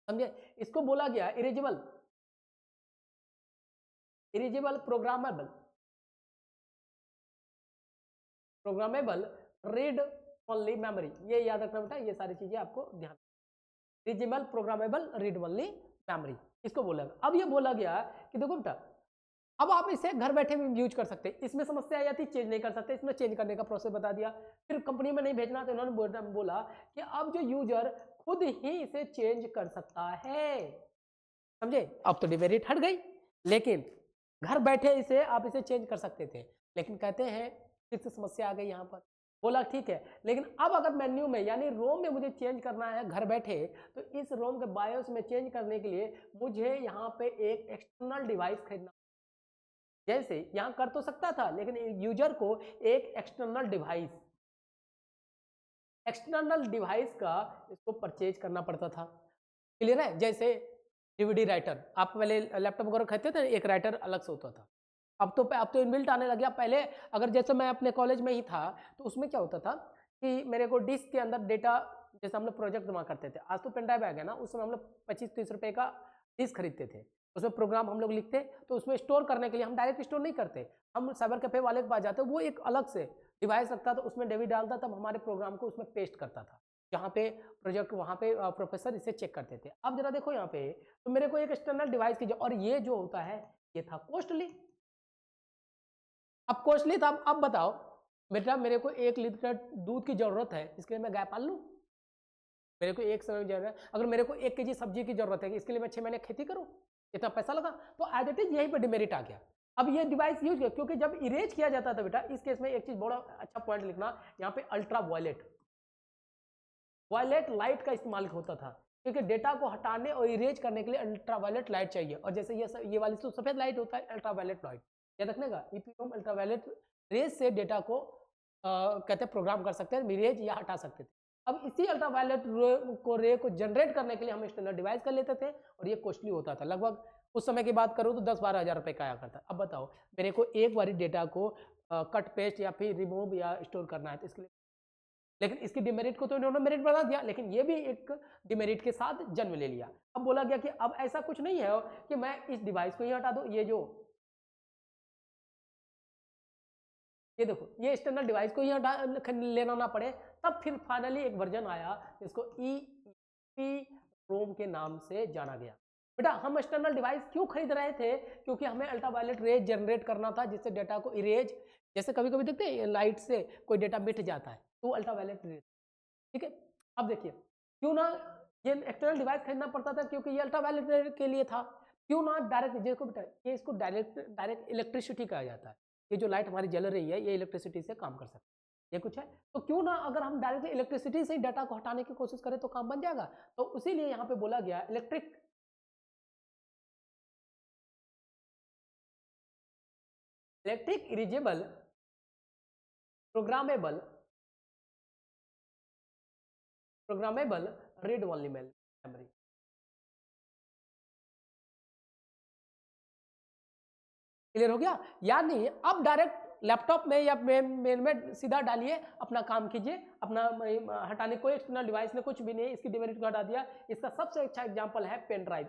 समझे। इसको बोला गया erasable, erasable programmable, programmable read only memory, ये याद रखना बेटा, ये सारी चीजें आपको ध्यान, erasable programmable read only memory, इसको बोला। अब ये बोला गया कि देखो बेटा अब आप इसे घर बैठे भी यूज कर सकते हैं। इसमें समस्या आ जाती है, चेंज नहीं कर सकते, इसमें चेंज करने का प्रोसेस बता दिया। फिर कंपनी में नहीं भेजना तो इन्होंने बोला कि अब जो यूजर खुद ही इसे चेंज कर सकता है, समझे। अब तो डिमेरिट हट गई, लेकिन घर बैठे इसे आप इसे चेंज कर सकते थे। लेकिन कहते हैं फिर से समस्या आ गई यहाँ पर। बोला ठीक है, लेकिन अब अगर मेन्यू में यानी रोम में मुझे चेंज करना है घर बैठे, तो इस रोम के बायोस में चेंज करने के लिए मुझे यहाँ पे एक एक्सटर्नल डिवाइस खरीदना। जैसे यहाँ कर तो सकता था, लेकिन यूजर को एक एक्सटर्नल डिवाइस का इसको परचेज करना पड़ता था। क्लियर है। जैसे डीवीडी राइटर, आप पहले लैपटॉप वगैरह खरीदते थे, एक राइटर अलग से होता था। अब तो इनबिल्ट आने लग गया। पहले अगर जैसे मैं अपने कॉलेज में ही था तो उसमें क्या होता था कि मेरे को डिस्क के अंदर डेटा, जैसे हम लोग प्रोजेक्ट जमा करते थे, आज तो पेन ड्राइव आ गया ना, उस समय हम लोग 25-30 रुपए का डिस्क खरीदते थे, उसमें प्रोग्राम हम लोग लिखते, तो उसमें स्टोर करने के लिए हम डायरेक्ट स्टोर नहीं करते, हम साइबर कैफे वाले के पास जाते, वो एक अलग से डिवाइस रखता था, उसमें डेबिट डालता, तब हमारे प्रोग्राम को उसमें पेस्ट करता था, जहाँ पे प्रोजेक्ट वहाँ पे प्रोफेसर इसे चेक करते थे। अब जरा देखो यहाँ पे, तो मेरे को एक एक्सटर्नल डिवाइस की, और ये जो होता है ये था कॉस्टली। अब कॉस्टली था, अब बताओ बेटा, मेरे को 1 लीटर दूध की जरूरत है, इसके लिए मैं गाय पाल लूँ? मेरे को एक समय जरूरत है, अगर मेरे को 1 kg सब्जी की जरूरत है, इसके लिए मैं 6 महीने खेती करूँ, इतना पैसा लगा, तो एज इट इज यहीं पर डिमेरिट आ गया। अब ये डिवाइस यूज किया, क्योंकि जब इरेज किया जाता था बेटा, इस केस में एक चीज बड़ा अच्छा पॉइंट लिखना, यहाँ पे अल्ट्रा वायलेट लाइट का इस्तेमाल होता था, क्योंकि डेटा को हटाने और इरेज करने के लिए अल्ट्रा वायलेट लाइट चाहिए। और जैसे ये वाली तो सफेद लाइट होता है, अल्ट्रा वायलेट लाइट याद रखने का, ईपीरोम अल्ट्रा वायलेट रेज से डेटा को कहते हैं प्रोग्राम कर सकते हैं, इरेज या हटा सकते थे। अब इसी अल्ट्रा वायलेट रे को जनरेट करने के लिए हम एक्सटर्नल डिवाइस कर लेते थे, और ये कॉस्टली होता था। लगभग उस समय की बात करूँ तो 10-12 हज़ार रुपए का आया करता। अब बताओ मेरे को एक बार डेटा को कट पेस्ट या फिर रिमूव या स्टोर करना है, तो इसके लिए, लेकिन इसकी डिमेरिट को तो इन्होंने मेरिट बना दिया, लेकिन ये भी एक डिमेरिट के साथ जन्म ले लिया। अब बोला गया कि अब ऐसा कुछ नहीं है कि मैं इस डिवाइस को ही हटा दूं, ये देखो ये एक्सटर्नल डिवाइस को ही हटा लेना ना पड़े। तब फिर फाइनली एक वर्जन आया जिसको EEPROM के नाम से जाना गया। बेटा हम एक्सटर्नल डिवाइस क्यों खरीद रहे थे? क्योंकि हमें अल्ट्रावायलेट रेज जनरेट करना था, जिससे डेटा को इरेज, जैसे कभी कभी देखते हैं लाइट से कोई डेटा मिट जाता है, तो अल्ट्रावायलेट रेज, ठीक है। अब देखिए क्यों ना ये एक्सटर्नल डिवाइस खरीदना पड़ता था, क्योंकि ये अल्ट्रावायलेट के लिए था। क्यों ना डायरेक्ट, जिसको बेटा ये इसको डायरेक्ट इलेक्ट्रिसिटी कहा जाता है, ये जो लाइट हमारी जल रही है ये इलेक्ट्रिसिटी से काम कर सकती है, ये कुछ है। तो क्यों ना अगर हम डायरेक्ट इलेक्ट्रिसिटी से डाटा को हटाने की कोशिश करें तो काम बन जाएगा। तो उसीलिए यहाँ पे बोला गया electric erasable programmable read only memory. Clear हो गया? यानी अब डायरेक्ट लैपटॉप में या मेन में सीधा डालिए, अपना काम कीजिए, अपना हटाने, कोई एक्सटर्नल डिवाइस ने कुछ भी नहीं, इसकी डिमेरिट को हटा दिया। इसका सबसे अच्छा एग्जांपल है पेन ड्राइव।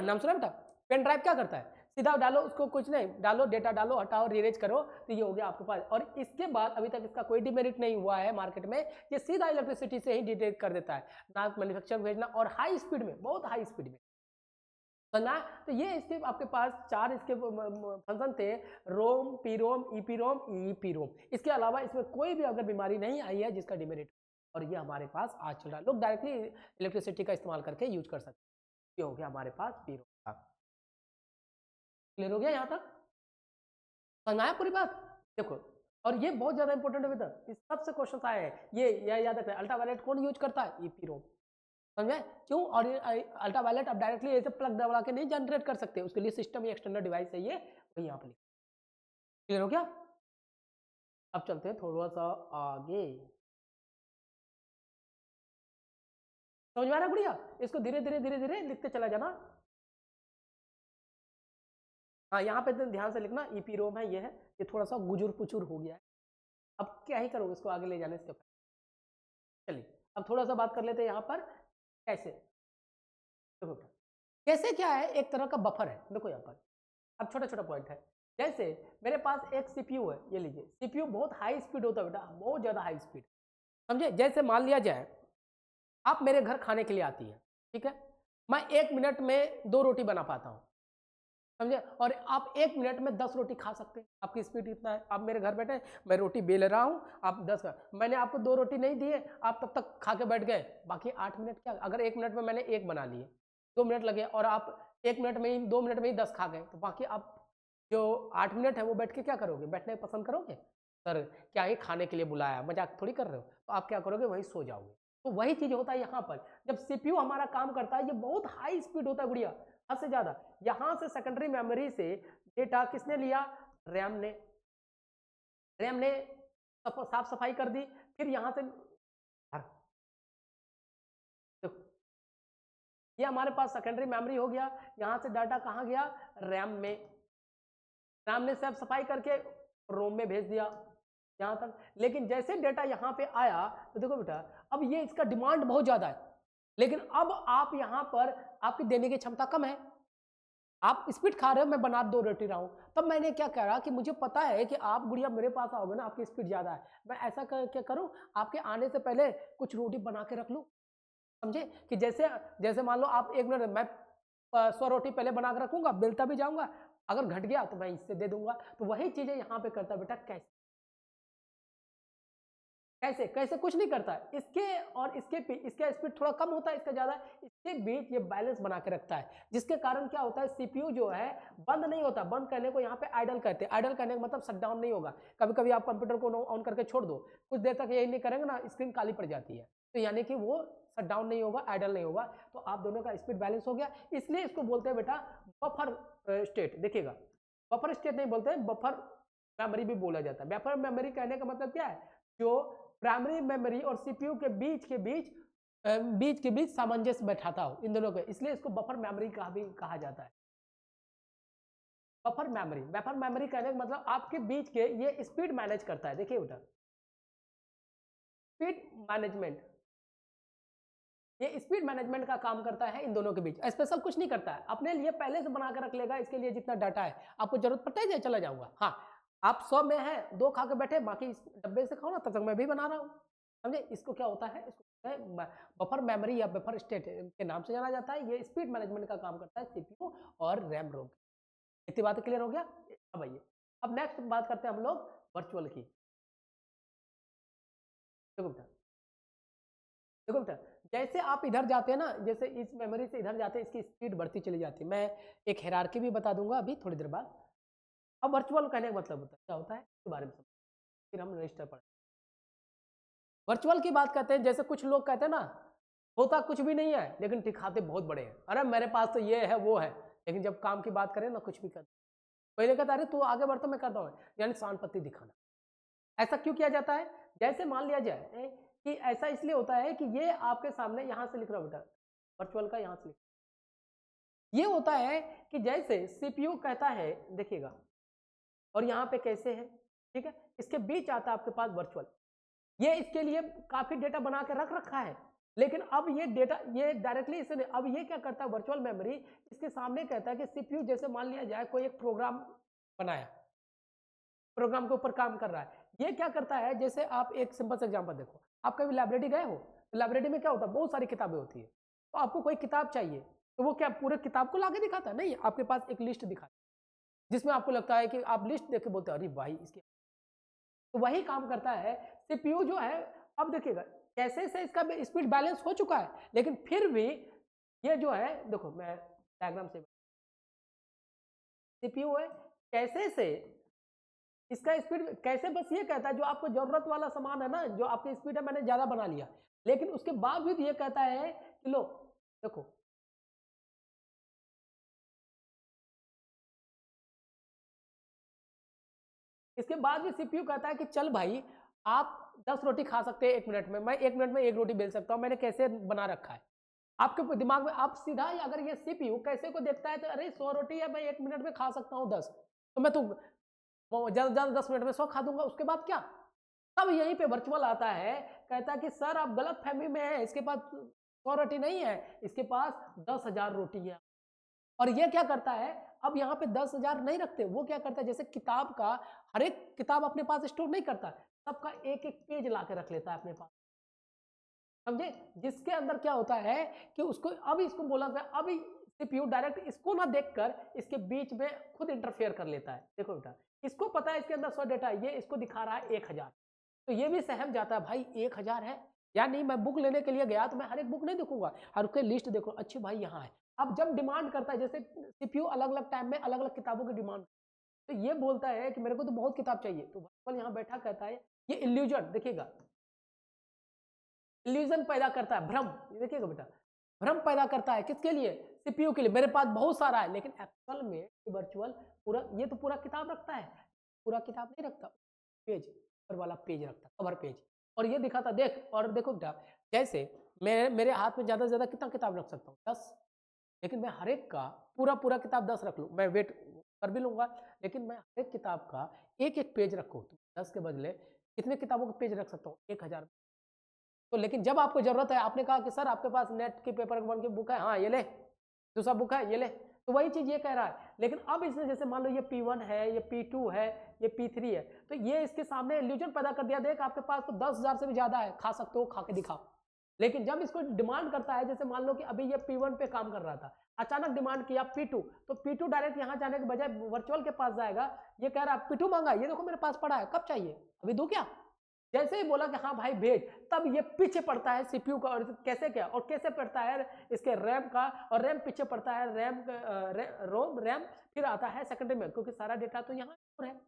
नाम सुना बेटा? पेन ड्राइव क्या करता है? सीधा डालो, उसको कुछ नहीं डालो, डेटा डालो, हटाओ, रीरेज करो, तो ये हो गया आपके पास। और इसके बाद अभी तक इसका कोई डिमेरिट नहीं हुआ है मार्केट में, ये सीधा इलेक्ट्रिसिटी से ही डिटेक्ट कर देता है, ना मैन्युफैक्चर भेजना, और हाई स्पीड में, बहुत हाई स्पीड में समझना। तो ये इसके आपके पास 4 इसके फंक्शन थे, रोम, पीरोम, ईपीरोम, ईपीरोम। इसके अलावा इसमें कोई भी अगर बीमारी नहीं आई है जिसका डिमेरिट, और ये हमारे पास आज चल रहा है, लोग डायरेक्टली इलेक्ट्रिसिटी का इस्तेमाल करके यूज कर सकते हैं। ये हो गया हमारे पास पीरोम का। क्लियर हो गया यहाँ तक? समझ आया पूरी बात? देखो, और ये बहुत ज्यादा इंपॉर्टेंट है बेटा, इस सबसे क्वेश्चन आए हैं, ये याद रखना, अल्ट्रावायलेट कौन यूज करता है? ईपीरोम। समझे क्यों? और अल्ट्रावायलेट आप डायरेक्टली ऐसे प्लग दबा के नहीं जनरेट कर सकते, उसके लिए सिस्टम या एक्सटर्नल डिवाइस है, ये वही यहाँ पे। क्लियर हो गया? अब चलते हैं थोड़ा सा आगे। समझ में आ रहा है गुड़िया? इसको धीरे धीरे धीरे धीरे लिखते चला जाना। हाँ यहाँ पे तो ध्यान से लिखना, ईपीरोम है, ये है, ये थोड़ा सा गुजुर पुचुर हो गया है। अब क्या ही करोगे इसको आगे ले जाने से। चलिए अब थोड़ा सा बात कर लेते हैं यहाँ पर कैसे। देखो कैसे क्या है, एक तरह का बफर है। देखो यहाँ पर अब छोटा छोटा पॉइंट है। जैसे मेरे पास एक सीपीयू है, ये लीजिए, सीपीयू बहुत हाई स्पीड होता है बेटा, बहुत ज्यादा हाई स्पीड। समझे? जैसे मान लिया जाए आप मेरे घर खाने के लिए आती है, ठीक है, मैं 1 मिनट में 2 रोटी बना पाता हूँ, समझे। और आप 1 मिनट में 10 रोटी खा सकते हैं, आपकी स्पीड इतना है। आप मेरे घर बैठे, मैं रोटी बेल रहा हूँ, आप 10 मैंने आपको 2 रोटी नहीं दी है, आप तब तक खा के बैठ गए, बाकी 8 मिनट क्या, अगर 1 मिनट में मैंने 1 बना लिए, 2 मिनट लगे और आप 1 मिनट में ही 2 मिनट में ही 10 खा गए, तो बाकी आप जो 8 मिनट है वो बैठ के क्या करोगे, बैठने पसंद करोगे? सर क्या ही खाने के लिए बुलाया, मजाक थोड़ी कर रहे हो, तो आप क्या करोगे, वहीं सो जाओगे। तो वही चीज होता है यहाँ पर, जब सीपीयू हमारा काम करता है, ये बहुत हाई स्पीड होता है गुड़िया, हद से ज्यादा। यहां से सेकेंडरी मेमोरी से डेटा किसने लिया, रैम ने। रैम ने साफ सफाई कर दी, फिर यहां से देखो, ये हमारे पास सेकेंडरी मेमोरी हो गया, यहां से डाटा कहां गया, रैम में। रैम ने साफ सफाई करके रोम में भेज दिया यहां तक। लेकिन जैसे डेटा यहां पे आया, तो देखो बेटा, अब ये इसका डिमांड बहुत ज्यादा है, लेकिन अब आप यहां पर आपकी देने की क्षमता कम है, आप स्पीड खा रहे हो, मैं बना 2 रोटी रहा हूं। तब मैंने क्या करा कि मुझे पता है कि आप गुड़िया मेरे पास आओगे ना, आपकी स्पीड ज्यादा है, मैं ऐसा क्या करूं, आपके आने से पहले कुछ रोटी बना के रख लूं। समझे कि जैसे जैसे मान लो आप 1 मिनट, मैं 100 रोटी पहले बना के रखूंगा, बेलता भी जाऊंगा, अगर घट गया तो मैं इससे दे दूंगा। तो वही चीजें यहां पे करता बेटा, कैसे कैसे कैसे कुछ नहीं करता है, इसके और इसका स्पीड थोड़ा कम होता है, इसका ज्यादा, इसके बीच ये बैलेंस बना के रखता है, जिसके कारण क्या होता है, सीपीयू जो है बंद नहीं होता। बंद करने को यहाँ पे आइडल कहते हैं, आइडल करने का मतलब शट डाउन नहीं होगा। कभी कभी आप कंप्यूटर को ऑन करके छोड़ दो, कुछ देर तक यही नहीं करेंगे ना, स्क्रीन काली पड़ जाती है, तो यानी कि वो शट डाउन नहीं होगा, आइडल नहीं होगा। तो आप दोनों का स्पीड बैलेंस हो गया, इसलिए इसको बोलते हैं बेटा बफर स्टेट। देखिएगा, बफर स्टेट नहीं बोलते, बफर मेमोरी भी बोला जाता है। बफर मेमोरी कहने का मतलब क्या है, जो प्राइमरी मेमोरी और सीपीयू के बीच सामंजस्य बैठाता हो इन दोनों के, इसलिए इसको बफर मेमोरी का भी कहा जाता है। बफर मेमोरी कहने का मतलब आपके बीच के ये स्पीड मैनेज करता है। देखिए बेटा, स्पीड मैनेजमेंट, ये स्पीड मैनेजमेंट का काम करता है इन दोनों के बीच, स्पेशल कुछ नहीं करता है, अपने लिए पहले से बना कर रख लेगा, इसके लिए जितना डाटा है, आपको जरूरत पड़ता है चला जाऊंगा। हाँ, आप 100 में है, 2 खा के बैठे, बाकी इस डब्बे से खाओ ना, तब तक मैं भी बना रहा हूँ। समझे, इसको क्या होता है, इसको बफर मेमोरी या बफर स्टेट के नाम से जाना जाता है। ये स्पीड मैनेजमेंट का काम करता है सीपीयू और रैम रोम। इतनी बात क्लियर हो गया। अब आइए, अब नेक्स्ट बात करते हैं हम लोग वर्चुअल की। देखो बेटा, देखो बेटा, जैसे आप इधर जाते हैं ना, जैसे इस मेमोरी से इधर जाते हैं, इसकी स्पीड बढ़ती चली जाती है। मैं एक हायरार्की भी बता दूंगा अभी थोड़ी देर बाद। अब वर्चुअल कहने का मतलब होता है क्या होता है, इसके बारे में समझ, फिर हम रजिस्टर पढ़ें। वर्चुअल की बात करते हैं, जैसे कुछ लोग कहते हैं ना, होता कुछ भी नहीं है लेकिन दिखाते बहुत बड़े हैं, अरे मेरे पास तो ये है वो है, लेकिन जब काम की बात करें ना, कुछ भी कर, पहले कहता अरे तू आगे बढ़ तो मैं करता हूँ, यानी शान पत्ती दिखाना। ऐसा क्यों किया जाता है, जैसे मान लिया जाए कि ऐसा इसलिए होता है कि ये आपके सामने, यहां से लिख रहा हूं बेटा, वर्चुअल का यहां से लिख, ये होता है कि जैसे सीपीयू कहता है, देखिएगा, और यहाँ पे कैसे है, ठीक है, इसके बीच आता है आपके पास वर्चुअल, ये इसके लिए काफी डेटा बना के रख रखा है, लेकिन अब ये डेटा ये डायरेक्टली इसे नहीं, अब ये क्या करता है वर्चुअल मेमोरी, इसके सामने कहता है कि सीपीयू, जैसे मान लिया जाए कोई एक प्रोग्राम बनाया, प्रोग्राम के ऊपर काम कर रहा है, ये क्या करता है, जैसे आप एक सिंपल सा एग्जांपल देखो, आप कभी लाइब्रेरी गए हो, तो लाइब्रेरी में क्या होता है, बहुत सारी किताबें होती है, तो आपको कोई किताब चाहिए, तो वो क्या पूरे किताब को लाके दिखाता है, नहीं, आपके पास एक लिस्ट दिखाता है, जिसमें आपको लगता है कि आप लिस्ट देख के बोलते हैं अरे भाई इसके, तो वही काम करता है सीपीयू जो है। अब देखिएगा कैसे से इसका स्पीड बैलेंस हो चुका है, लेकिन फिर भी ये जो है, देखो मैं डायग्राम से, सीपीयू है कैसे से इसका स्पीड कैसे, बस ये कहता है जो आपको जरूरत वाला सामान है ना, जो आपकी स्पीड है मैंने ज्यादा बना लिया, लेकिन उसके बावजूद ये कहता है कि लो देखो, इसके बाद भी सीपीयू कहता है कि चल भाई, आप 10 रोटी खा सकते हैं 1 मिनट में, मैं 1 मिनट में 1 रोटी बेल सकता हूं, मैंने कैसे बना रखा है आपके दिमाग में। आप सीधा ही अगर ये सीपीयू कैसे को देखता है, तो अरे 100 रोटी है, मैं 1 मिनट में खा सकता हूँ 10, तो मैं तो ज्यादा ज्यादा 10 मिनट में 100 खा दूंगा, उसके बाद क्या। तब यहीं पे वर्चुअल आता है, कहता है कि सर आप गलत फहमी में है, इसके पास 100 रोटी नहीं है, इसके पास 10,000 रोटी है। और ये क्या करता है, अब यहाँ पे 10,000 नहीं रखते, वो क्या करता है, जैसे किताब का हर एक किताब अपने पास स्टोर नहीं करता, सबका एक एक पेज ला के रख लेता है अपने पास, समझे, जिसके अंदर क्या होता है कि उसको, अब इसको बोला गया, अब सीपीयू डायरेक्ट इसको ना देखकर इसके बीच में खुद इंटरफेयर कर लेता है। देखो बेटा, इसको पता है इसके अंदर 100 डेटा है, ये इसको दिखा रहा है 1000, तो ये भी सहम जाता है भाई 1000 है या नहीं। मैं बुक लेने के लिए गया तो मैं हर एक बुक नहीं देखूंगा, हर कोई लिस्ट देखो, अच्छी भाई यहाँ है। अब जब डिमांड करता है, जैसे सीपीयू अलग अलग टाइम में अलग अलग किताबों की डिमांड, तो ये बोलता है कि मेरे को तो बहुत किताब चाहिए, तो वर्चुअल यहाँ बैठा कहता है, ये इल्यूजन देखिएगा, इल्यूजन पैदा करता है, भ्रम, ये देखिएगा बेटा, भ्रम पैदा करता है किसके लिए, सीपीयू के लिए, मेरे पास बहुत सारा है, लेकिन एक्चुअल में वर्चुअल पूरा, ये तो पूरा किताब रखता है, पूरा किताब नहीं रखता, पेज ऊपर वाला पेज रखता, कवर पेज, और ये दिखाता देख, और देखो बेटा, जैसे मेरे हाथ में ज्यादा से ज्यादा कितना किताब रख सकता हूँ, 10, लेकिन मैं हर एक का पूरा किताब 10 रख लूँ, मैं वेट कर भी लूंगा, लेकिन मैं हर एक किताब का एक एक पेज रखूँ, तो 10 के बदले कितने किताबों के पेज रख सकता हूँ, 1000। तो लेकिन जब आपको जरूरत है, आपने कहा कि सर आपके पास नेट की पेपर वन की बुक है, हाँ ये ले, दूसरा बुक है ये ले, तो वही चीज ये कह रहा है। लेकिन अब इसने जैसे मान लो ये P1 है, ये P2 है, ये P3 है, तो ये इसके सामने इल्यूजन पैदा कर दिया, देख आपके पास तो 10,000 से भी ज्यादा है, खा सकते हो, खा के दिखाओ। लेकिन जब इसको डिमांड करता है, जैसे मान लो कि अभी ये P1 पे काम कर रहा था, अचानक डिमांड किया P2, तो P2 डायरेक्ट यहाँ जाने के बजाय वर्चुअल के पास जाएगा, ये कह रहा है P2 मांगा, ये देखो मेरे पास पड़ा है, कब चाहिए, अभी दो क्या। जैसे ही बोला कि हाँ भाई भेज, तब ये पीछे पड़ता है सीपीयू का, और कैसे क्या, और कैसे पड़ता है इसके रैम का, और रैम पीछे पड़ता है रैम फिर आता है सेकेंडरी में, क्योंकि सारा डेटा तो यहाँ है,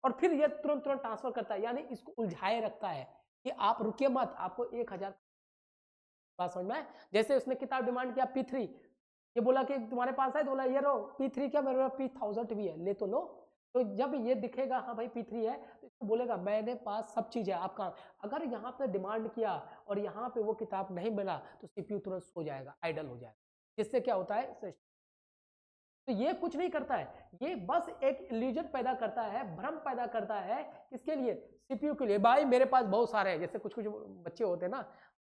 और फिर ये तुरंत ट्रांसफर करता है, यानी इसको उलझाए रखता है कि आप रुकिए मत, आपको 1000 बात समझ में। जैसे उसने किताब डिमांड किया P3, ये बोला कि तुम्हारे पास है, तो बोला ये रो P3 क्या, मेरे पास P1000 भी है, ले तो लो। तो जब ये दिखेगा हाँ भाई P3 है, तो इसको बोलेगा मेरे पास सब चीज है आपका। अगर यहाँ पे डिमांड किया और यहाँ पे वो किताब नहीं मिला, तो सीपीयू तुरंत सो जाएगा, आइडल हो जाएगा, जिससे क्या होता है, तो ये कुछ नहीं करता है, ये बस एक इल्यूजन पैदा करता है, भ्रम पैदा करता है, किसके लिए, सीपीयू के लिए। भाई मेरे पास बहुत सारे हैं, जैसे कुछ कुछ बच्चे होते हैं ना,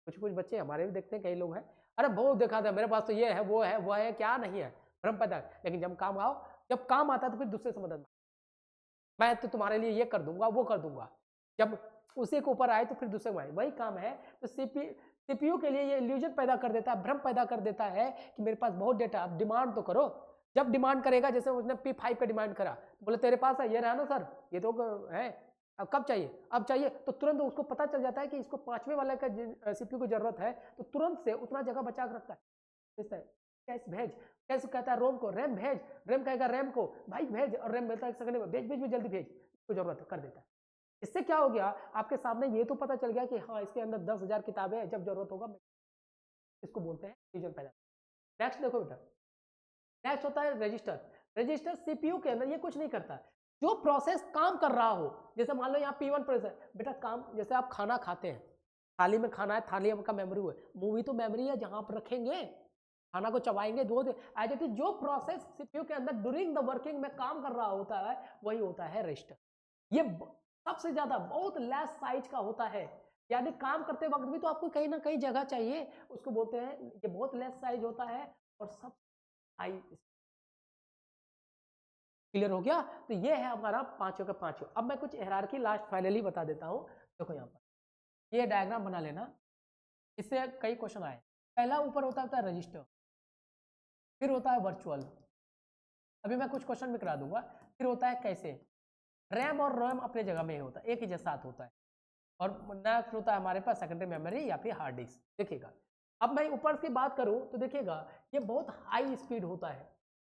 कुछ कुछ बच्चे हमारे भी देखते हैं, कई लोग हैं, अरे बहुत देखा था मेरे पास तो ये है वो है वो है, क्या नहीं है, भ्रम पैदा। लेकिन जब काम आओ, जब काम आता है तो फिर दूसरे से मदद, मैं तो तुम्हारे लिए ये कर दूंगा वो कर दूंगा, जब उसी के ऊपर आए तो फिर दूसरे में वही काम है। तो सीपीयू के लिए ये इल्यूजन पैदा कर देता है, भ्रम पैदा कर देता है कि मेरे पास बहुत डेटा, अब डिमांड तो करो। जब डिमांड करेगा, जैसे उसने P5 का डिमांड करा, बोले तेरे पास है, ये रहा ना सर, ये तो है, अब कब चाहिए, अब चाहिए, तो तुरंत उसको पता चल जाता है कि इसको 5वें वाले का सीपीयू की जरूरत है, तो तुरंत से उतना जगह बचा कर रखता है, कैसे भेज, कैसे कहता है रोम को, रैम भेज, रैम कहेगा रैम को भाई भेज, और रैम मिलता है 1 सेकंड में, भेज भेज भेज जल्दी भेज, इसको जरूरत है कर देता है। इससे क्या हो गया, आपके सामने ये तो पता चल गया कि हाँ इसके अंदर 10,000 किताबें हैं, जब जरूरत होगा, इसको बोलते हैं रीजन पैदा। नेक्स्ट देखो बेटा, नेक्स्ट होता है रजिस्टर। रजिस्टर सीपीयू के अंदर ये कुछ नहीं करता, जो प्रोसेस काम कर रहा हो, जैसे मान लो यहाँ P1 प्रोसेस, बेटा काम, जैसे आप खाना खाते हैं, थाली में खाना है, थाली का मेमोरी है, मूवी तो मेमोरी है जहां पर रखेंगे, खाना को चबाएंगे, दो एज इट इज, जो प्रोसेस सीपीयू के अंदर ड्यूरिंग द वर्किंग में काम कर रहा होता है, वही होता है रजिस्टर। ये सबसे ज्यादा बहुत लेस साइज का होता है, यानी काम करते वक्त भी तो आपको कहीं ना कहीं जगह चाहिए, उसको बोलते हैं, ये बहुत लेस साइज होता है, और सब हाई। क्लियर हो गया। तो ये है हमारा पांचों का पांचों। अब मैं कुछ हायरार्की लास्ट फाइनली बता देता हूं। देखो यहाँ पर ये डायग्राम बना लेना, इससे कई क्वेश्चन आए। पहला ऊपर होता है रजिस्टर, फिर होता है वर्चुअल, अभी मैं कुछ क्वेश्चन भी करा दूंगा, फिर होता है कैसे, रैम और रोम अपने जगह में ही होता है, एक ही जैसा होता है, और नेक्स्ट होता है हमारे पास सेकेंडरी मेमोरी या फिर हार्ड डिस्क। देखिएगा, अब मैं ऊपर की बात करूं तो देखिएगा ये बहुत हाई स्पीड होता है,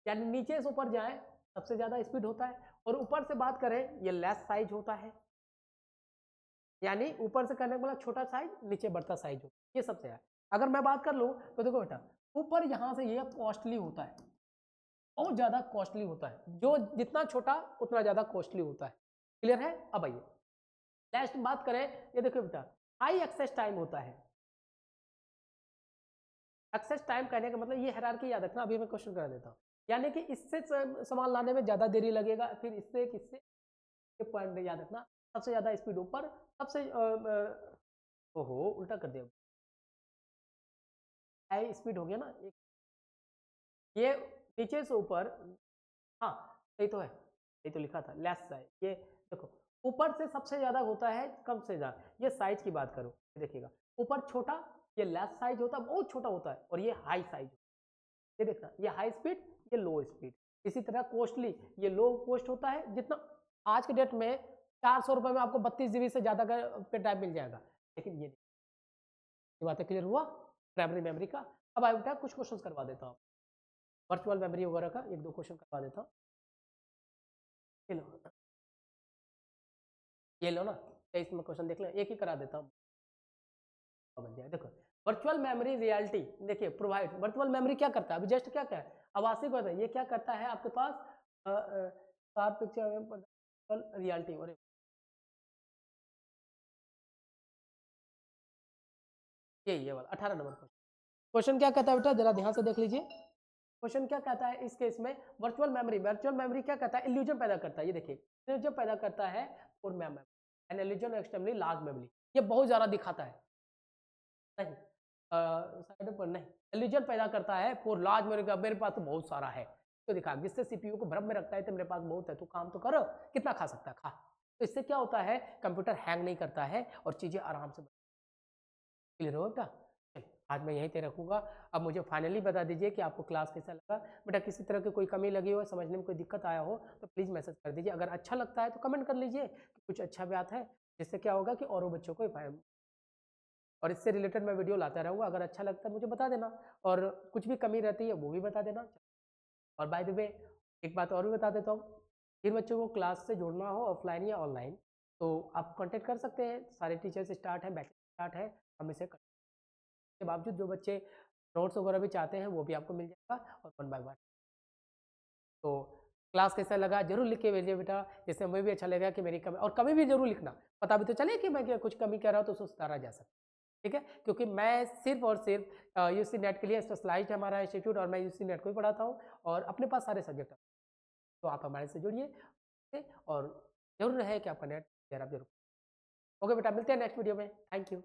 यानी नीचे से ऊपर जाए सबसे ज्यादा स्पीड होता है, और ऊपर से बात करें ये लेस साइज होता है, यानी ऊपर से करने वाला छोटा साइज, नीचे बढ़ता साइज होता है, ये सबसे है। अगर मैं बात कर लूं तो देखो बेटा, ऊपर यहां से ये कॉस्टली होता है, बहुत ज्यादा कॉस्टली होता है, जो जितना छोटा उतना ज्यादा कॉस्टली होता है। क्लियर है। अब आइए नेक्स्ट बात करें, ये देखो बेटा हाई एक्सेस टाइम होता है। एक्सेस टाइम कहने का मतलब ये हायरार्की याद रखना, अभी मैं क्वेश्चन कर देता हूँ, यानी कि इससे सामान लाने में ज्यादा देरी लगेगा, फिर इससे किससे, ये पॉइंट याद रखना, सबसे ज्यादा स्पीड ऊपर, सबसे ओहो उल्टा कर दिया, हाई स्पीड हो गया ना, ये नीचे से ऊपर, हाँ सही तो है, यही तो लिखा था लेस साइज, ये देखो ऊपर से सबसे ज्यादा होता है, कम से ज्यादा, ये साइज की बात करो, देखिएगा ऊपर छोटा, ये लेस साइज होता है, बहुत छोटा होता है, और ये हाई साइज, ये देखना, ये हाई स्पीड, ये लो स्पीड। इसी तरह कॉस्टली, ये लो कॉस्ट होता है, जितना आज के डेट में 400 रुपये में आपको 32 जीबी से ज़्यादा का पे टाइप मिल जाएगा। लेकिन ये बातें क्लियर हुआ प्राइमरी मेमोरी का। अब आया बेटा कुछ क्वेश्चन करवा देता हूँ वर्चुअल मेमोरी वगैरह का, एक दो क्वेश्चन करवा देता हूँ। ये लो ना, 23 में क्वेश्चन देख लें, एक ही करा देता हूँ बन जाए। देखो वर्चुअल मेमोरी रियलिटी, देखिए प्रोवाइड, वर्चुअल मेमोरी क्या करता है, अभी जस्ट क्या है आभासी को है, ये क्या करता है आपके पास 7 पिक्चर रियलिटी। और ये वाला 18 नंबर क्वेश्चन क्या कहता है बेटा, जरा ध्यान से देख लीजिए। क्वेश्चन क्या कहता है इस केस में, वर्चुअल मेमोरी क्या कहता है, इल्यूजन पैदा करता है। ये देखिए इल्यूजन पैदा करता है for memory, an illusion extremely large memory. ये बहुत ज़्यादा दिखाता है, नहीं साइड पर नहीं, इल्यूजन पैदा करता है फॉर लार्ज मेमोरी का, मेरे पास तो बहुत सारा है तो दिखा, जिससे सीपीयू को भ्रम में रखता है तो मेरे पास बहुत है, तो काम तो करो, कितना खा सकता है खा। तो इससे क्या होता है, कंप्यूटर हैंग नहीं करता है और चीज़ें आराम से क्लियर हो बेटा। आज मैं यहीं पे रखूँगा। अब मुझे फाइनली बता दीजिए कि आपको क्लास कैसा लगा। बेटा किसी तरह की कोई कमी लगी हो, समझने में कोई दिक्कत आया हो तो प्लीज़ मैसेज कर दीजिए। अगर अच्छा लगता है तो कमेंट कर लीजिए कि कुछ अच्छा बात है, जिससे क्या होगा कि औरों बच्चों को और इससे रिलेटेड मैं वीडियो लाता रहूँगा। अगर अच्छा लगता है मुझे बता देना, और कुछ भी कमी रहती है वो भी बता देना। और बाय द वे एक बात और भी बता देता हूँ, जिन बच्चों को क्लास से जुड़ना हो ऑफलाइन या ऑनलाइन तो आप कॉन्टेक्ट कर सकते हैं। सारे टीचर्स स्टार्ट है, बैच स्टार्ट है, हम इसे के बावजूद जो बच्चे नोट्स वगैरह भी चाहते हैं वो भी आपको मिल जाएगा, और 1 बाय 1। तो क्लास कैसा लगा जरूर लिख के भेजिए बेटा, जिससे हमें भी अच्छा लगेगा कि मेरी कमी, और कमी भी जरूर लिखना, पता भी तो चले कि मैं कुछ कमी कह रहा हूँ तो उसको सुधारा जा सकता है। ठीक है, क्योंकि मैं सिर्फ और सिर्फ यूसी नेट के लिए स्पेशलाइज्ड है हमारा इंस्टीट्यूट, और मैं यूसी नेट को ही पढ़ाता हूँ, और अपने पास सारे सब्जेक्ट। तो आप हमारे से जुड़िए और जरूर रहे कि आपका नेट जरूर। ओके बेटा, मिलते हैं नेक्स्ट वीडियो में। Thank you.